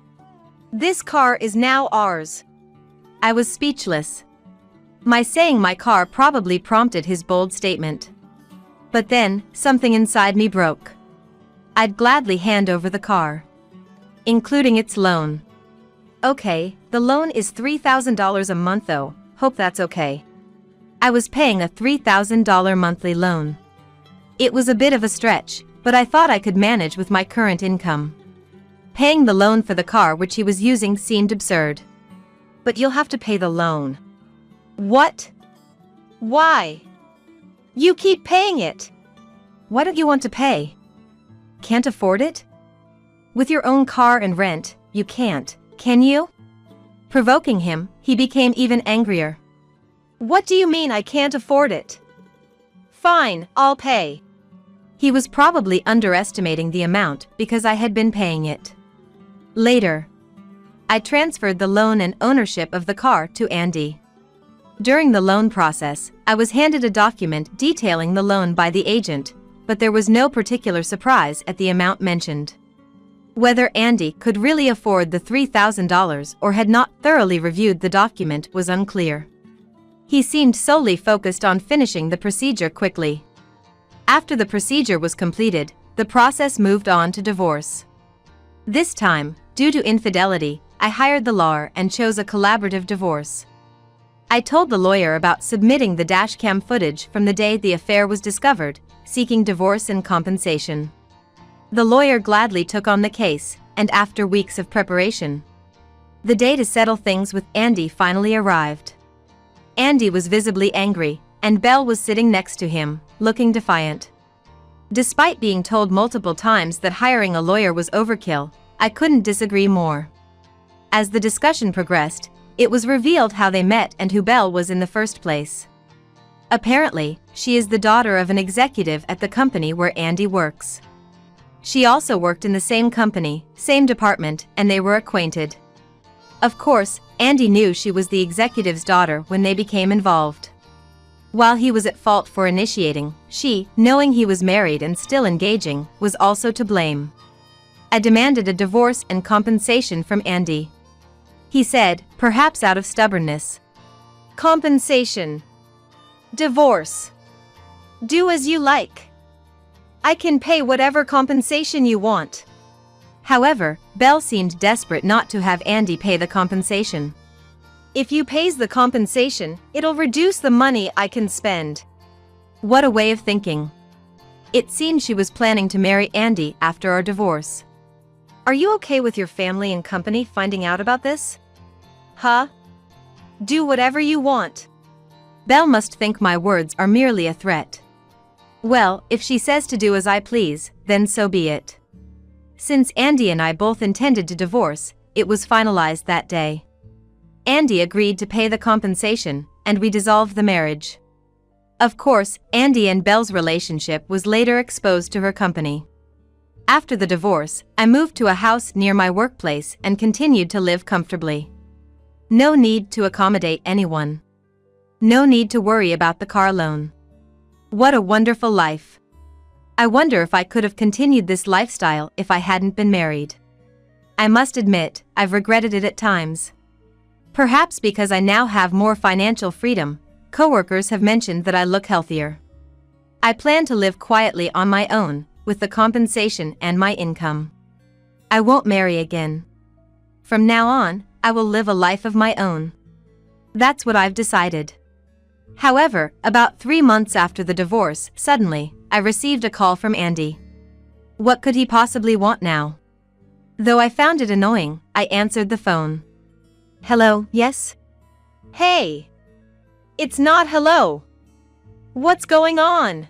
This car is now ours.
I was speechless. My saying my car probably prompted his bold statement. But then, something inside me broke. I'd gladly hand over the car, including its loan. Okay, the loan is $3,000 a month though, hope that's okay. I was paying a $3,000 monthly loan. It was a bit of a stretch, but I thought I could manage with my current income. Paying the loan for the car which he was using seemed absurd.
But you'll have to pay the loan. What? Why? You keep paying it.
Why don't you want to pay? Can't afford it? With your own car and rent, you can't, can you? Provoking him, he became even angrier.
What do you mean I can't afford it? Fine, I'll pay.
He was probably underestimating the amount because I had been paying it. Later, I transferred the loan and ownership of the car to Andy. During the loan process, I was handed a document detailing the loan by the agent, but there was no particular surprise at the amount mentioned. Whether Andy could really afford the $3,000 or had not thoroughly reviewed the document was unclear. He seemed solely focused on finishing the procedure quickly. After the procedure was completed, the process moved on to divorce. This time, due to infidelity, I hired the lawyer and chose a collaborative divorce. I told the lawyer about submitting the dashcam footage from the day the affair was discovered, seeking divorce and compensation. The lawyer gladly took on the case, and after weeks of preparation, the day to settle things with Andy finally arrived. Andy was visibly angry, and Belle was sitting next to him, looking defiant. Despite being told multiple times that hiring a lawyer was overkill, I couldn't disagree more. As the discussion progressed, it was revealed how they met and who Belle was in the first place. Apparently, she is the daughter of an executive at the company where Andy works. She also worked in the same company, same department, and they were acquainted. Of course, Andy knew she was the executive's daughter when they became involved. While he was at fault for initiating, she, knowing he was married and still engaging, was also to blame. I demanded a divorce and compensation from Andy. He said, perhaps out of stubbornness.
Compensation. Divorce. Do as you like. I can pay whatever compensation you want.
However, Belle seemed desperate not to have Andy pay the compensation.
If you pays the compensation, it'll reduce the money I can spend.
What a way of thinking. It seemed she was planning to marry Andy after our divorce.
Are you okay with your family and company finding out about this? Huh? Do whatever you want.
Belle must think my words are merely a threat. Well, if she says to do as I please, then so be it. Since Andy and I both intended to divorce, it was finalized that day. Andy agreed to pay the compensation, and we dissolved the marriage. Of course, Andy and Belle's relationship was later exposed to her company. After the divorce, I moved to a house near my workplace and continued to live comfortably. No need to accommodate anyone. No need to worry about the car loan. What a wonderful life. I wonder if I could have continued this lifestyle if I hadn't been married. I must admit, I've regretted it at times. Perhaps because I now have more financial freedom, coworkers have mentioned that I look healthier. I plan to live quietly on my own, with the compensation and my income. I won't marry again. From now on, I will live a life of my own. That's what I've decided. However, about 3 months after the divorce, suddenly, I received a call from Andy. What could he possibly want now? Though I found it annoying, I answered the phone. Hello, yes?
Hey! It's not hello! What's going on?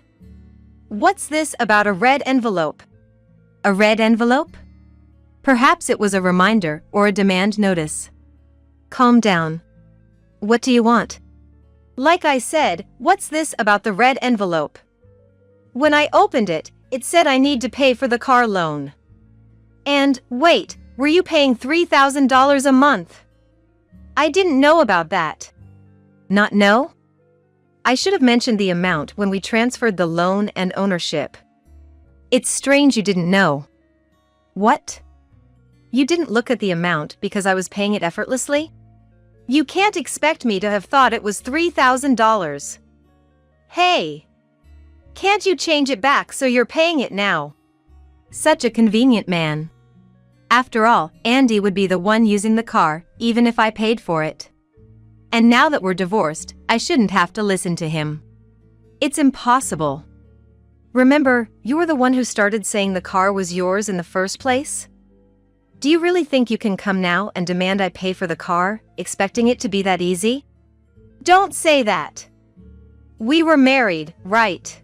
What's this about a red envelope?
A red envelope? Perhaps it was a reminder or a demand notice. Calm down. What do you want?
Like I said, what's this about the red envelope? When I opened it, it said I need to pay for the car loan. And, wait, were you paying $3,000 a month? I didn't know about that.
Not know? I should have mentioned the amount when we transferred the loan and ownership. It's strange you didn't know. What? You didn't look at the amount because I was paying it effortlessly?
You can't expect me to have thought it was $3,000. Hey! Can't you change it back so you're paying it now?
Such a convenient man. After all, Andy would be the one using the car, even if I paid for it. And now that we're divorced, I shouldn't have to listen to him. It's impossible. Remember, you were the one who started saying the car was yours in the first place? Do you really think you can come now and demand I pay for the car, expecting it to be that easy?
Don't say that. We were married, right?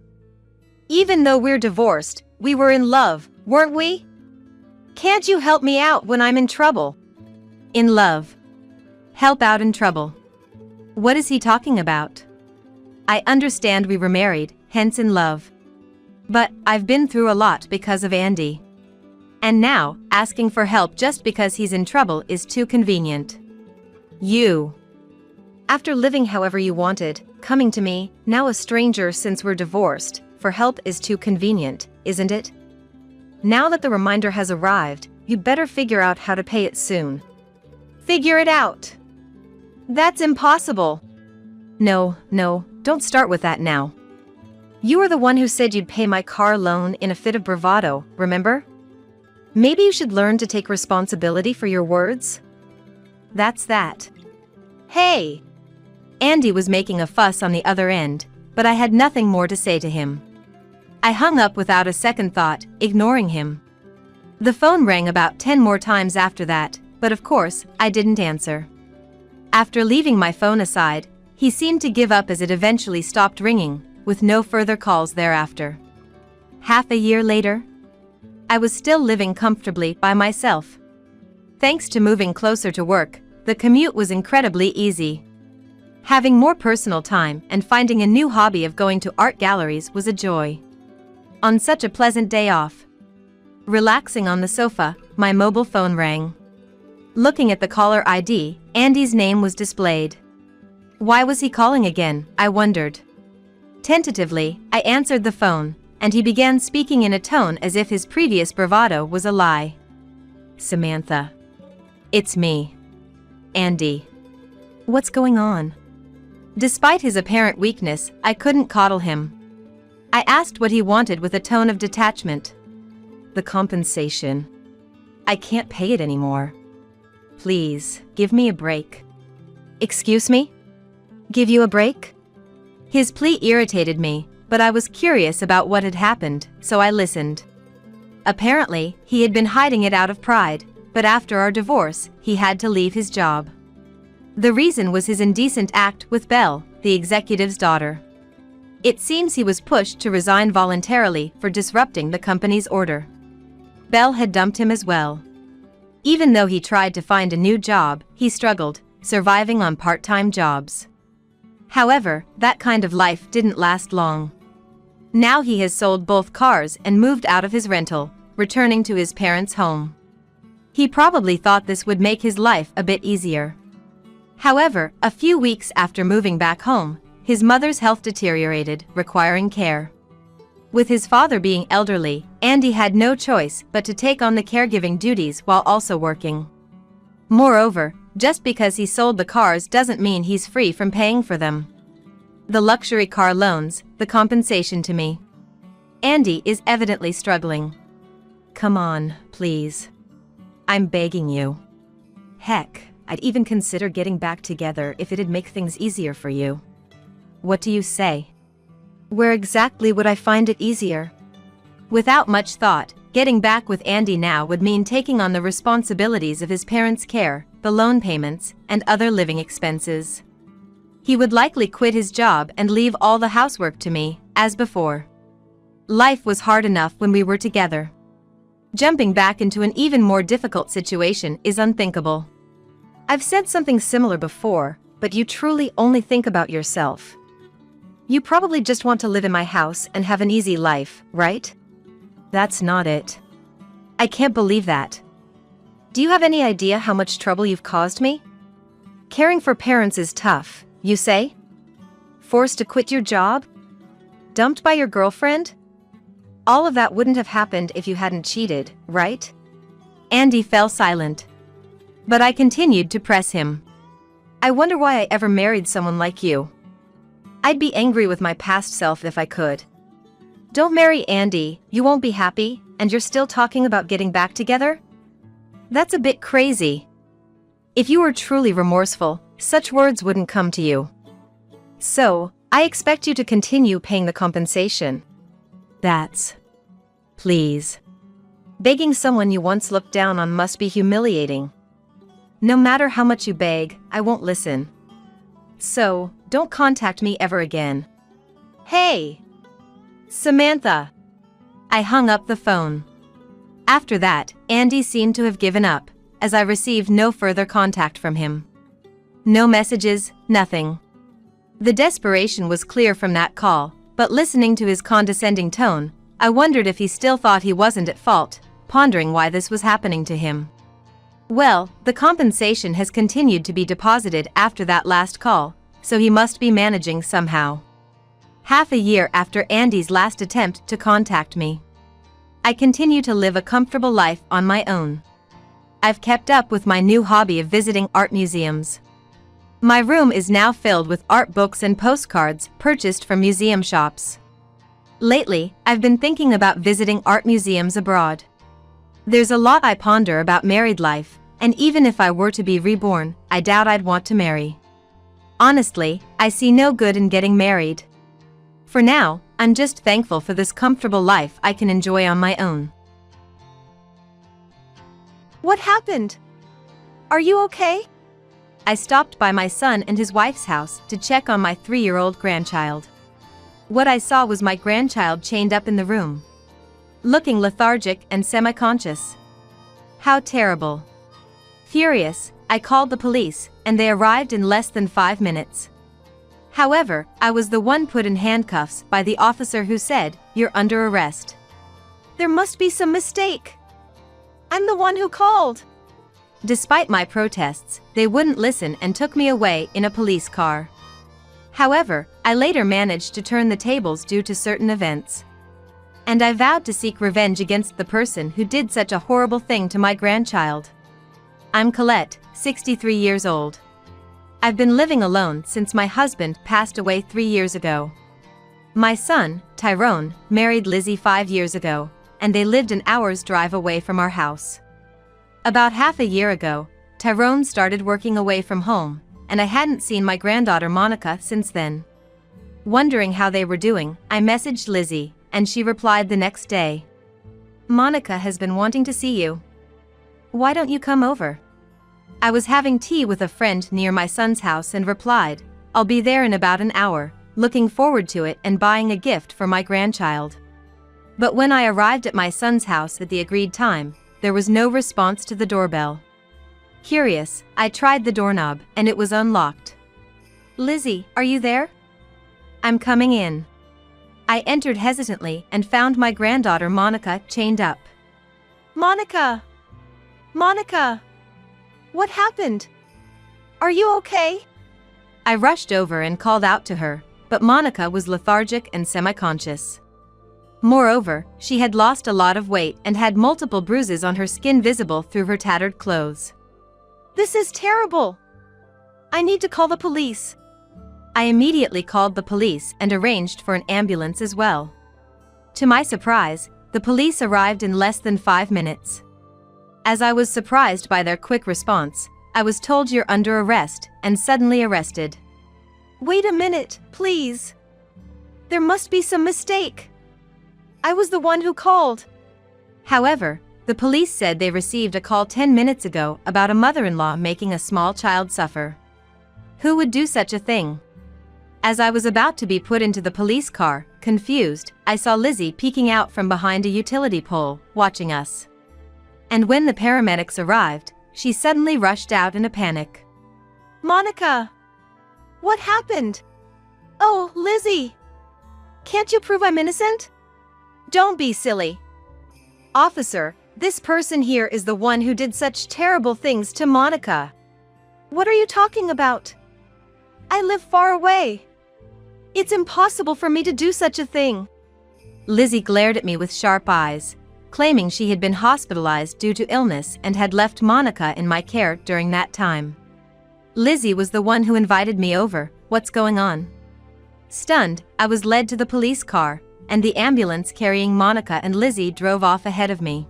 Even though we're divorced, we were in love, weren't we? Can't you help me out when I'm in trouble?
In love. Help out in trouble. What is he talking about? I understand we were married, hence in love. But I've been through a lot because of Andy. And now, asking for help just because he's in trouble is too convenient. You. After living however you wanted, coming to me, now a stranger since we're divorced, for help is too convenient, isn't it? Now that the reminder has arrived, you'd better figure out how to pay it soon.
Figure it out. That's impossible.
No, don't start with that now. You were the one who said you'd pay my car loan in a fit of bravado, remember? Maybe you should learn to take responsibility for your words? That's that.
Hey!
Andy was making a fuss on the other end, but I had nothing more to say to him. I hung up without a second thought, ignoring him. The phone rang about 10 more times after that, but of course, I didn't answer. After leaving my phone aside, he seemed to give up as it eventually stopped ringing, with no further calls thereafter. Half a year later, I was still living comfortably by myself. Thanks to moving closer to work, the commute was incredibly easy. Having more personal time and finding a new hobby of going to art galleries was a joy. On such a pleasant day off, relaxing on the sofa, my mobile phone rang. Looking at the caller ID, Andy's name was displayed. Why was he calling again, I wondered. Tentatively, I answered the phone, and he began speaking in a tone as if his previous bravado was a lie. Samantha. It's me. Andy. What's going on? Despite his apparent weakness, I couldn't coddle him. I asked what he wanted with a tone of detachment. The compensation. I can't pay it anymore. Please, give me a break. Excuse me? Give you a break? His plea irritated me, but I was curious about what had happened, so I listened. Apparently, he had been hiding it out of pride, but after our divorce, he had to leave his job. The reason was his indecent act with Belle, the executive's daughter. It seems he was pushed to resign voluntarily for disrupting the company's order. Belle had dumped him as well. Even though he tried to find a new job, he struggled, surviving on part-time jobs. However, that kind of life didn't last long. Now he has sold both cars and moved out of his rental, returning to his parents' home. He probably thought this would make his life a bit easier. However, a few weeks after moving back home, his mother's health deteriorated, requiring care. With his father being elderly, Andy had no choice but to take on the caregiving duties while also working. Moreover, just because he sold the cars doesn't mean he's free from paying for them. The luxury car loans, the compensation to me. Andy is evidently struggling. Come on, please. I'm begging you. Heck, I'd even consider getting back together if it'd make things easier for you. What do you say? Where exactly would I find it easier? Without much thought, getting back with Andy now would mean taking on the responsibilities of his parents' care, the loan payments, and other living expenses. He would likely quit his job and leave all the housework to me, as before. Life was hard enough when we were together. Jumping back into an even more difficult situation is unthinkable. I've said something similar before,
but you truly only think about yourself. You probably just want to live in my house and have an easy life, right? That's not it. I can't believe that. Do you have any idea how much trouble you've caused me? Caring for parents is tough, you say? Forced to quit your job? Dumped by your girlfriend? All of that wouldn't have happened if you hadn't cheated, right?
Andy fell silent. But I continued to press him.
I wonder why I ever married someone like you. I'd be angry with my past self if I could. Don't marry Andy, you won't be happy, and you're still talking about getting back together? That's a bit crazy. If you were truly remorseful, such words wouldn't come to you. So, I expect you to continue paying the compensation. Please. Begging someone you once looked down on must be humiliating. No matter how much you beg, I won't listen. So, don't contact me ever again. Hey! Samantha!
I hung up the phone. After that, Andy seemed to have given up, as I received no further contact from him. No messages, nothing. The desperation was clear from that call, but listening to his condescending tone, I wondered if he still thought he wasn't at fault, pondering why this was happening to him. Well, the compensation has continued to be deposited after that last call, so he must be managing somehow. Half a year after Andy's last attempt to contact me, I continue to live a comfortable life on my own. I've kept up with my new hobby of visiting art museums. My room is now filled with art books and postcards purchased from museum shops. Lately, I've been thinking about visiting art museums abroad. There's a lot I ponder about married life, and even if I were to be reborn, I doubt I'd want to marry. Honestly, I see no good in getting married. For now, I'm just thankful for this comfortable life I can enjoy on my own.
What happened? Are you okay?
I stopped by my son and his wife's house to check on my 3-year-old grandchild. What I saw was my grandchild chained up in the room, looking lethargic and semi-conscious. How terrible. Furious, I called the police, and they arrived in less than 5 minutes. However, I was the one put in handcuffs by the officer who said, "You're under arrest."
There must be some mistake. I'm the one who called.
Despite my protests, they wouldn't listen and took me away in a police car. However, I later managed to turn the tables due to certain events. And I vowed to seek revenge against the person who did such a horrible thing to my grandchild. I'm Colette, 63 years old. I've been living alone since my husband passed away 3 years ago. My son, Tyrone, married Lizzie 5 years ago, and they lived an hour's drive away from our house. About half a year ago, Tyrone started working away from home, and I hadn't seen my granddaughter Monica since then. Wondering how they were doing, I messaged Lizzie, and she replied the next day. "Monica has been wanting to see you. Why don't you come over?" I was having tea with a friend near my son's house and replied, "I'll be there in about an hour, looking forward to it and buying a gift for my grandchild." But when I arrived at my son's house at the agreed time, there was no response to the doorbell. Curious, I tried the doorknob, and it was unlocked. "Lizzie, are you there?" "I'm coming in." I entered hesitantly and found my granddaughter Monica chained up.
Monica! Monica! What happened? Are you okay?
I rushed over and called out to her, but Monica was lethargic and semi-conscious. Moreover, she had lost a lot of weight and had multiple bruises on her skin visible through her tattered clothes.
This is terrible! I need to call the police.
I immediately called the police and arranged for an ambulance as well. To my surprise, the police arrived in less than 5 minutes. As I was surprised by their quick response, I was told you're under arrest and suddenly arrested.
Wait a minute, please. There must be some mistake. I was the one who called.
However, the police said they received a call 10 minutes ago about a mother-in-law making a small child suffer. Who would do such a thing? As I was about to be put into the police car, confused, I saw Lizzie peeking out from behind a utility pole, watching us. And when the paramedics arrived, she suddenly rushed out in a panic.
Monica! What happened? Oh, Lizzie! Can't you prove I'm innocent? Don't be silly. Officer, this person here is the one who did such terrible things to Monica. What are you talking about? I live far away. It's impossible for me to do such a thing.
Lizzie glared at me with sharp eyes, claiming she had been hospitalized due to illness and had left Monica in my care during that time. Lizzie was the one who invited me over. What's going on? Stunned, I was led to the police car, and the ambulance carrying Monica and Lizzie drove off ahead of me.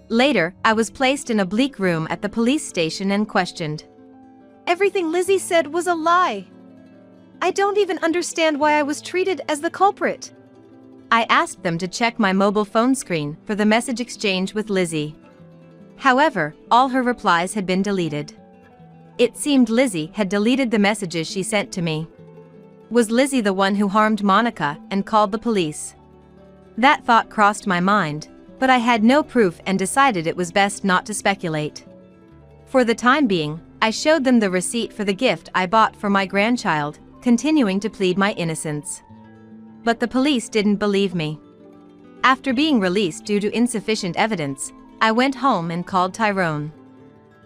Later, I was placed in a bleak room at the police station and questioned.
Everything Lizzie said was a lie. I don't even understand why I was treated as the culprit.
I asked them to check my mobile phone screen for the message exchange with Lizzie. However, all her replies had been deleted. It seemed Lizzie had deleted the messages she sent to me. Was Lizzie the one who harmed Monica and called the police? That thought crossed my mind, but I had no proof and decided it was best not to speculate. For the time being, I showed them the receipt for the gift I bought for my grandchild, continuing to plead my innocence. But the police didn't believe me. After being released due to insufficient evidence, I went home and called Tyrone.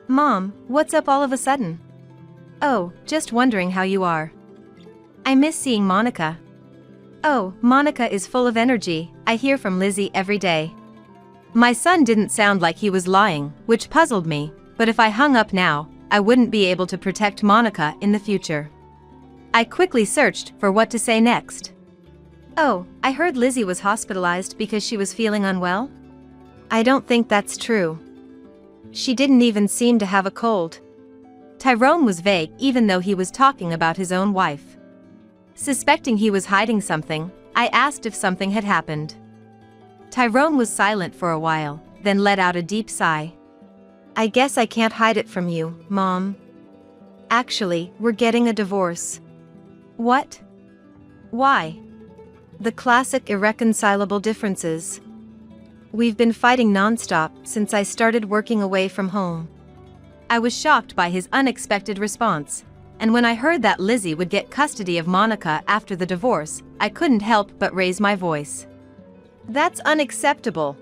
Mom, what's up all of a sudden? Oh, just wondering how you are. I miss seeing Monica. Oh, Monica is full of energy, I hear from Lizzie every day. My son didn't sound like he was lying, which puzzled me, but if I hung up now, I wouldn't be able to protect Monica in the future. I quickly searched for what to say next. Oh, I heard Lizzie was hospitalized because she was feeling unwell? I don't think that's true. She didn't even seem to have a cold. Tyrone was vague even though he was talking about his own wife. Suspecting he was hiding something, I asked if something had happened. Tyrone was silent for a while, then let out a deep sigh. I guess I can't hide it from you, Mom. Actually, we're getting a divorce. What? Why? The classic irreconcilable differences. We've been fighting nonstop since I started working away from home. I was shocked by his unexpected response, and when I heard that Lizzie would get custody of Monica after the divorce, I couldn't help but raise my voice. That's unacceptable.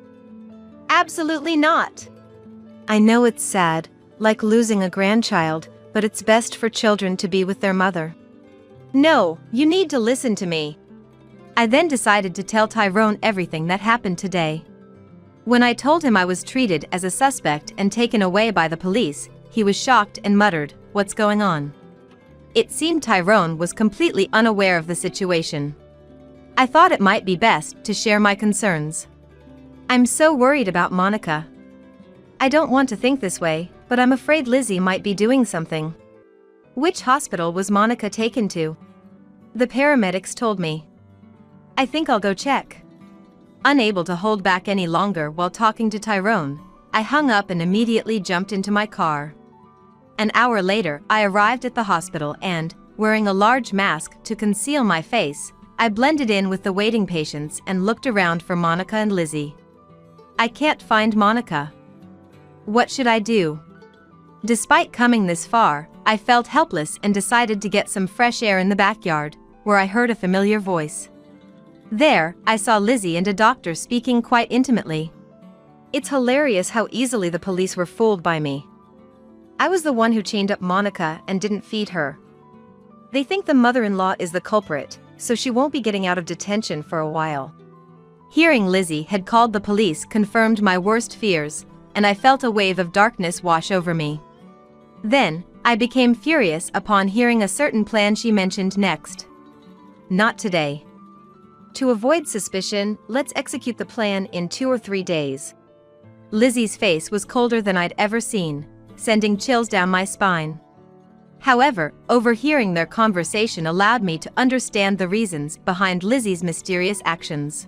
Absolutely not. I know it's sad, like losing a grandchild, but it's best for children to be with their mother. No, you need to listen to me. I then decided to tell Tyrone everything that happened today. When I told him I was treated as a suspect and taken away by the police, he was shocked and muttered, "What's going on?" It seemed Tyrone was completely unaware of the situation. I thought it might be best to share my concerns. I'm so worried about Monica. I don't want to think this way, but I'm afraid Lizzie might be doing something. Which hospital was Monica taken to? The paramedics told me. I think I'll go check. Unable to hold back any longer while talking to Tyrone, I hung up and immediately jumped into my car. An hour later, I arrived at the hospital and, wearing a large mask to conceal my face, I blended in with the waiting patients and looked around for Monica and Lizzie. I can't find Monica. What should I do? Despite coming this far, I felt helpless and decided to get some fresh air in the backyard, where I heard a familiar voice. There, I saw Lizzie and a doctor speaking quite intimately. It's hilarious how easily the police were fooled by me. I was the one who chained up Monica and didn't feed her. They think the mother-in-law is the culprit, so she won't be getting out of detention for a while. Hearing Lizzie had called the police confirmed my worst fears, and I felt a wave of darkness wash over me. Then, I became furious upon hearing a certain plan she mentioned next. Not today. To avoid suspicion, let's execute the plan in 2 or 3 days. Lizzie's face was colder than I'd ever seen, sending chills down my spine. However, overhearing their conversation allowed me to understand the reasons behind Lizzie's mysterious actions.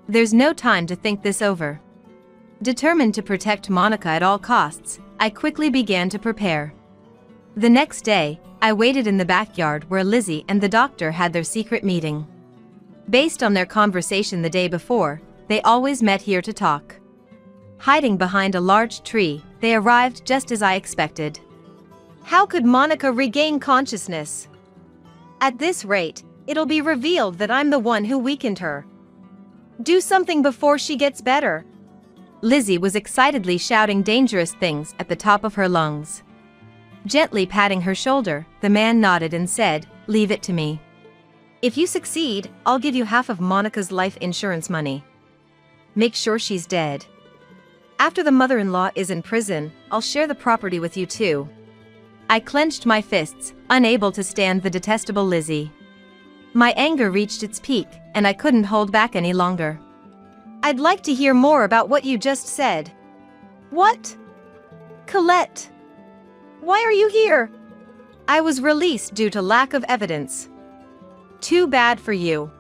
There's no time to think this over. Determined to protect Monica at all costs, I quickly began to prepare. The next day, I waited in the backyard where Lizzie and the doctor had their secret meeting. Based on their conversation the day before, they always met here to talk. Hiding behind a large tree, they arrived just as I expected. How could Monica regain consciousness?
At this rate, it'll be revealed that I'm the one who weakened her. Do something before she gets better.
Lizzie was excitedly shouting dangerous things at the top of her lungs. Gently patting her shoulder, the man nodded and said, "Leave it to me.
If you succeed, I'll give you half of Monica's life insurance money. Make sure she's dead. After the mother-in-law is in prison, I'll share the property with you too."
I clenched my fists, unable to stand the detestable Lizzie. My anger reached its peak, and I couldn't hold back any longer.
I'd like to hear more about what you just said. What? Colette. Why are you here? I was released due to lack of evidence. Too bad for you.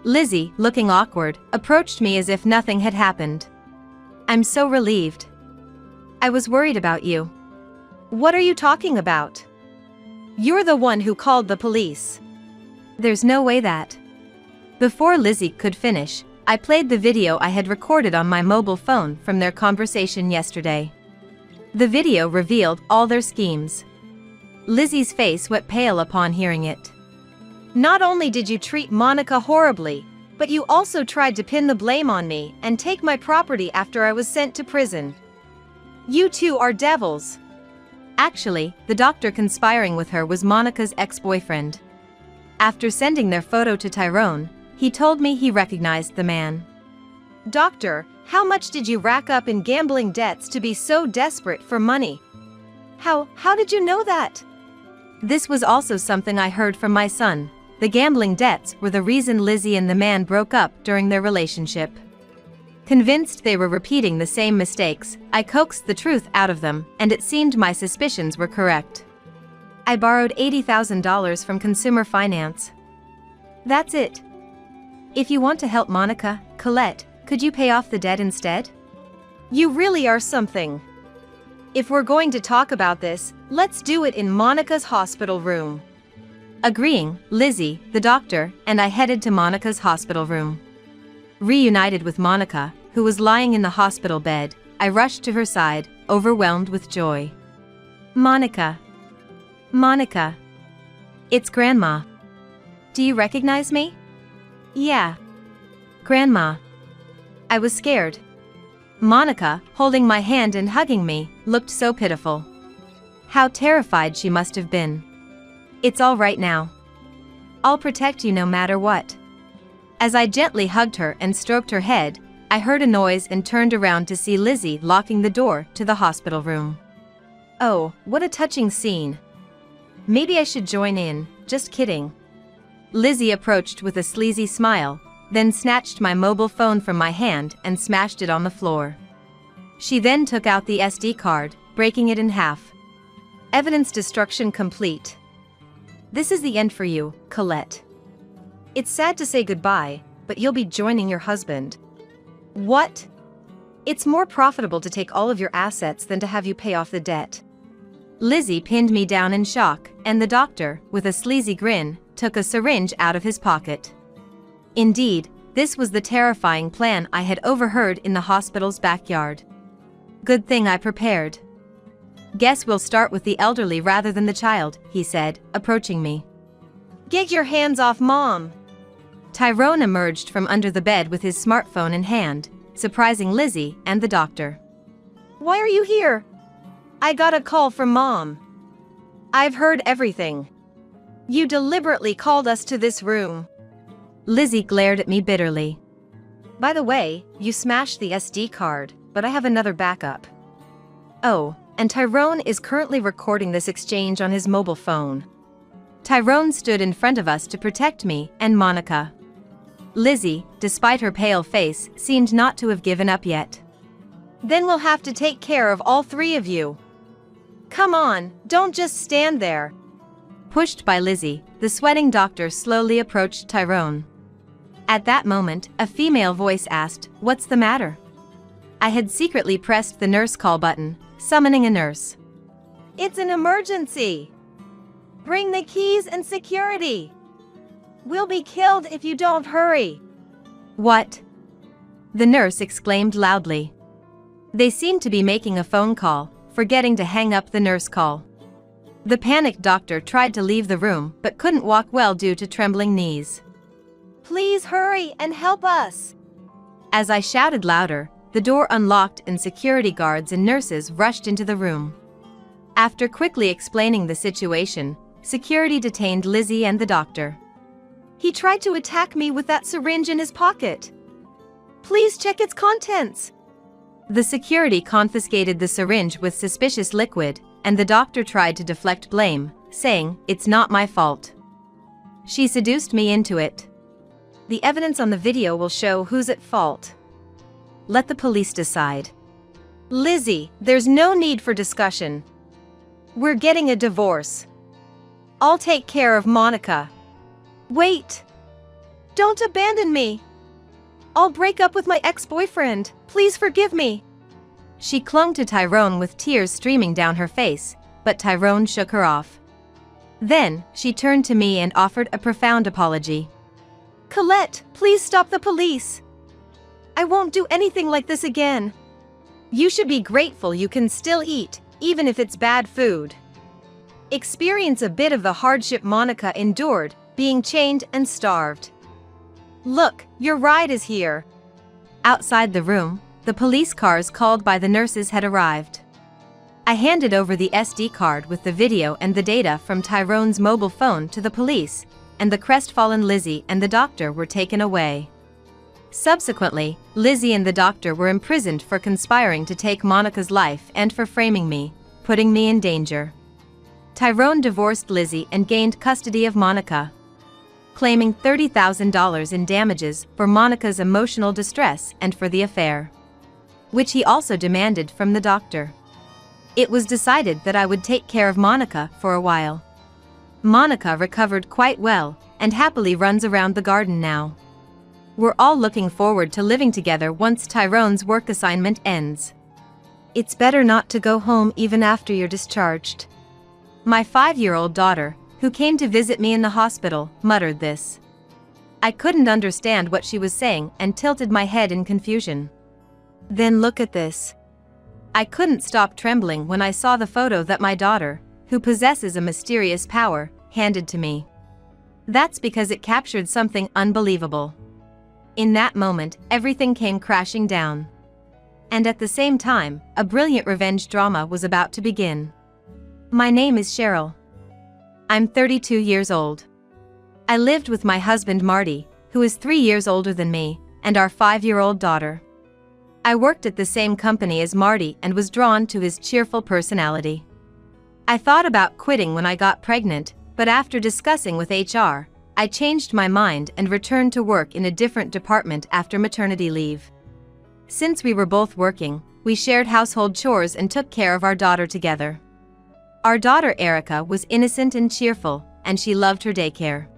Lizzie, looking awkward, approached me as if nothing had happened. I'm so relieved. I was worried about you.
What are you talking about? You're the one who called the police.
There's no way that. Before Lizzie could finish, I played the video I had recorded on my mobile phone from their conversation yesterday. The video revealed all their schemes. Lizzie's face went pale upon hearing it.
Not only did you treat Monica horribly, but you also tried to pin the blame on me and take my property after I was sent to prison. You two are devils.
Actually, the doctor conspiring with her was Monica's ex-boyfriend. After sending their photo to Tyrone, he told me he recognized the man.
Doctor, how much did you rack up in gambling debts to be so desperate for money? How did you know that?
This was also something I heard from my son. The gambling debts were the reason Lizzie and the man broke up during their relationship. Convinced they were repeating the same mistakes, I coaxed the truth out of them, and it seemed my suspicions were correct. I borrowed $80,000 from consumer finance. That's it. If you want to help Monica, Colette, could you pay off the debt instead?
You really are something. If we're going to talk about this, let's do it in Monica's hospital room.
Agreeing, Lizzie, the doctor, and I headed to Monica's hospital room. Reunited with Monica, who was lying in the hospital bed, I rushed to her side, overwhelmed with joy. Monica. Monica. It's Grandma. Do you recognize me? Yeah. Grandma. I was scared. Monica, holding my hand and hugging me, looked so pitiful. How terrified she must have been. It's all right now. I'll protect you no matter what. As I gently hugged her and stroked her head, I heard a noise and turned around to see Lizzie locking the door to the hospital room. Oh, what a touching scene. Maybe I should join in, just kidding. Lizzie approached with a sleazy smile, then snatched my mobile phone from my hand and smashed it on the floor. She then took out the SD card, breaking it in half. Evidence destruction complete. This is the end for you, Colette.
It's sad to say goodbye, but you'll be joining your husband. What? It's more profitable to take all of your assets than to have you pay off the debt.
Lizzie pinned me down in shock, and the doctor, with a sleazy grin, took a syringe out of his pocket. Indeed, this was the terrifying plan I had overheard in the hospital's backyard. Good thing I prepared. Guess we'll start with the elderly rather than the child, he said, approaching me.
Get your hands off Mom!
Tyrone emerged from under the bed with his smartphone in hand, surprising Lizzie and the doctor.
Why are you here? I got a call from Mom. I've heard everything. You deliberately called us to this room.
Lizzie glared at me bitterly.
By the way, you smashed the SD card, but I have another backup. Oh, and Tyrone is currently recording this exchange on his mobile phone.
Tyrone stood in front of us to protect me and Monica. Lizzie, despite her pale face, seemed not to have given up yet.
Then we'll have to take care of all three of you. Come on, don't just stand there.
Pushed by Lizzie, the sweating doctor slowly approached Tyrone. At that moment, a female voice asked, "What's the matter?" I had secretly pressed the nurse call button, summoning a nurse.
It's an emergency. Bring the keys and security. We'll be killed if you don't hurry.
What? The nurse exclaimed loudly. They seemed to be making a phone call, forgetting to hang up the nurse call. The panicked doctor tried to leave the room but couldn't walk well due to trembling knees.
Please hurry and help us.
As I shouted louder, the door unlocked and security guards and nurses rushed into the room. After quickly explaining the situation, security detained Lizzie and the doctor.
He tried to attack me with that syringe in his pocket. Please check its contents.
The security confiscated the syringe with suspicious liquid, and the doctor tried to deflect blame, saying, "It's not my fault. She seduced me into it."
The evidence on the video will show who's at fault.
Let the police decide.
Lizzie, there's no need for discussion. We're getting a divorce. I'll take care of Monica. Wait! Don't abandon me! I'll break up with my ex-boyfriend. Please forgive me.
She clung to Tyrone with tears streaming down her face, but Tyrone shook her off. Then, she turned to me and offered a profound apology.
Colette, please stop the police. I won't do anything like this again. You should be grateful you can still eat, even if it's bad food. Experience a bit of the hardship Monica endured, being chained and starved. Look, your ride is here.
Outside the room, the police cars called by the nurses had arrived. I handed over the SD card with the video and the data from Tyrone's mobile phone to the police, and the crestfallen Lizzie and the doctor were taken away. Subsequently, Lizzie and the doctor were imprisoned for conspiring to take Monica's life and for framing me, putting me in danger. Tyrone divorced Lizzie and gained custody of Monica, claiming $30,000 in damages for Monica's emotional distress and for the affair, which he also demanded from the doctor. It was decided that I would take care of Monica for a while. Monica recovered quite well and happily runs around the garden now. We're all looking forward to living together once Tyrone's work assignment ends.
It's better not to go home even after you're discharged.
My 5-year-old daughter, who came to visit me in the hospital, muttered this. I couldn't understand what she was saying and tilted my head in confusion.
Then look at this.
I couldn't stop trembling when I saw the photo that my daughter, who possesses a mysterious power, handed to me. That's because it captured something unbelievable. In that moment, everything came crashing down. And at the same time, a brilliant revenge drama was about to begin. My name is Cheryl. I'm 32 years old. I lived with my husband Marty, who is 3 years older than me, and our 5-year-old daughter. I worked at the same company as Marty and was drawn to his cheerful personality. I thought about quitting when I got pregnant, but after discussing with HR, I changed my mind and returned to work in a different department after maternity leave. Since we were both working, we shared household chores and took care of our daughter together. Our daughter Erica was innocent and cheerful, and she loved her daycare.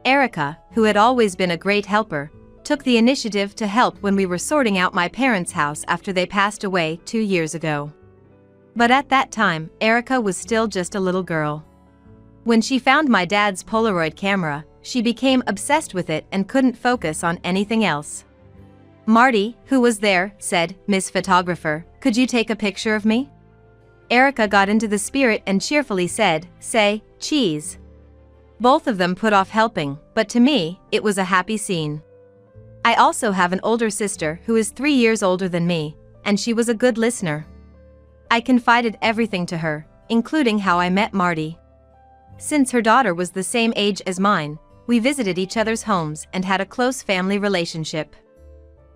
Erica, who had always been a great helper, took the initiative to help when we were sorting out my parents' house after they passed away 2 years ago. But at that time, Erica was still just a little girl. When she found my dad's Polaroid camera, she became obsessed with it and couldn't focus on anything else. Marty, who was there, said, "Miss Photographer, could you take a picture of me?" Erica got into the spirit and cheerfully said, "Say, cheese." Both of them put off helping, but to me, it was a happy scene. I also have an older sister who is 3 years older than me, and she was a good listener. I confided everything to her, including how I met Marty. Since her daughter was the same age as mine, we visited each other's homes and had a close family relationship.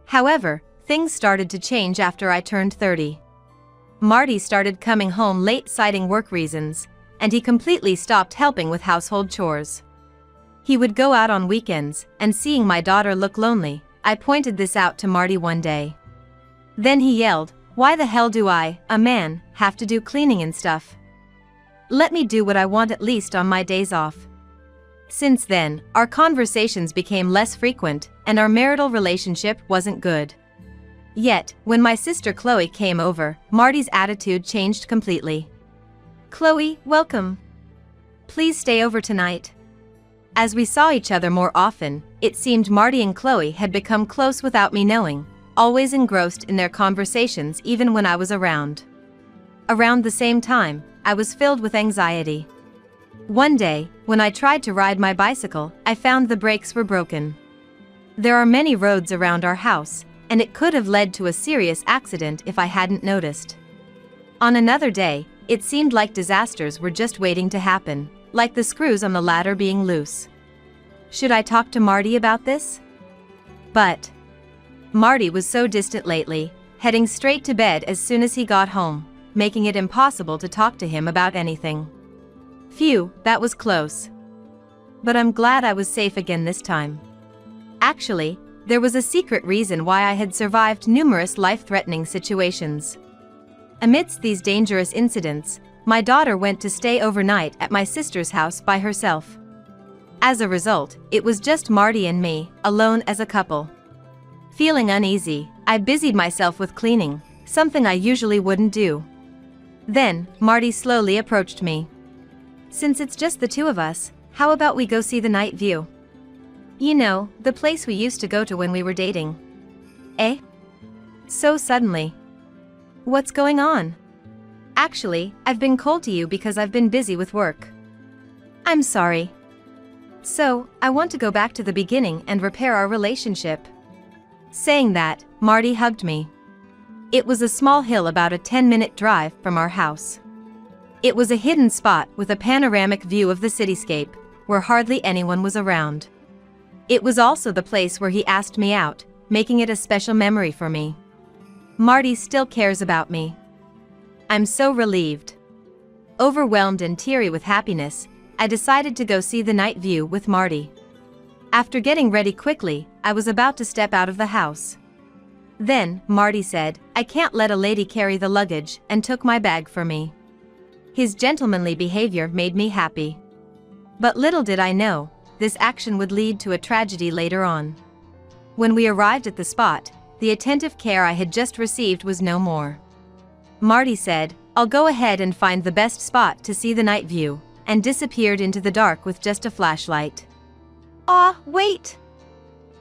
However, things started to change after I turned 30. Marty started coming home late citing work reasons, and he completely stopped helping with household chores. He would go out on weekends, and seeing my daughter look lonely, I pointed this out to Marty one day. Then he yelled, "Why the hell do I, a man, have to do cleaning and stuff? Let me do what I want at least on my days off." Since then, our conversations became less frequent, and our marital relationship wasn't good. Yet, when my sister Chloe came over, Marty's attitude changed completely. "Chloe, welcome. Please stay over tonight." As we saw each other more often, it seemed Marty and Chloe had become close without me knowing, always engrossed in their conversations even when I was around. Around the same time, I was filled with anxiety. One day, when I tried to ride my bicycle, I found the brakes were broken. There are many roads around our house, and it could have led to a serious accident if I hadn't noticed. On another day, it seemed like disasters were just waiting to happen, like the screws on the ladder being loose. Should I talk to Marty about this? But Marty was so distant lately, heading straight to bed as soon as he got home, making it impossible to talk to him about anything. Phew, that was close. But I'm glad I was safe again this time. Actually, there was a secret reason why I had survived numerous life-threatening situations. Amidst these dangerous incidents, my daughter went to stay overnight at my sister's house by herself. As a result, it was just Marty and me, alone as a couple. Feeling uneasy, I busied myself with cleaning, something I usually wouldn't do. Then, Marty slowly approached me. "Since it's just the two of us, how about we go see the night view? You know, the place we used to go to when we were dating." "Eh?" So suddenly. "What's going on?" "Actually, I've been cold to you because I've been busy with work." "I'm sorry." "So, I want to go back to the beginning and repair our relationship." Saying that, Marty hugged me. It was a small hill about a 10-minute drive from our house. It was a hidden spot with a panoramic view of the cityscape, where hardly anyone was around. It was also the place where he asked me out, making it a special memory for me. Marty still cares about me. I'm so relieved. Overwhelmed and teary with happiness, I decided to go see the night view with Marty. After getting ready quickly, I was about to step out of the house. Then, Marty said, "I can't let a lady carry the luggage," and took my bag for me. His gentlemanly behavior made me happy. But little did I know, this action would lead to a tragedy later on. When we arrived at the spot, the attentive care I had just received was no more. Marty said, "I'll go ahead and find the best spot to see the night view," and disappeared into the dark with just a flashlight.
"Ah, wait!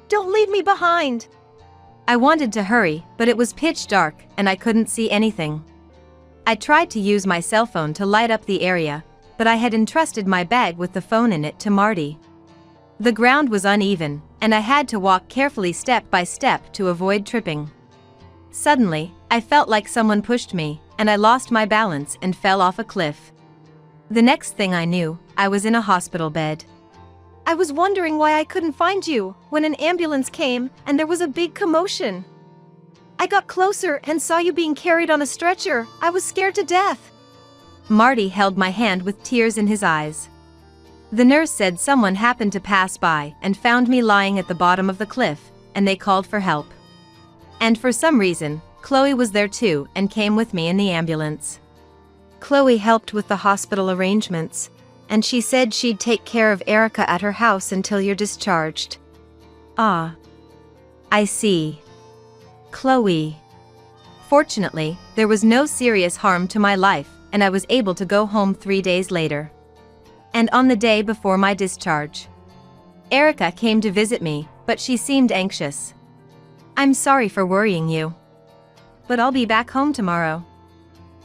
Don't leave me behind!"
I wanted to hurry, but it was pitch dark and I couldn't see anything. I tried to use my cell phone to light up the area, but I had entrusted my bag with the phone in it to Marty. The ground was uneven, and I had to walk carefully step by step to avoid tripping. Suddenly, I felt like someone pushed me, and I lost my balance and fell off a cliff. The next thing I knew, I was in a hospital bed.
"I was wondering why I couldn't find you when an ambulance came and there was a big commotion. I got closer and saw you being carried on a stretcher. I was scared to death."
Marty held my hand with tears in his eyes. The nurse said someone happened to pass by and found me lying at the bottom of the cliff, and they called for help. And for some reason, Chloe was there too and came with me in the ambulance. Chloe helped with the hospital arrangements, and she said she'd take care of Erica at her house until you're discharged. Ah. I see. Chloe. Fortunately, there was no serious harm to my life, and I was able to go home 3 days later. And on the day before my discharge, Erica came to visit me, but she seemed anxious. "I'm sorry for worrying you, but I'll be back home tomorrow."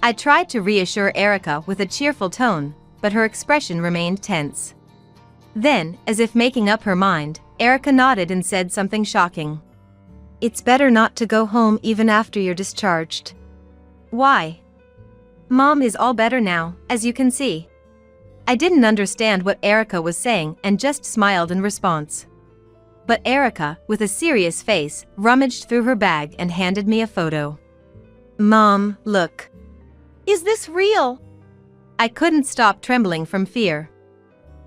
I tried to reassure Erica with a cheerful tone, but her expression remained tense. Then, as if making up her mind, Erica nodded and said something shocking. "It's better not to go home even after you're discharged." "Why?" "Mom is all better now, as you can see." I didn't understand what Erica was saying and just smiled in response. But Erica, with a serious face, rummaged through her bag and handed me a photo. "Mom, look."
"Is this real?"
I couldn't stop trembling from fear.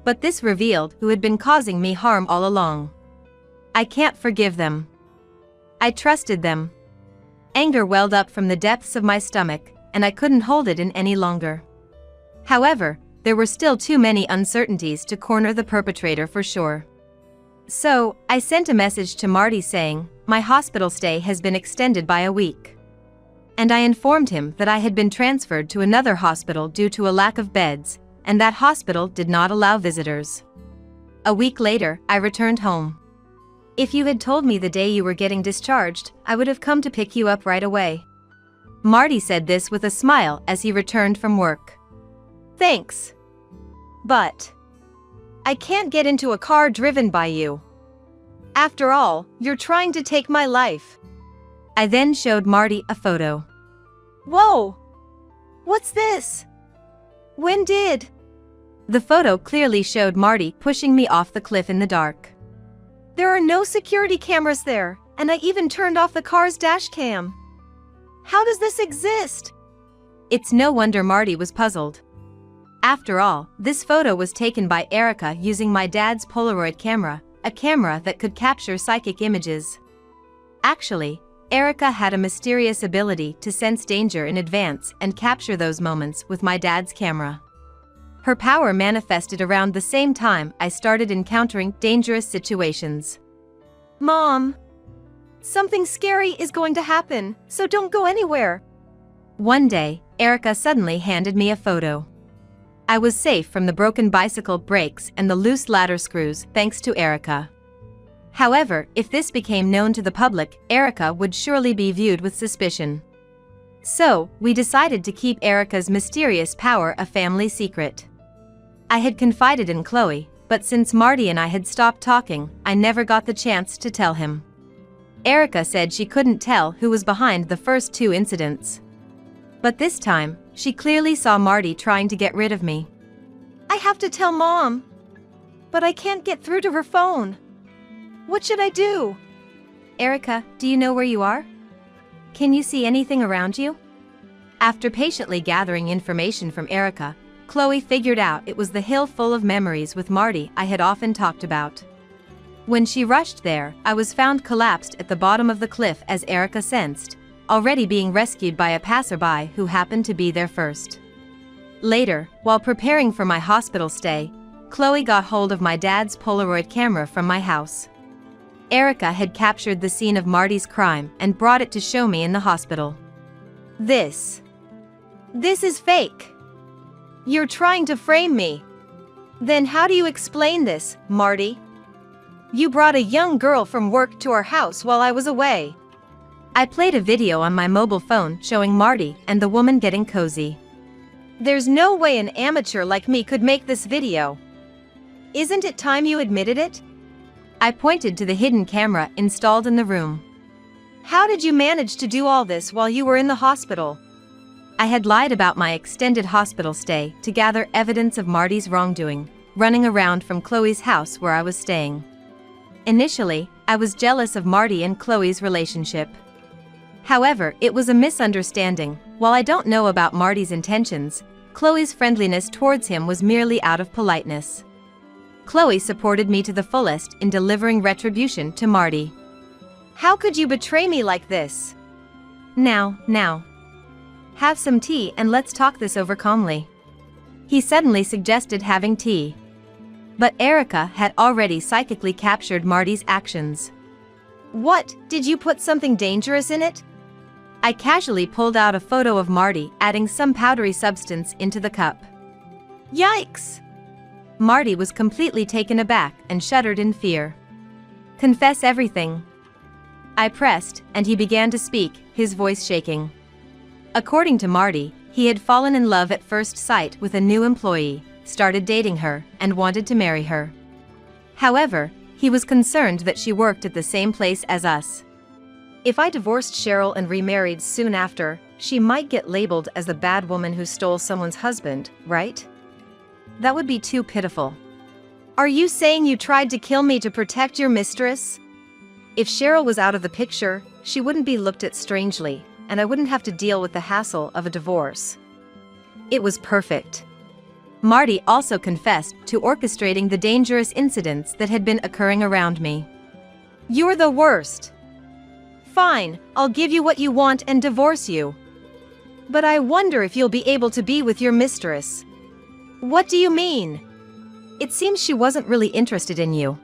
But this revealed who had been causing me harm all along. I can't forgive them. I trusted them. Anger welled up from the depths of my stomach, and I couldn't hold it in any longer. However, there were still too many uncertainties to corner the perpetrator for sure. So, I sent a message to Marty saying, "My hospital stay has been extended by a week." And I informed him that I had been transferred to another hospital due to a lack of beds, and that hospital did not allow visitors. A week later, I returned home. "If you had told me the day you were getting discharged, I would have come to pick you up right away." Marty said this with a smile as he returned from work.
Thanks. But I can't get into a car driven by you. After all, you're trying to take my life.
I then showed Marty a photo.
Whoa! What's this? When did?
The photo clearly showed Marty pushing me off the cliff in the dark.
There are no security cameras there, and I even turned off the car's dash cam. How does this exist?
It's no wonder Marty was puzzled. After all, this photo was taken by Erica using my dad's Polaroid camera, a camera that could capture psychic images. Actually, Erica had a mysterious ability to sense danger in advance and capture those moments with my dad's camera. Her power manifested around the same time I started encountering dangerous situations.
Mom, something scary is going to happen, so don't go anywhere.
One day, Erica suddenly handed me a photo. I was safe from the broken bicycle brakes and the loose ladder screws thanks to Erica. However, if this became known to the public, Erica would surely be viewed with suspicion. So, we decided to keep Erica's mysterious power a family secret. I had confided in Chloe, but since Marty and I had stopped talking, I never got the chance to tell him. Erica said she couldn't tell who was behind the first two incidents. But this time, she clearly saw Marty trying to get rid of me.
I have to tell Mom. But I can't get through to her phone. What should I do?
Erica, do you know where you are? Can you see anything around you? After patiently gathering information from Erica, Chloe figured out it was the hill full of memories with Marty I had often talked about. When she rushed there, I was found collapsed at the bottom of the cliff as Erica sensed, already being rescued by a passerby who happened to be there first. Later, while preparing for my hospital stay, Chloe got hold of my dad's Polaroid camera from my house. Erica had captured the scene of Marty's crime and brought it to show me in the hospital.
This is fake. You're trying to frame me. Then how do you explain this, Marty? You brought a young girl from work to our house while I was away.
I played a video on my mobile phone showing Marty and the woman getting cozy.
There's no way an amateur like me could make this video. Isn't it time you admitted it?
I pointed to the hidden camera installed in the room.
How did you manage to do all this while you were in the hospital?
I had lied about my extended hospital stay to gather evidence of Marty's wrongdoing, running around from Chloe's house where I was staying. Initially, I was jealous of Marty and Chloe's relationship. However, it was a misunderstanding. While I don't know about Marty's intentions, Chloe's friendliness towards him was merely out of politeness. Chloe supported me to the fullest in delivering retribution to Marty.
How could you betray me like this?
Now. Have some tea and let's talk this over calmly. He suddenly suggested having tea. But Erica had already psychically captured Marty's actions.
What, did you put something dangerous in it?
I casually pulled out a photo of Marty adding some powdery substance into the cup.
Yikes!
Marty was completely taken aback and shuddered in fear. Confess everything. I pressed, and he began to speak, his voice shaking. According to Marty, he had fallen in love at first sight with a new employee, started dating her, and wanted to marry her. However, he was concerned that she worked at the same place as us.
If I divorced Cheryl and remarried soon after, she might get labeled as the bad woman who stole someone's husband, right?
That would be too pitiful.
Are you saying you tried to kill me to protect your mistress? If Cheryl was out of the picture, she wouldn't be looked at strangely, and I wouldn't have to deal with the hassle of a divorce. It was perfect.
Marty also confessed to orchestrating the dangerous incidents that had been occurring around me.
You're the worst. Fine, I'll give you what you want and divorce you. But I wonder if you'll be able to be with your mistress. What do you mean?
It seems she wasn't really interested in you.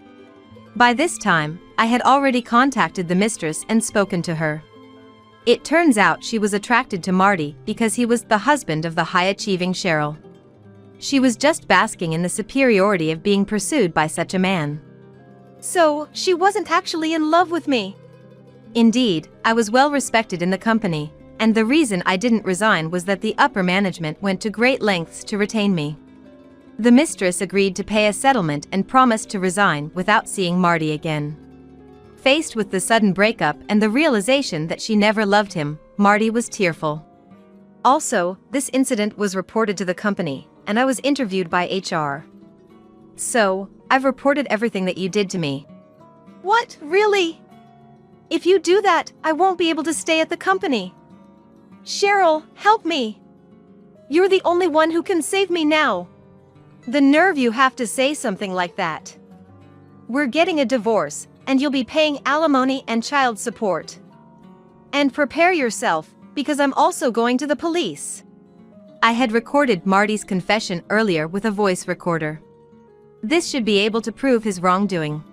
By this time, I had already contacted the mistress and spoken to her. It turns out she was attracted to Marty because he was the husband of the high-achieving Cheryl. She was just basking in the superiority of being pursued by such a man.
So, she wasn't actually in love with me?
Indeed, I was well respected in the company, and the reason I didn't resign was that the upper management went to great lengths to retain me. The mistress agreed to pay a settlement and promised to resign without seeing Marty again. Faced with the sudden breakup and the realization that she never loved him, Marty was tearful. Also, this incident was reported to the company, and I was interviewed by HR. So, I've reported everything that you did to me.
What, really? If you do that, I won't be able to stay at the company. Cheryl, help me. You're the only one who can save me now. The nerve you have to say something like that. We're getting a divorce, and you'll be paying alimony and child support. And prepare yourself, because I'm also going to the police.
I had recorded Marty's confession earlier with a voice recorder. This should be able to prove his wrongdoing.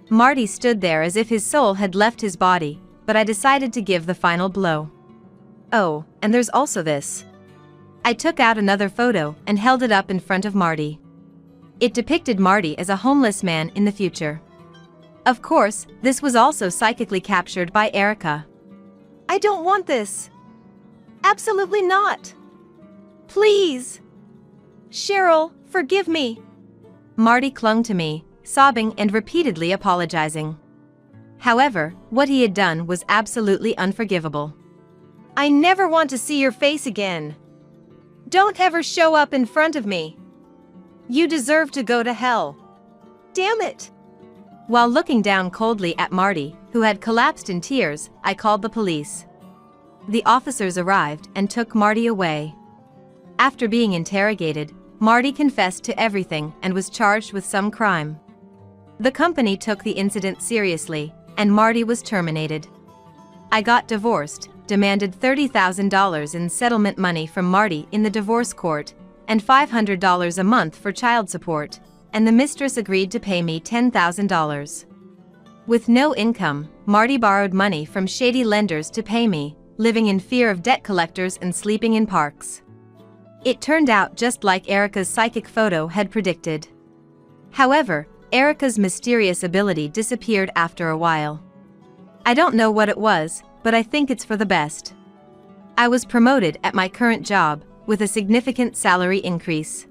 Marty stood there as if his soul had left his body, but I decided to give the final blow. Oh, and there's also this. I took out another photo and held it up in front of Marty. It depicted Marty as a homeless man in the future. Of course, this was also psychically captured by Erica.
I don't want this. Absolutely not. Please. Cheryl, forgive me.
Marty clung to me, sobbing and repeatedly apologizing. However, what he had done was absolutely unforgivable.
I never want to see your face again. Don't ever show up in front of me. You deserve to go to hell. Damn it.
While looking down coldly at Marty, who had collapsed in tears, I called the police. The officers arrived and took Marty away. After being interrogated, Marty confessed to everything and was charged with some crime. The company took the incident seriously, and Marty was terminated. I got divorced, demanded $30,000 in settlement money from Marty in the divorce court, and $500 a month for child support, and the mistress agreed to pay me $10,000. With no income, Marty borrowed money from shady lenders to pay me, living in fear of debt collectors and sleeping in parks. It turned out just like Erica's psychic photo had predicted. However, Erica's mysterious ability disappeared after a while. I don't know what it was, but I think it's for the best. I was promoted at my current job, with a significant salary increase.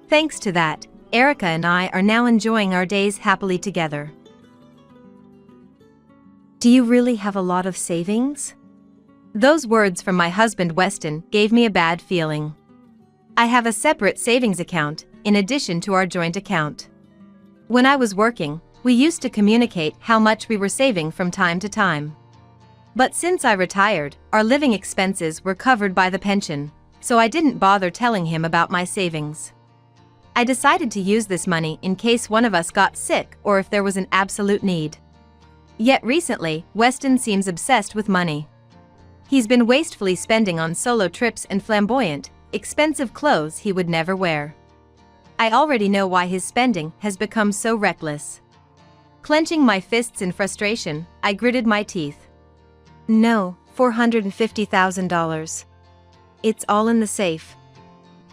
Thanks to that, Erica and I are now enjoying our days happily together. Do you really have a lot of savings? Those words from my husband Weston gave me a bad feeling. I have a separate savings account, in addition to our joint account. When I was working, we used to communicate how much we were saving from time to time. But since I retired, our living expenses were covered by the pension, so I didn't bother telling him about my savings. I decided to use this money in case one of us got sick or if there was an absolute need. Yet recently, Weston seems obsessed with money. He's been wastefully spending on solo trips and flamboyant, expensive clothes he would never wear. I already know why his spending has become so reckless. Clenching my fists in frustration, I gritted my teeth. No, $450,000. It's all in the safe.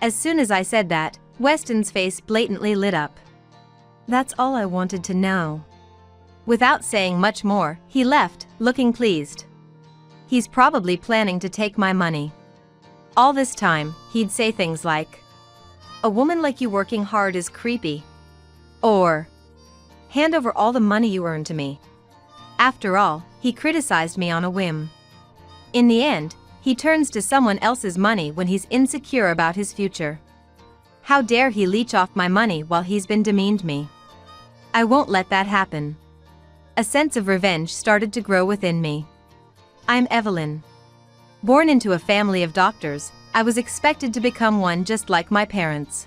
As soon as I said that, Weston's face blatantly lit up. That's all I wanted to know. Without saying much more, he left, looking pleased. He's probably planning to take my money. All this time, he'd say things like, "A woman like you working hard is creepy." Or, "Hand over all the money you earn to me." After all, he criticized me on a whim. In the end, he turns to someone else's money when he's insecure about his future. How dare he leech off my money while he's been demeaned me? I won't let that happen. A sense of revenge started to grow within me. I'm Evelyn. Born into a family of doctors, I was expected to become one just like my parents.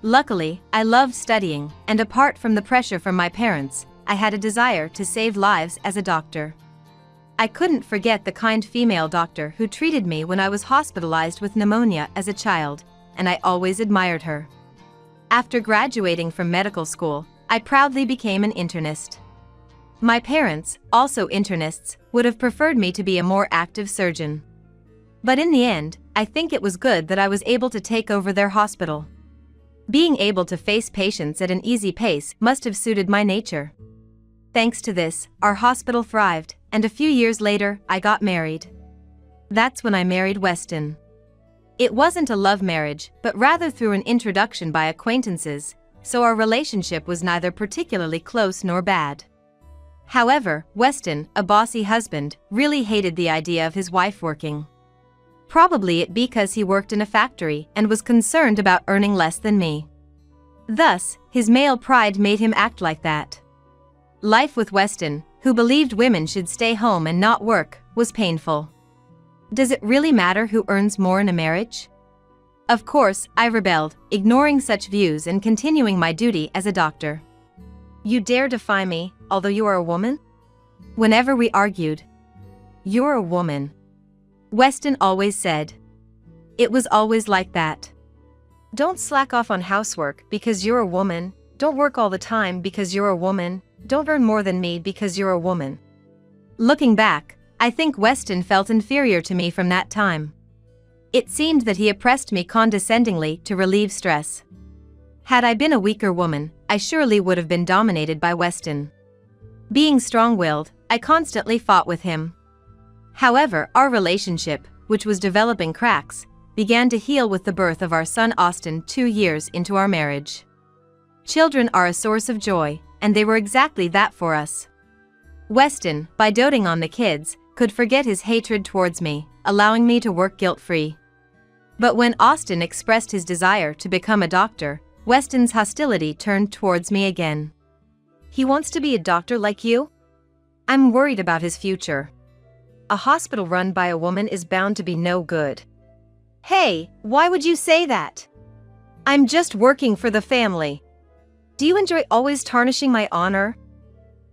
Luckily, I loved studying, and apart from the pressure from my parents, I had a desire to save lives as a doctor. I couldn't forget the kind female doctor who treated me when I was hospitalized with pneumonia as a child, and I always admired her. After graduating from medical school, I proudly became an internist. My parents, also internists, would have preferred me to be a more active surgeon. But in the end, I think it was good that I was able to take over their hospital. Being able to face patients at an easy pace must have suited my nature. Thanks to this, our hospital thrived, and a few years later, I got married. That's when I married Weston. It wasn't a love marriage, but rather through an introduction by acquaintances, so our relationship was neither particularly close nor bad. However, Weston, a bossy husband, really hated the idea of his wife working. Probably it because he worked in a factory and was concerned about earning less than me. Thus, his male pride made him act like that. Life with Weston, who believed women should stay home and not work, was painful. Does it really matter who earns more in a marriage? Of course, I rebelled, ignoring such views and continuing my duty as a doctor.
You dare defy me, although you are a woman?
Whenever we argued, "You're a woman," Weston always said. It was always like that.
Don't slack off on housework because you're a woman. Don't work all the time because you're a woman. Don't earn more than me because you're a woman.
Looking back, I think Weston felt inferior to me from that time. It seemed that he oppressed me condescendingly to relieve stress. Had I been a weaker woman, I surely would have been dominated by Weston. Being strong-willed, I constantly fought with him. However, our relationship, which was developing cracks, began to heal with the birth of our son Austin 2 years into our marriage. Children are a source of joy, and they were exactly that for us. Weston, by doting on the kids, could forget his hatred towards me, allowing me to work guilt-free. But when Austin expressed his desire to become a doctor, Weston's hostility turned towards me again.
He wants to be a doctor like you?
I'm worried about his future.
A hospital run by a woman is bound to be no good. Hey, why would you say that? I'm just working for the family. Do you enjoy always tarnishing my honor?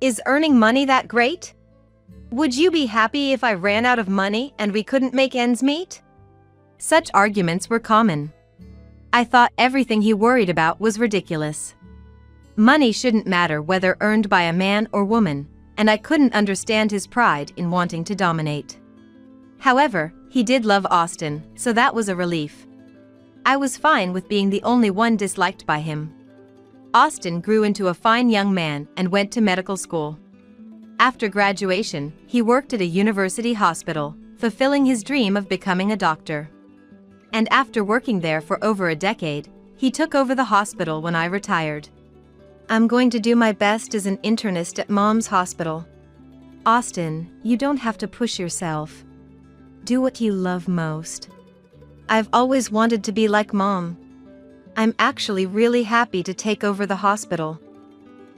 Is earning money that great? Would you be happy if I ran out of money and we couldn't make ends meet?
Such arguments were common. I thought everything he worried about was ridiculous. Money shouldn't matter whether earned by a man or woman, and I couldn't understand his pride in wanting to dominate. However, he did love Austin, so that was a relief. I was fine with being the only one disliked by him. Austin grew into a fine young man and went to medical school. After graduation, he worked at a university hospital, fulfilling his dream of becoming a doctor. And after working there for over a decade, he took over the hospital when I retired.
I'm going to do my best as an internist at Mom's hospital.
Austin, you don't have to push yourself. Do what you love most.
I've always wanted to be like Mom. I'm actually really happy to take over the hospital.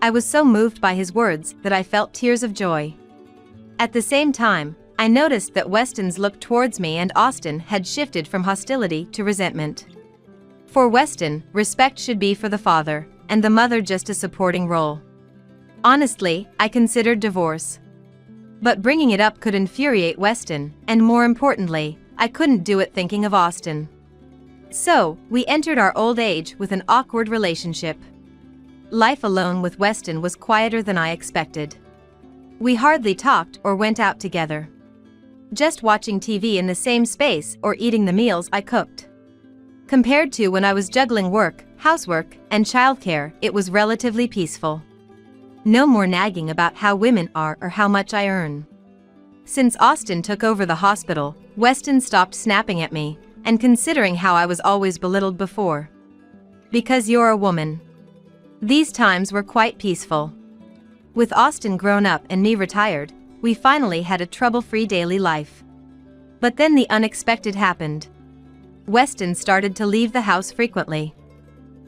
I was so moved by his words that I felt tears of joy. At the same time, I noticed that Weston's look towards me and Austin had shifted from hostility to resentment. For Weston, respect should be for the father, and the mother just a supporting role. Honestly, I considered divorce. But bringing it up could infuriate Weston, and more importantly, I couldn't do it thinking of Austin. So, we entered our old age with an awkward relationship. Life alone with Weston was quieter than I expected. We hardly talked or went out together. Just watching TV in the same space or eating the meals I cooked. Compared to when I was juggling work, housework, and childcare, it was relatively peaceful. No more nagging about how women are or how much I earn. Since Austin took over the hospital, Weston stopped snapping at me, and considering how I was always belittled before. Because you're a woman. These times were quite peaceful. With Austin grown up and me retired, we finally had a trouble-free daily life. But then the unexpected happened. Weston started to leave the house frequently.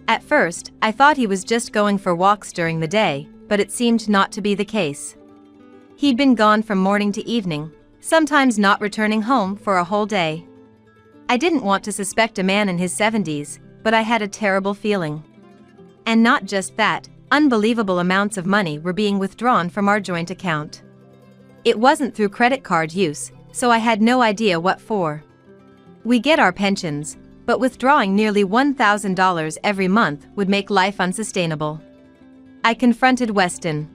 At first, I thought he was just going for walks during the day, but it seemed not to be the case. He'd been gone from morning to evening, sometimes not returning home for a whole day. I didn't want to suspect a man in his 70s, but I had a terrible feeling. And not just that, unbelievable amounts of money were being withdrawn from our joint account. It wasn't through credit card use, so I had no idea what for. We get our pensions, but withdrawing nearly $1,000 every month would make life unsustainable. I confronted Weston.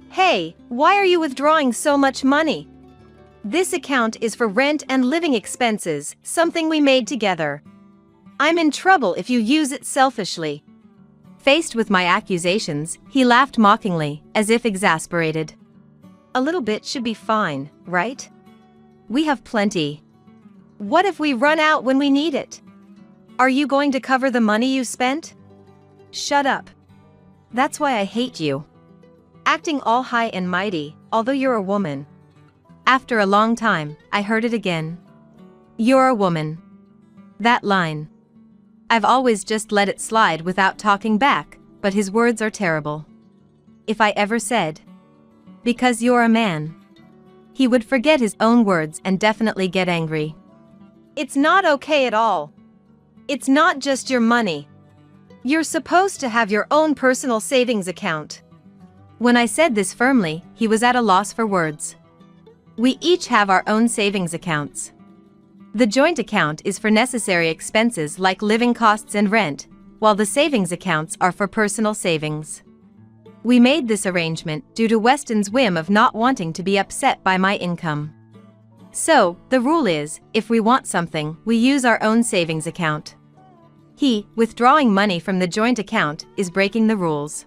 Hey, why are you withdrawing so much money? This account is for rent and living expenses, something we made together. I'm in trouble if you use it selfishly.
Faced with my accusations, he laughed mockingly, as if exasperated.
A little bit should be fine, right?
We have plenty.
What if we run out when we need it? Are you going to cover the money you spent? Shut up. That's why I hate you. Acting all high and mighty, although you're a woman.
After a long time, I heard it again. You're a woman. That line. I've always just let it slide without talking back, but his words are terrible. If I ever said, "Because you're a man," he would forget his own words and definitely get angry.
It's not okay at all. It's not just your money. You're supposed to have your own personal savings account.
When I said this firmly, he was at a loss for words. We each have our own savings accounts. The joint account is for necessary expenses like living costs and rent, while the savings accounts are for personal savings. We made this arrangement due to Weston's whim of not wanting to be upset by my income. So, the rule is, if we want something, we use our own savings account. He, withdrawing money from the joint account, is breaking the rules.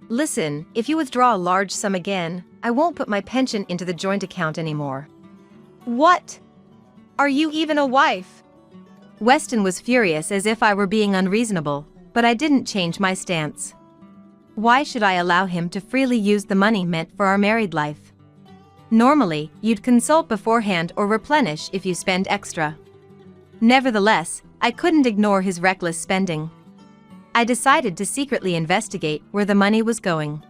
Listen, if you withdraw a large sum again, I won't put my pension into the joint account anymore. What? Are you even a wife?
Weston was furious as if I were being unreasonable, but I didn't change my stance. Why should I allow him to freely use the money meant for our married life? Normally, you'd consult beforehand or replenish if you spend extra. Nevertheless, I couldn't ignore his reckless spending. I decided to secretly investigate where the money was going.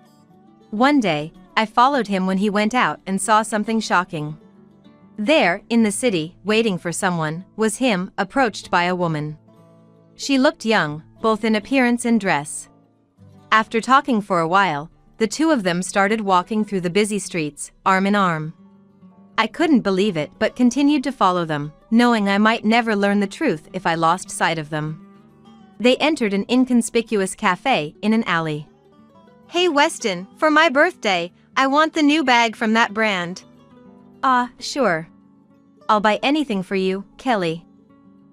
One day, I followed him when he went out and saw something shocking. There, in the city, waiting for someone, was him, approached by a woman. She looked young, both in appearance and dress. After talking for a while, the two of them started walking through the busy streets, arm in arm. I couldn't believe it but continued to follow them, knowing I might never learn the truth if I lost sight of them. They entered an inconspicuous cafe in an alley.
Hey Weston, for my birthday, I want the new bag from that brand.
Ah, sure. I'll buy anything for you, Kelly.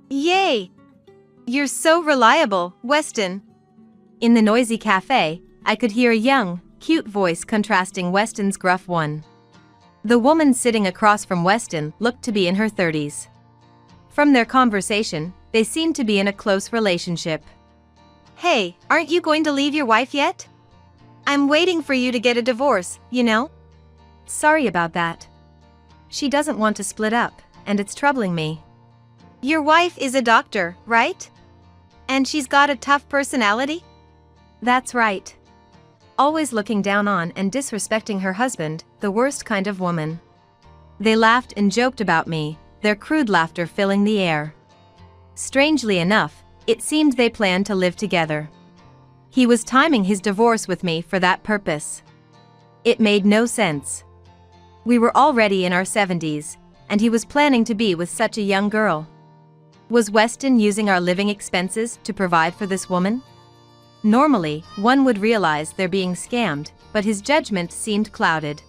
Yay! You're so reliable, Weston.
In the noisy cafe, I could hear a young, cute voice contrasting Weston's gruff one. The woman sitting across from Weston looked to be in her 30s. From their conversation, they seemed to be in a close relationship.
Hey, aren't you going to leave your wife yet? I'm waiting for you to get a divorce, you know?
Sorry about that. She doesn't want to split up, and it's troubling me.
Your wife is a doctor, right? And she's got a tough personality?
That's right. Always looking down on and disrespecting her husband, the worst kind of woman. They laughed and joked about me, their crude laughter filling the air. Strangely enough, it seemed they planned to live together. He was timing his divorce with me for that purpose. It made no sense. We were already in our 70s, and he was planning to be with such a young girl. Was Weston using our living expenses to provide for this woman? Normally, one would realize they're being scammed, but his judgment seemed clouded.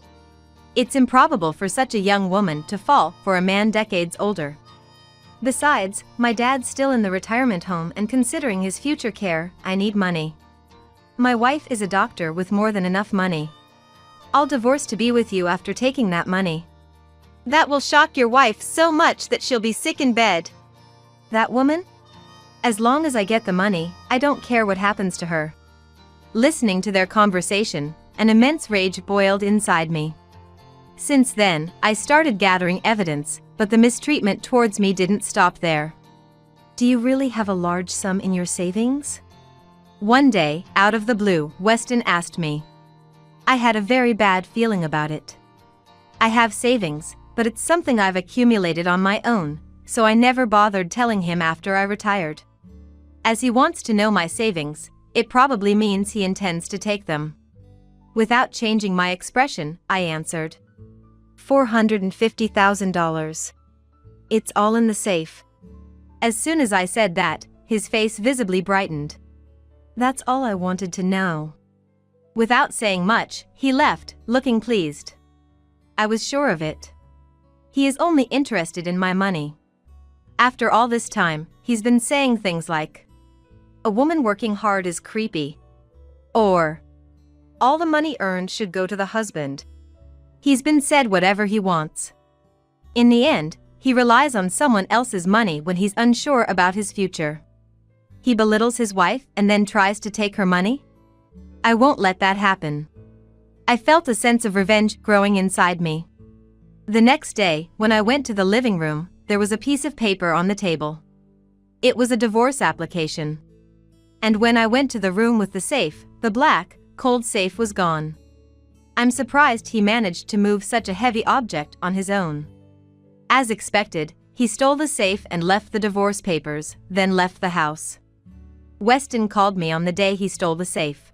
It's improbable for such a young woman to fall for a man decades older. Besides, my dad's still in the retirement home, and considering his future care, I need money. My wife is a doctor with more than enough money. I'll divorce to be with you after taking that money.
That will shock your wife so much that she'll be sick in bed.
That woman? As long as I get the money, I don't care what happens to her. Listening to their conversation, an immense rage boiled inside me. Since then, I started gathering evidence, but the mistreatment towards me didn't stop there. Do you really have a large sum in your savings? One day, out of the blue, Weston asked me. I had a very bad feeling about it. I have savings, but it's something I've accumulated on my own, so I never bothered telling him after I retired. As he wants to know my savings, it probably means he intends to take them. Without changing my expression, I answered. $450,000. It's all in the safe. As soon as I said that, his face visibly brightened. That's all I wanted to know. Without saying much, he left, looking pleased. I was sure of it. He is only interested in my money. After all this time, he's been saying things like, "A woman working hard is creepy," or, "All the money earned should go to the husband." He's been said whatever he wants. In the end, He relies on someone else's money when he's unsure about his future. He belittles his wife and then tries to take her money? I won't let that happen. I felt a sense of revenge growing inside me. The next day, when I went to the living room, there was a piece of paper on the table. It was a divorce application. And when I went to the room with the safe, the black, cold safe was gone. I'm surprised he managed to move such a heavy object on his own. As expected, he stole the safe and left the divorce papers, then left the house. Weston called me on the day he stole the safe.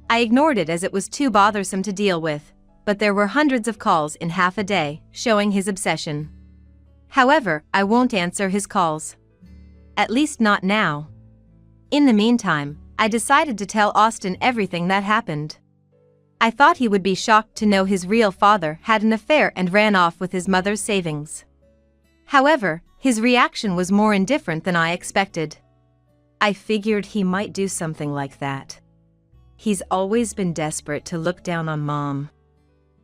I ignored it as it was too bothersome to deal with, but there were hundreds of calls in half a day, showing his obsession. However, I won't answer his calls. At least not now. In the meantime, I decided to tell Austin everything that happened. I thought he would be shocked to know his real father had an affair and ran off with his mother's savings. However, his reaction was more indifferent than I expected. I figured he might do something like that. He's always been desperate to look down on Mom.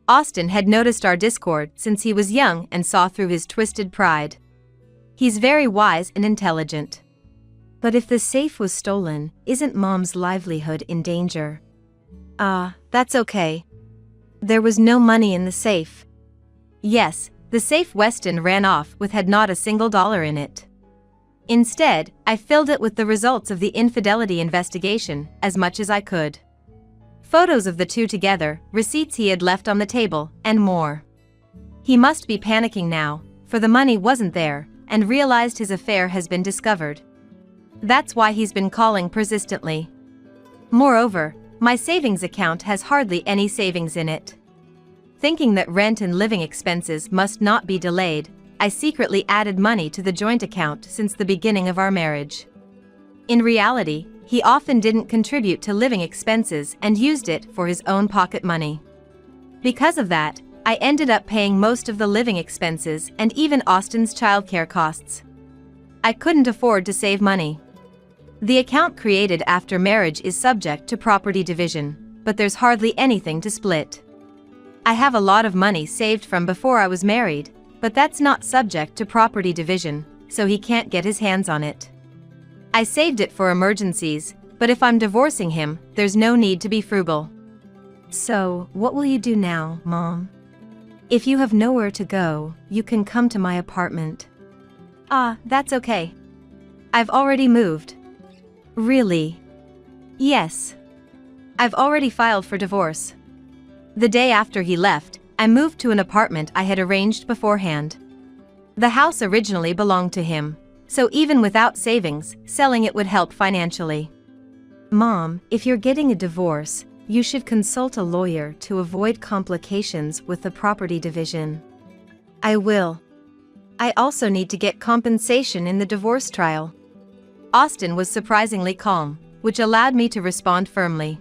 Austin had noticed our discord since he was young and saw through his twisted pride. He's very wise and intelligent. But if the safe was stolen, isn't Mom's livelihood in danger? That's okay. There was no money in the safe. Yes, the safe Weston ran off with had not a single dollar in it. Instead, I filled it with the results of the infidelity investigation, as much as I could. Photos of the two together, receipts he had left on the table, and more. He must be panicking now, for the money wasn't there, and realized his affair has been discovered. That's why he's been calling persistently. Moreover, my savings account has hardly any savings in it. Thinking that rent and living expenses must not be delayed, I secretly added money to the joint account since the beginning of our marriage. In reality, he often didn't contribute to living expenses and used it for his own pocket money. Because of that, I ended up paying most of the living expenses and even Austin's childcare costs. I couldn't afford to save money. The account created after marriage is subject to property division, but there's hardly anything to split. I have a lot of money saved from before I was married, but that's not subject to property division, so he can't get his hands on it. I saved it for emergencies, but if I'm divorcing him, there's no need to be frugal. So, what will you do now, Mom? If you have nowhere to go, you can come to my apartment. That's okay. I've already moved. Really? Yes. I've already filed for divorce. The day after he left, I moved to an apartment I had arranged beforehand. The house originally belonged to him, so even without savings, selling it would help financially. Mom, if you're getting a divorce, you should consult a lawyer to avoid complications with the property division. I will. I also need to get compensation in the divorce trial. Austin was surprisingly calm, which allowed me to respond firmly.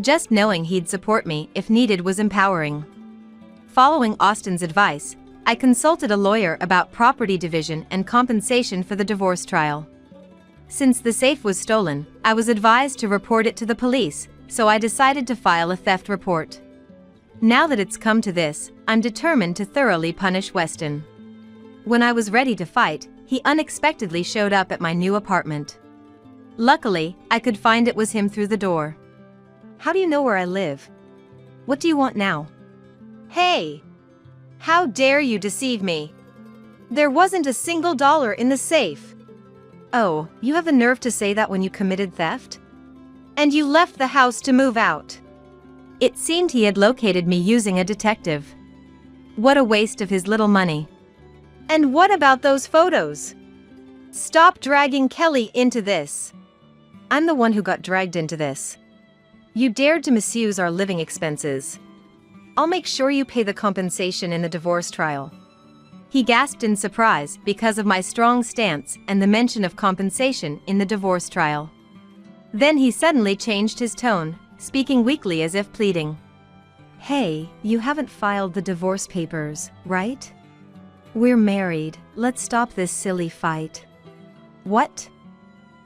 Just knowing he'd support me if needed was empowering. Following Austin's advice, I consulted a lawyer about property division and compensation for the divorce trial. Since the safe was stolen, I was advised to report it to the police, so I decided to file a theft report. Now that it's come to this, I'm determined to thoroughly punish Weston. When I was ready to fight, he unexpectedly showed up at my new apartment. Luckily, I could find it was him through the door. How do you know where I live? What do you want now? Hey! How dare you deceive me? There wasn't a single dollar in the safe. Oh, you have the nerve to say that when you committed theft? And you left the house to move out. It seemed he had located me using a detective. What a waste of his little money. And what about those photos? Stop dragging Kelly into this. I'm the one who got dragged into this. You dared to misuse our living expenses. I'll make sure you pay the compensation in the divorce trial. He gasped in surprise because of my strong stance and the mention of compensation in the divorce trial. Then he suddenly changed his tone, speaking weakly as if pleading. Hey, you haven't filed the divorce papers, right? We're married, let's stop this silly fight. What?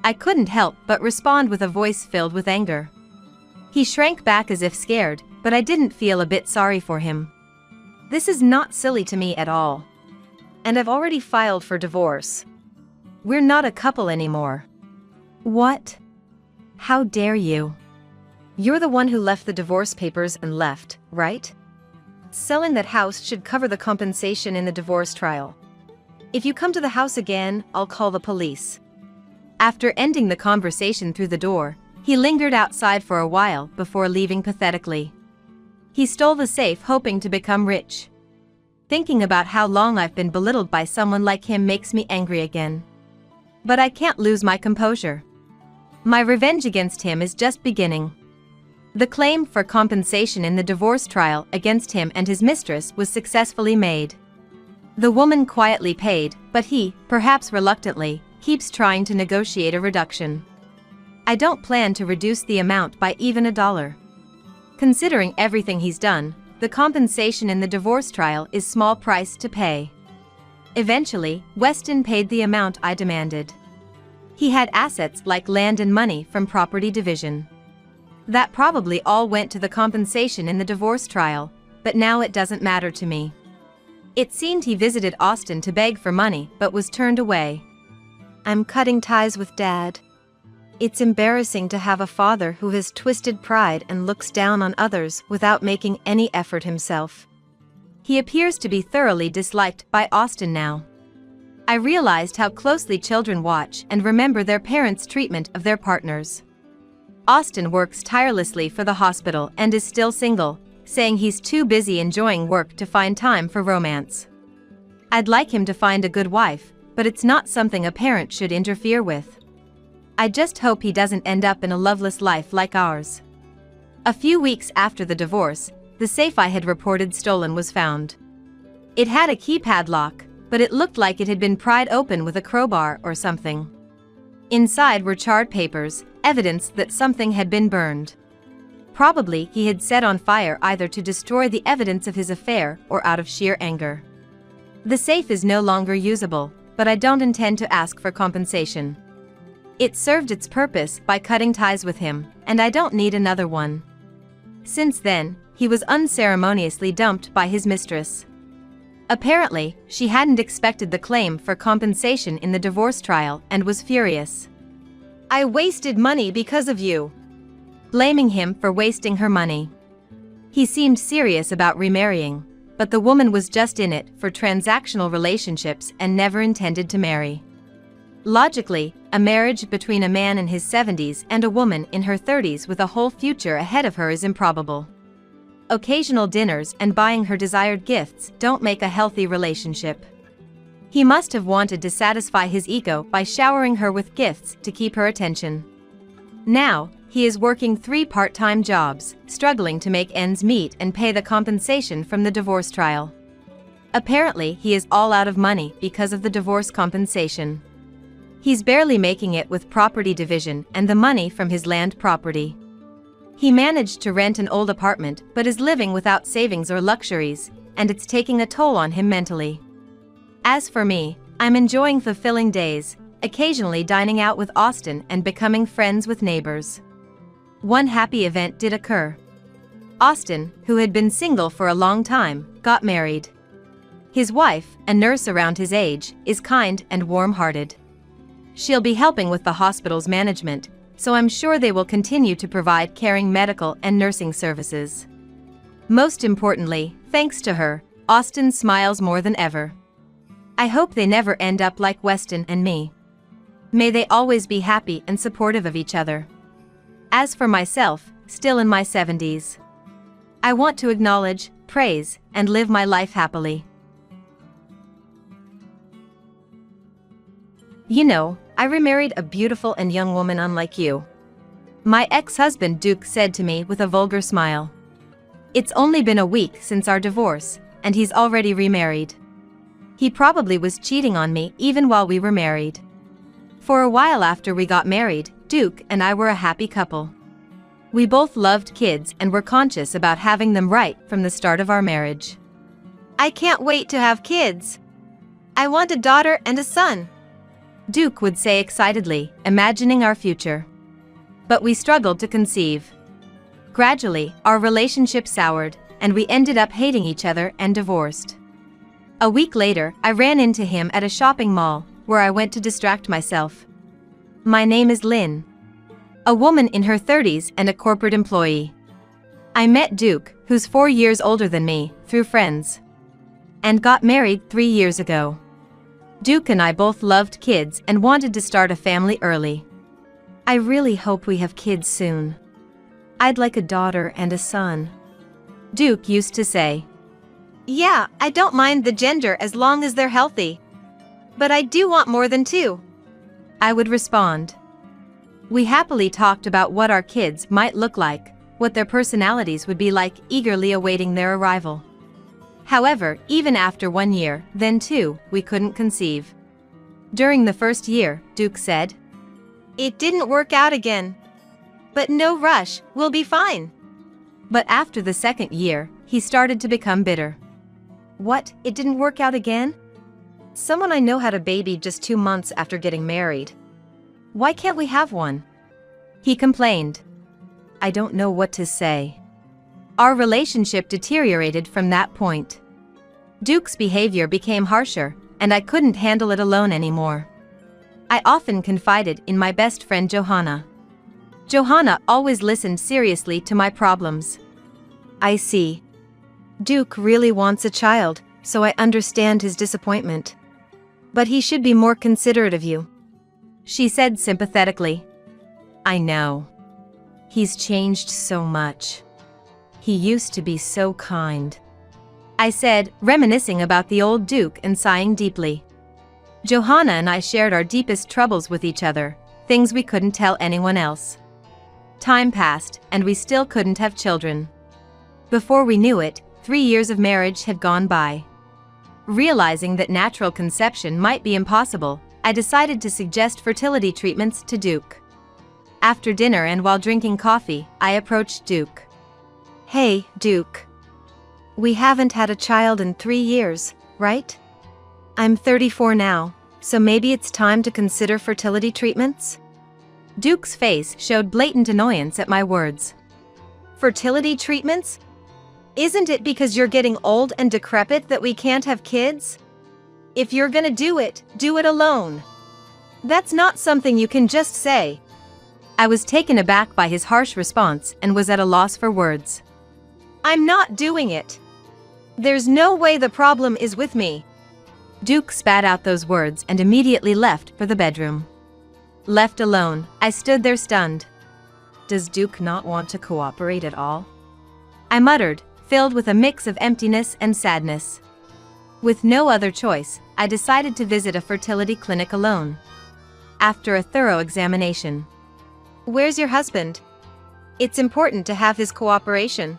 I couldn't help but respond with a voice filled with anger. He shrank back as if scared, but I didn't feel a bit sorry for him. This is not silly to me at all.
And I've already filed for divorce. We're not a couple anymore.
What? How dare you?
You're the one who left the divorce papers and left, right? Selling that house should cover the compensation in the divorce trial. If you come to the house again, I'll call the police.
After ending the conversation through the door, he lingered outside for a while before leaving pathetically. He stole the safe hoping to become rich. Thinking about how long I've been belittled by someone like him makes me angry again. But I can't lose my composure. My revenge against him is just beginning. The claim for compensation in the divorce trial against him and his mistress was successfully made. The woman quietly paid, but he, perhaps reluctantly, keeps trying to negotiate a reduction. I don't plan to reduce the amount by even $1. Considering everything he's done, the compensation in the divorce trial is small price to pay. Eventually, Weston paid the amount I demanded. He had assets like land and money from property division. That probably all went to the compensation in the divorce trial, but now it doesn't matter to me. It seemed he visited Austin to beg for money but was turned away.
I'm cutting ties with Dad. It's embarrassing to have a father who has twisted pride and looks down on others without making any effort himself.
He appears to be thoroughly disliked by Austin now. I realized how closely children watch and remember their parents' treatment of their partners. Austin works tirelessly for the hospital and is still single, saying he's too busy enjoying work to find time for romance. I'd like him to find a good wife, but it's not something a parent should interfere with. I just hope he doesn't end up in a loveless life like ours. A few weeks after the divorce, the safe I had reported stolen was found. It had a keypad lock, but it looked like it had been pried open with a crowbar or something. Inside were charred papers, evidence that something had been burned. Probably he had set on fire either to destroy the evidence of his affair or out of sheer anger. The safe is no longer usable, but I don't intend to ask for compensation. It served its purpose by cutting ties with him, and I don't need another one. Since then, he was unceremoniously dumped by his mistress. Apparently, she hadn't expected the claim for compensation in the divorce trial and was furious.
I wasted money because of you.
Blaming him for wasting her money. He seemed serious about remarrying, but the woman was just in it for transactional relationships and never intended to marry. Logically, a marriage between a man in his 70s and a woman in her 30s with a whole future ahead of her is improbable. Occasional dinners and buying her desired gifts don't make a healthy relationship. He must have wanted to satisfy his ego by showering her with gifts to keep her attention. Now, he is working 3 part-time jobs, struggling to make ends meet and pay the compensation from the divorce trial. Apparently, he is all out of money because of the divorce compensation. He's barely making it with property division and the money from his land property. He managed to rent an old apartment but is living without savings or luxuries, and it's taking a toll on him mentally. As for me, I'm enjoying fulfilling days, occasionally dining out with Austin and becoming friends with neighbors. One happy event did occur. Austin, who had been single for a long time, got married. His wife, a nurse around his age, is kind and warm-hearted. She'll be helping with the hospital's management, so I'm sure they will continue to provide caring medical and nursing services. Most importantly, thanks to her, Austin smiles more than ever. I hope they never end up like Weston and me. May they always be happy and supportive of each other. As for myself, still in my 70s, I want to acknowledge, praise, and live my life happily. You know, I remarried a beautiful and young woman unlike you. My ex-husband Duke said to me with a vulgar smile. It's only been a week since our divorce, and he's already remarried. He probably was cheating on me even while we were married. For a while after we got married, Duke and I were a happy couple. We both loved kids and were conscious about having them right from the start of our marriage.
I can't wait to have kids. I want a daughter and a son,
Duke would say excitedly, imagining our future. But we struggled to conceive. Gradually, our relationship soured, and we ended up hating each other and divorced. A week later, I ran into him at a shopping mall, where I went to distract myself. My name is Lynn. A woman in her 30s and a corporate employee. I met Duke, who's 4 years older than me, through friends. And got married 3 years ago. Duke and I both loved kids and wanted to start a family early. I really hope we have kids soon. I'd like a daughter and a son. Duke used to say.
Yeah, I don't mind the gender as long as they're healthy. But I do want more than 2.
I would respond. We happily talked about what our kids might look like, what their personalities would be like, eagerly awaiting their arrival. However, even after 1 year, then 2, we couldn't conceive. During the first year, Duke said,
"It didn't work out again. But no rush, we'll be fine."
But after the second year, he started to become bitter.
What, it didn't work out again? Someone I know had a baby just 2 months after getting married. Why can't we have one?
He complained.
I don't know what to say.
Our relationship deteriorated from that point. Duke's behavior became harsher, and I couldn't handle it alone anymore. I often confided in my best friend Johanna. Johanna always listened seriously to my problems.
I see. Duke really wants a child, so I understand his disappointment. But he should be more considerate of you,
she said sympathetically.
I know. He's changed so much. He used to be so kind,
I said, reminiscing about the old Duke and sighing deeply. Johanna and I shared our deepest troubles with each other, things we couldn't tell anyone else. Time passed, and we still couldn't have children. Before we knew it, 3 years of marriage had gone by. Realizing that natural conception might be impossible, I decided to suggest fertility treatments to Duke. After dinner and while drinking coffee, I approached Duke.
Hey, Duke. We haven't had a child in 3 years, right? I'm 34 now, so maybe it's time to consider fertility treatments?
Duke's face showed blatant annoyance at my words.
Fertility treatments? Isn't it because you're getting old and decrepit that we can't have kids? If you're gonna do it alone. That's not something you can just say.
I was taken aback by his harsh response and was at a loss for words.
I'm not doing it. There's no way the problem is with me.
Duke spat out those words and immediately left for the bedroom. Left alone, I stood there stunned.
Does Duke not want to cooperate at all?
I muttered, filled with a mix of emptiness and sadness. With no other choice, I decided to visit a fertility clinic alone. After a thorough examination.
Where's your husband? It's important to have his cooperation.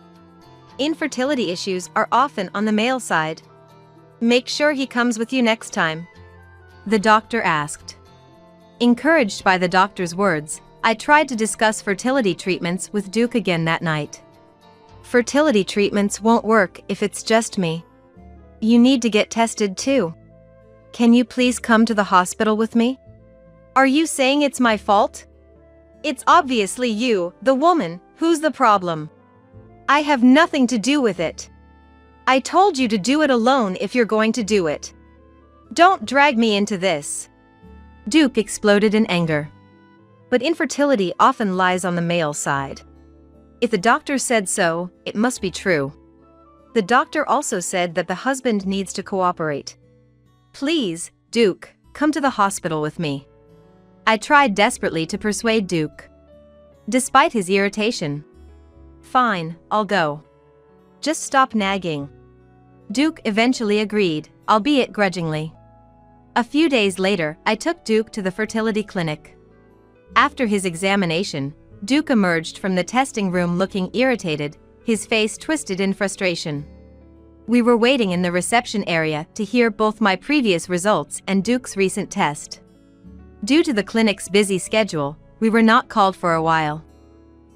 Infertility issues are often on the male side. Make sure he comes with you next time,
the doctor asked. Encouraged by the doctor's words, I tried to discuss fertility treatments with Duke again that night.
Fertility treatments won't work if it's just me. You need to get tested too. Can you please come to the hospital with me? Are you saying it's my fault? It's obviously you, the woman, who's the problem. I have nothing to do with it. I told you to do it alone if you're going to do it. Don't drag me into this.
Duke exploded in anger.
But infertility often lies on the male side. If the doctor said so, it must be true. The doctor also said that the husband needs to cooperate. Please, Duke, come to the hospital with me.
I tried desperately to persuade Duke. Despite his irritation.
Fine, I'll go. Just stop nagging.
Duke eventually agreed, albeit grudgingly. A few days later, I took Duke to the fertility clinic. After his examination, Duke emerged from the testing room looking irritated, his face twisted in frustration. We were waiting in the reception area to hear both my previous results and Duke's recent test. Due to the clinic's busy schedule, we were not called for a while.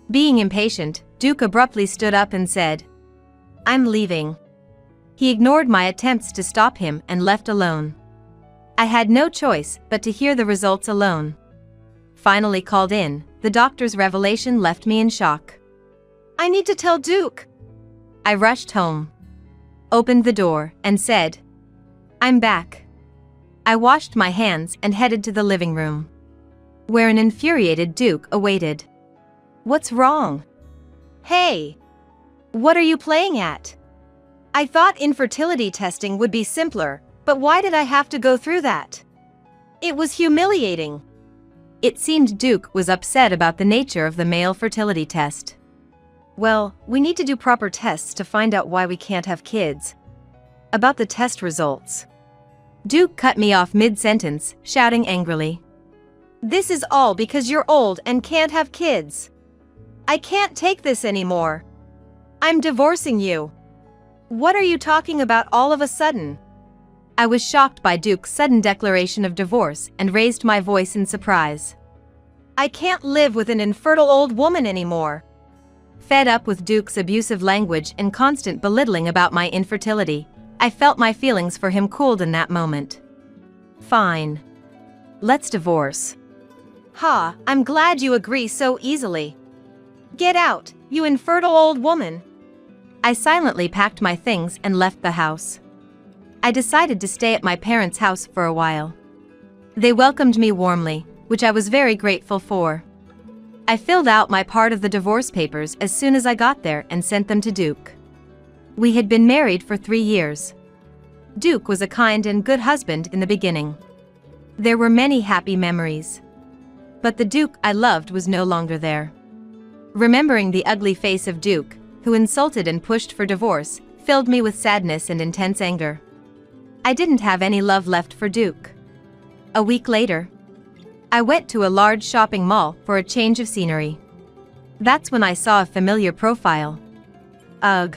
Being impatient, Duke abruptly stood up and said, "I'm leaving." He ignored my attempts to stop him and left alone. I had no choice but to hear the results alone. Finally called in, the doctor's revelation left me in shock.
I need to tell Duke.
I rushed home, opened the door, and said, I'm back. I washed my hands and headed to the living room, where an infuriated Duke awaited. What's wrong?
Hey! What are you playing at? I thought infertility testing would be simpler, but why did I have to go through that? It was humiliating.
It seemed Duke was upset about the nature of the male fertility test.
Well, we need to do proper tests to find out why we can't have kids. About the test results.
Duke cut me off mid-sentence, shouting angrily.
This is all because you're old and can't have kids. I can't take this anymore. I'm divorcing you. What are you talking about all of a sudden?
I was shocked by Duke's sudden declaration of divorce and raised my voice in surprise.
I can't live with an infertile old woman anymore.
Fed up with Duke's abusive language and constant belittling about my infertility, I felt my feelings for him cooled in that moment. Fine. Let's divorce.
Ha, I'm glad you agree so easily. Get out, you infertile old woman.
I silently packed my things and left the house. I decided to stay at my parents' house for a while. They welcomed me warmly, which I was very grateful for. I filled out my part of the divorce papers as soon as I got there and sent them to Duke. We had been married for 3 years. Duke was a kind and good husband in the beginning. There were many happy memories. But the Duke I loved was no longer there. Remembering the ugly face of Duke, who insulted and pushed for divorce, filled me with sadness and intense anger. I didn't have any love left for Duke. A week later, I went to a large shopping mall for a change of scenery. That's when I saw a familiar profile. Ugh.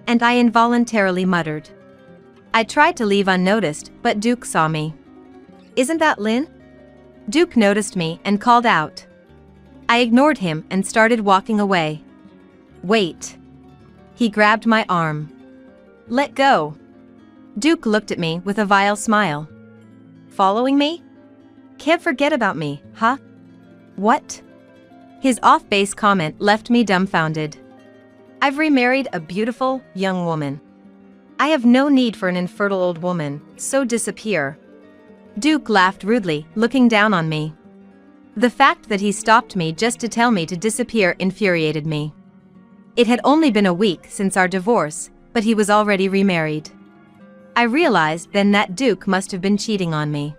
And I involuntarily muttered. I tried to leave unnoticed, but Duke saw me.
Isn't that Lynn?
Duke noticed me and called out. I ignored him and started walking away. Wait. He grabbed my arm. Let go. Duke looked at me with a vile smile.
Following me?
Can't forget about me, huh? What? His off-base comment left me dumbfounded. I've remarried a beautiful, young woman. I have no need for an infertile old woman, so disappear. Duke laughed rudely, looking down on me. The fact that he stopped me just to tell me to disappear infuriated me. It had only been a week since our divorce, but he was already remarried. I realized then that Duke must have been cheating on me.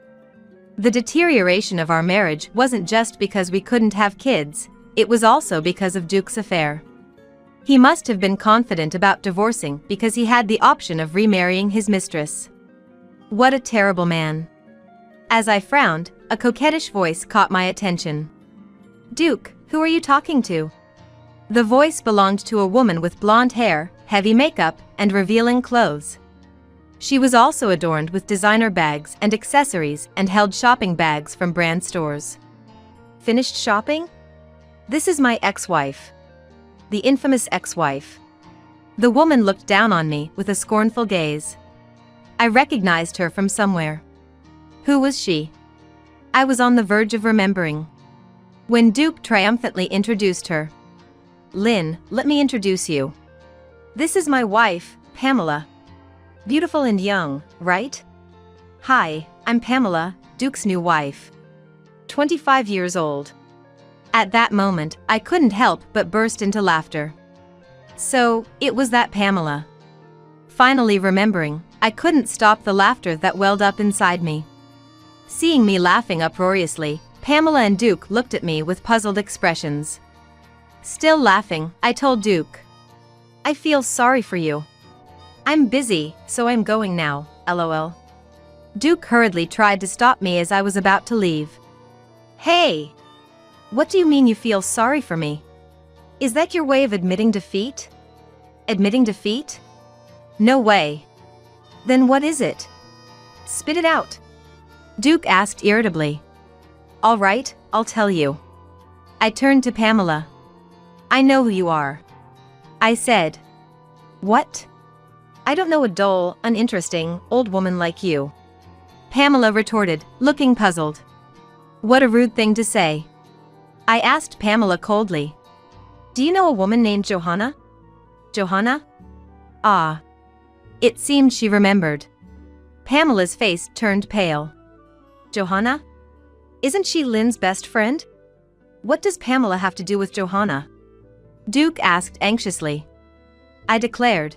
The deterioration of our marriage wasn't just because we couldn't have kids, it was also because of Duke's affair. He must have been confident about divorcing because he had the option of remarrying his mistress. What a terrible man. As I frowned, a coquettish voice caught my attention. Duke, who are you talking to? The voice belonged to a woman with blonde hair, heavy makeup, and revealing clothes. She was also adorned with designer bags and accessories and held shopping bags from brand stores.
Finished shopping? This is my ex-wife. The infamous ex-wife.
The woman looked down on me with a scornful gaze. I recognized her from somewhere. Who was she? I was on the verge of remembering, when Duke triumphantly introduced her. Lynn, let me introduce you.
This is my wife, Pamela. Beautiful and young, right?
Hi, I'm Pamela, Duke's new wife.
25 years old.
At that moment, I couldn't help but burst into laughter. So, it was that Pamela. Finally remembering, I couldn't stop the laughter that welled up inside me. Seeing me laughing uproariously, Pamela and Duke looked at me with puzzled expressions. Still laughing, I told Duke.
I feel sorry for you.
I'm busy, so I'm going now, lol. Duke hurriedly tried to stop me as I was about to leave.
Hey!
What do you mean you feel sorry for me?
Is that your way of admitting defeat?
Admitting defeat? No way.
Then what is it?
Spit it out. Duke asked irritably. All right, I'll tell you. I turned to Pamela. I know who you are. I said. What?
I don't know a dull, uninteresting, old woman like you.
Pamela retorted, looking puzzled. What a rude thing to say. I asked Pamela coldly.
Do you know a woman named Johanna?
Johanna? Ah. It seemed she remembered. Pamela's face turned pale.
Johanna? Isn't she Lynn's best friend? What does Pamela have to do with Johanna?
Duke asked anxiously.
I declared.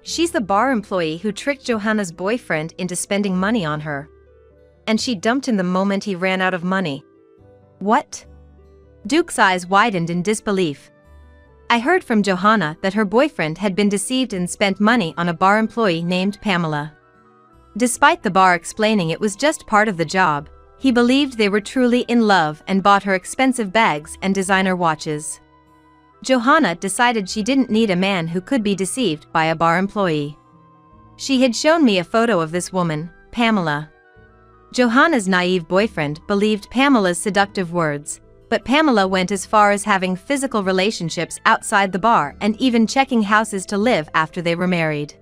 She's the bar employee who tricked Johanna's boyfriend into spending money on her. And she dumped him the moment he ran out of money.
What? Duke's eyes widened in disbelief. I heard from Johanna that her boyfriend had been deceived and spent money on a bar employee named Pamela. Despite the bar explaining it was just part of the job, he believed they were truly in love and bought her expensive bags and designer watches. Johanna decided she didn't need a man who could be deceived by a bar employee. She had shown me a photo of this woman, Pamela. Johanna's naive boyfriend believed Pamela's seductive words, but Pamela went as far as having physical relationships outside the bar and even checking houses to live after they were married.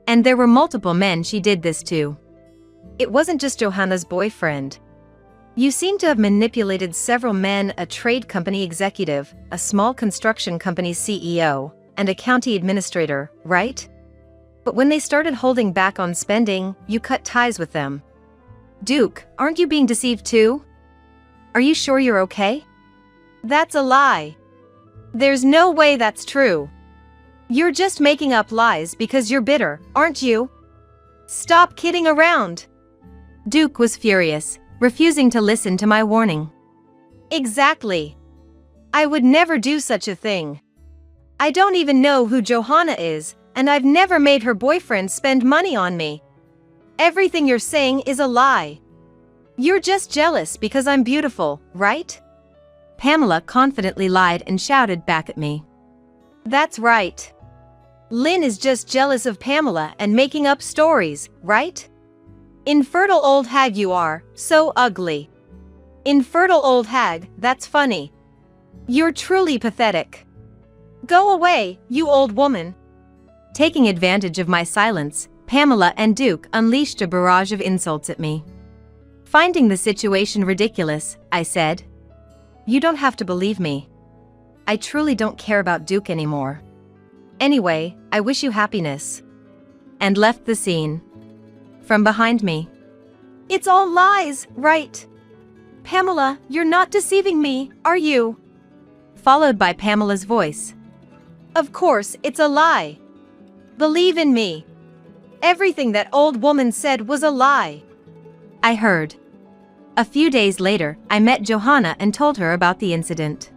And there were multiple men she did this to.
It wasn't just Johanna's boyfriend. You seem to have manipulated several men, a trade company executive, a small construction company's CEO, and a county administrator, right? But when they started holding back on spending, you cut ties with them.
Duke, aren't you being deceived too? Are you sure you're okay?
That's a lie. There's no way that's true. You're just making up lies because you're bitter, aren't you? Stop kidding around.
Duke was furious, refusing to listen to my warning.
Exactly. I would never do such a thing. I don't even know who Johanna is, and I've never made her boyfriend spend money on me. Everything you're saying is a lie. You're just jealous because I'm beautiful, right?
Pamela confidently lied and shouted back at me.
That's right. Lynn is just jealous of Pamela and making up stories, right? Infertile old hag you are, so ugly. Infertile old hag, that's funny. You're truly pathetic. Go away, you old woman.
Taking advantage of my silence, Pamela and Duke unleashed a barrage of insults at me. Finding the situation ridiculous, I said,
"You don't have to believe me. I truly don't care about Duke anymore. Anyway, I wish you happiness."
And left the scene. From behind me,
"It's all lies, right? Pamela, you're not deceiving me, are you?"
Followed by Pamela's voice.
"Of course, it's a lie. Believe in me. Everything that old woman said was a lie."
I heard. A few days later, I met Johanna and told her about the incident.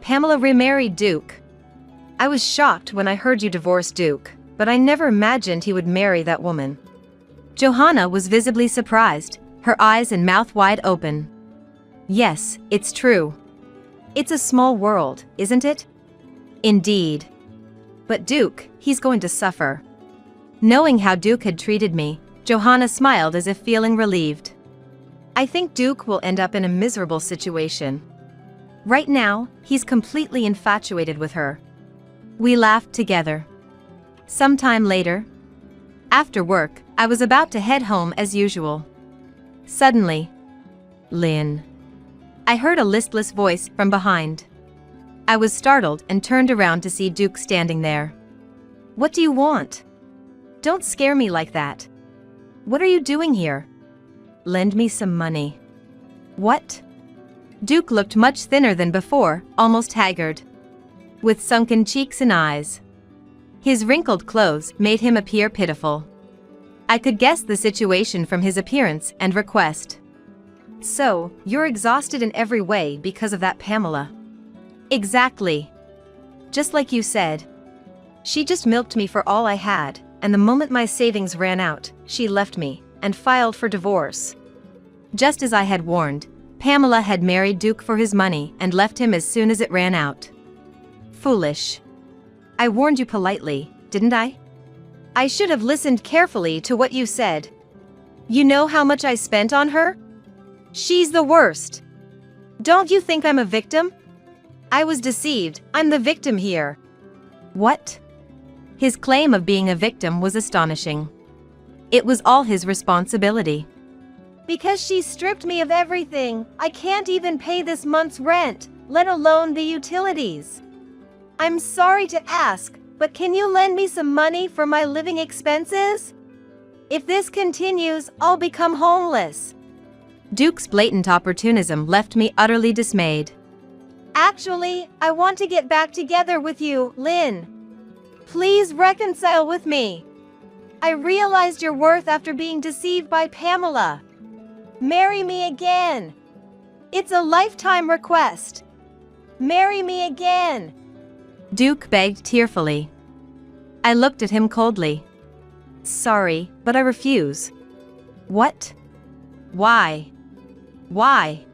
Pamela remarried Duke. I was shocked when I heard you divorced Duke, but I never imagined he would marry that woman.
Johanna was visibly surprised, her eyes and mouth wide open. Yes, it's true.
It's a small world, isn't it?
Indeed.
But Duke, he's going to suffer.
Knowing how Duke had treated me, Johanna smiled as if feeling relieved.
I think Duke will end up in a miserable situation. Right now, he's completely infatuated with her.
We laughed together. Sometime later, after work, I was about to head home as usual. Suddenly, "Lynn." I heard a listless voice from behind. I was startled and turned around to see Duke standing there.
"What do you want? Don't scare me like that. What are you doing here?"
"Lend me some money."
"What?"
Duke looked much thinner than before, almost haggard, with sunken cheeks and eyes. His wrinkled clothes made him appear pitiful. I could guess the situation from his appearance and request.
"So, you're exhausted in every way because of that Pamela."
"Exactly.
Just like you said. She just milked me for all I had, and the moment my savings ran out, she left me and filed for divorce."
Just as I had warned, Pamela had married Duke for his money and left him as soon as it ran out. Foolish.
I warned you politely, didn't I? I should have listened carefully to what you said. You know how much I spent on her? She's the worst. Don't you think I'm a victim? I was deceived, I'm the victim here.
What? His claim of being a victim was astonishing. It was all his responsibility.
Because she stripped me of everything, I can't even pay this month's rent, let alone the utilities. I'm sorry to ask, but can you lend me some money for my living expenses? If this continues, I'll become homeless.
Duke's blatant opportunism left me utterly dismayed.
Actually, I want to get back together with you, Lynn. Please reconcile with me. I realized your worth after being deceived by Pamela. Marry me again. It's a lifetime request. Marry me again.
Duke begged tearfully. I looked at him coldly. Sorry, but I refuse. What? Why? Why?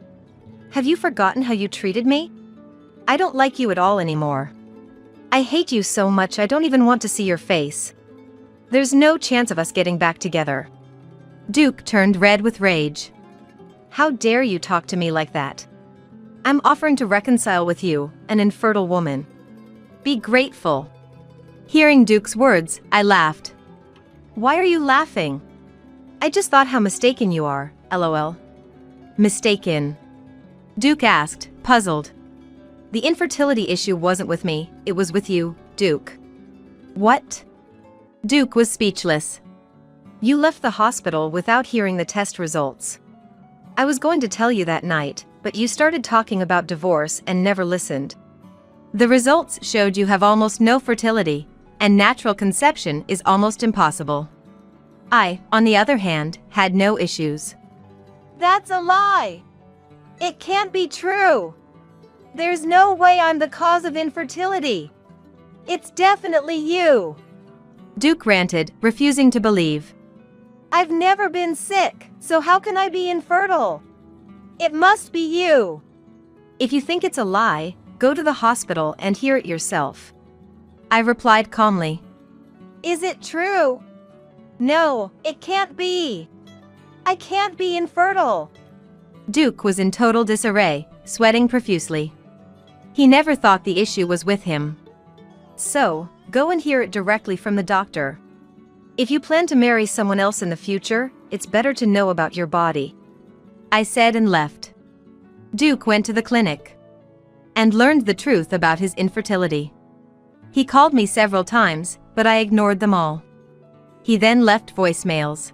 Have you forgotten how you treated me? I don't like you at all anymore. I hate you so much I don't even want to see your face. There's no chance of us getting back together.
Duke turned red with rage.
How dare you talk to me like that? I'm offering to reconcile with you, an infertile woman. Be grateful.
Hearing Duke's words, I laughed.
Why are you laughing? I just thought how mistaken you are, lol.
Mistaken? Duke asked, puzzled.
The infertility issue wasn't with me, it was with you, Duke.
What? Duke was speechless.
You left the hospital without hearing the test results. I was going to tell you that night, but you started talking about divorce and never listened.
The results showed you have almost no fertility, and natural conception is almost impossible. I, on the other hand, had no issues.
That's a lie! It can't be true! There's no way I'm the cause of infertility! It's definitely you!
Duke ranted, refusing to believe.
I've never been sick, so how can I be infertile? It must be you! If you think it's a lie, go to the hospital and hear it yourself.
I replied calmly.
Is it true? No, it can't be. I can't be infertile.
Duke was in total disarray, sweating profusely. He never thought the issue was with him.
So, go and hear it directly from the doctor. If you plan to marry someone else in the future, it's better to know about your body.
I said and left. Duke went to the clinic and learned the truth about his infertility. He called me several times, but I ignored them all. He then left voicemails.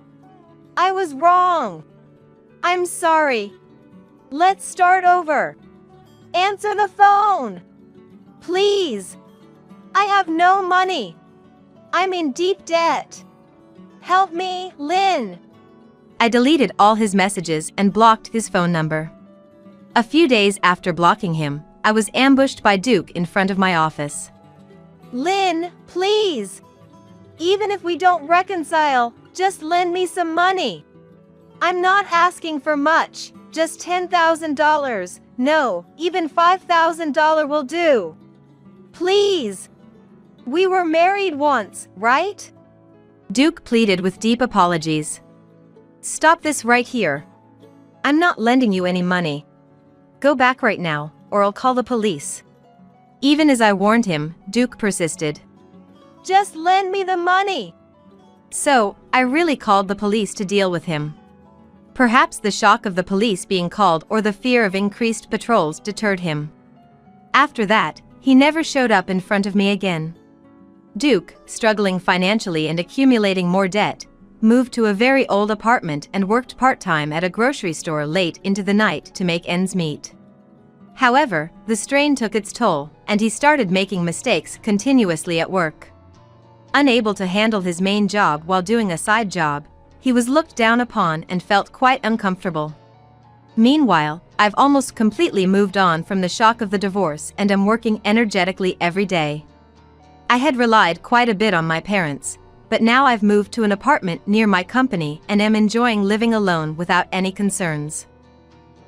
I was wrong. I'm sorry. Let's start over. Answer the phone. Please. I have no money. I'm in deep debt. Help me, Lynn.
I deleted all his messages and blocked his phone number. A few days after blocking him, I was ambushed by Duke in front of my office.
Lynn, please. Even if we don't reconcile, just lend me some money. I'm not asking for much, just $10,000. No, even $5,000 will do. Please. We were married once, right?
Duke pleaded with deep apologies.
Stop this right here. I'm not lending you any money. Go back right now, or I'll call the police.
Even as I warned him, Duke persisted.
Just lend me the money.
So, I really called the police to deal with him. Perhaps the shock of the police being called or the fear of increased patrols deterred him. After that, he never showed up in front of me again. Duke, struggling financially and accumulating more debt, moved to a very old apartment and worked part-time at a grocery store late into the night to make ends meet. However, the strain took its toll, and he started making mistakes continuously at work. Unable to handle his main job while doing a side job, he was looked down upon and felt quite uncomfortable. Meanwhile, I've almost completely moved on from the shock of the divorce and am working energetically every day. I had relied quite a bit on my parents, but now I've moved to an apartment near my company and am enjoying living alone without any concerns.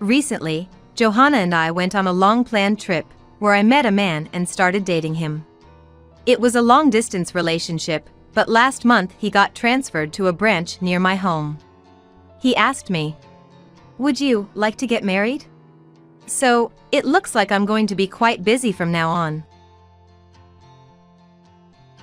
Recently, Johanna and I went on a long-planned trip where I met a man and started dating him. It was a long-distance relationship, but last month he got transferred to a branch near my home. He asked me, "Would you like to get married?" So, it looks like I'm going to be quite busy from now on.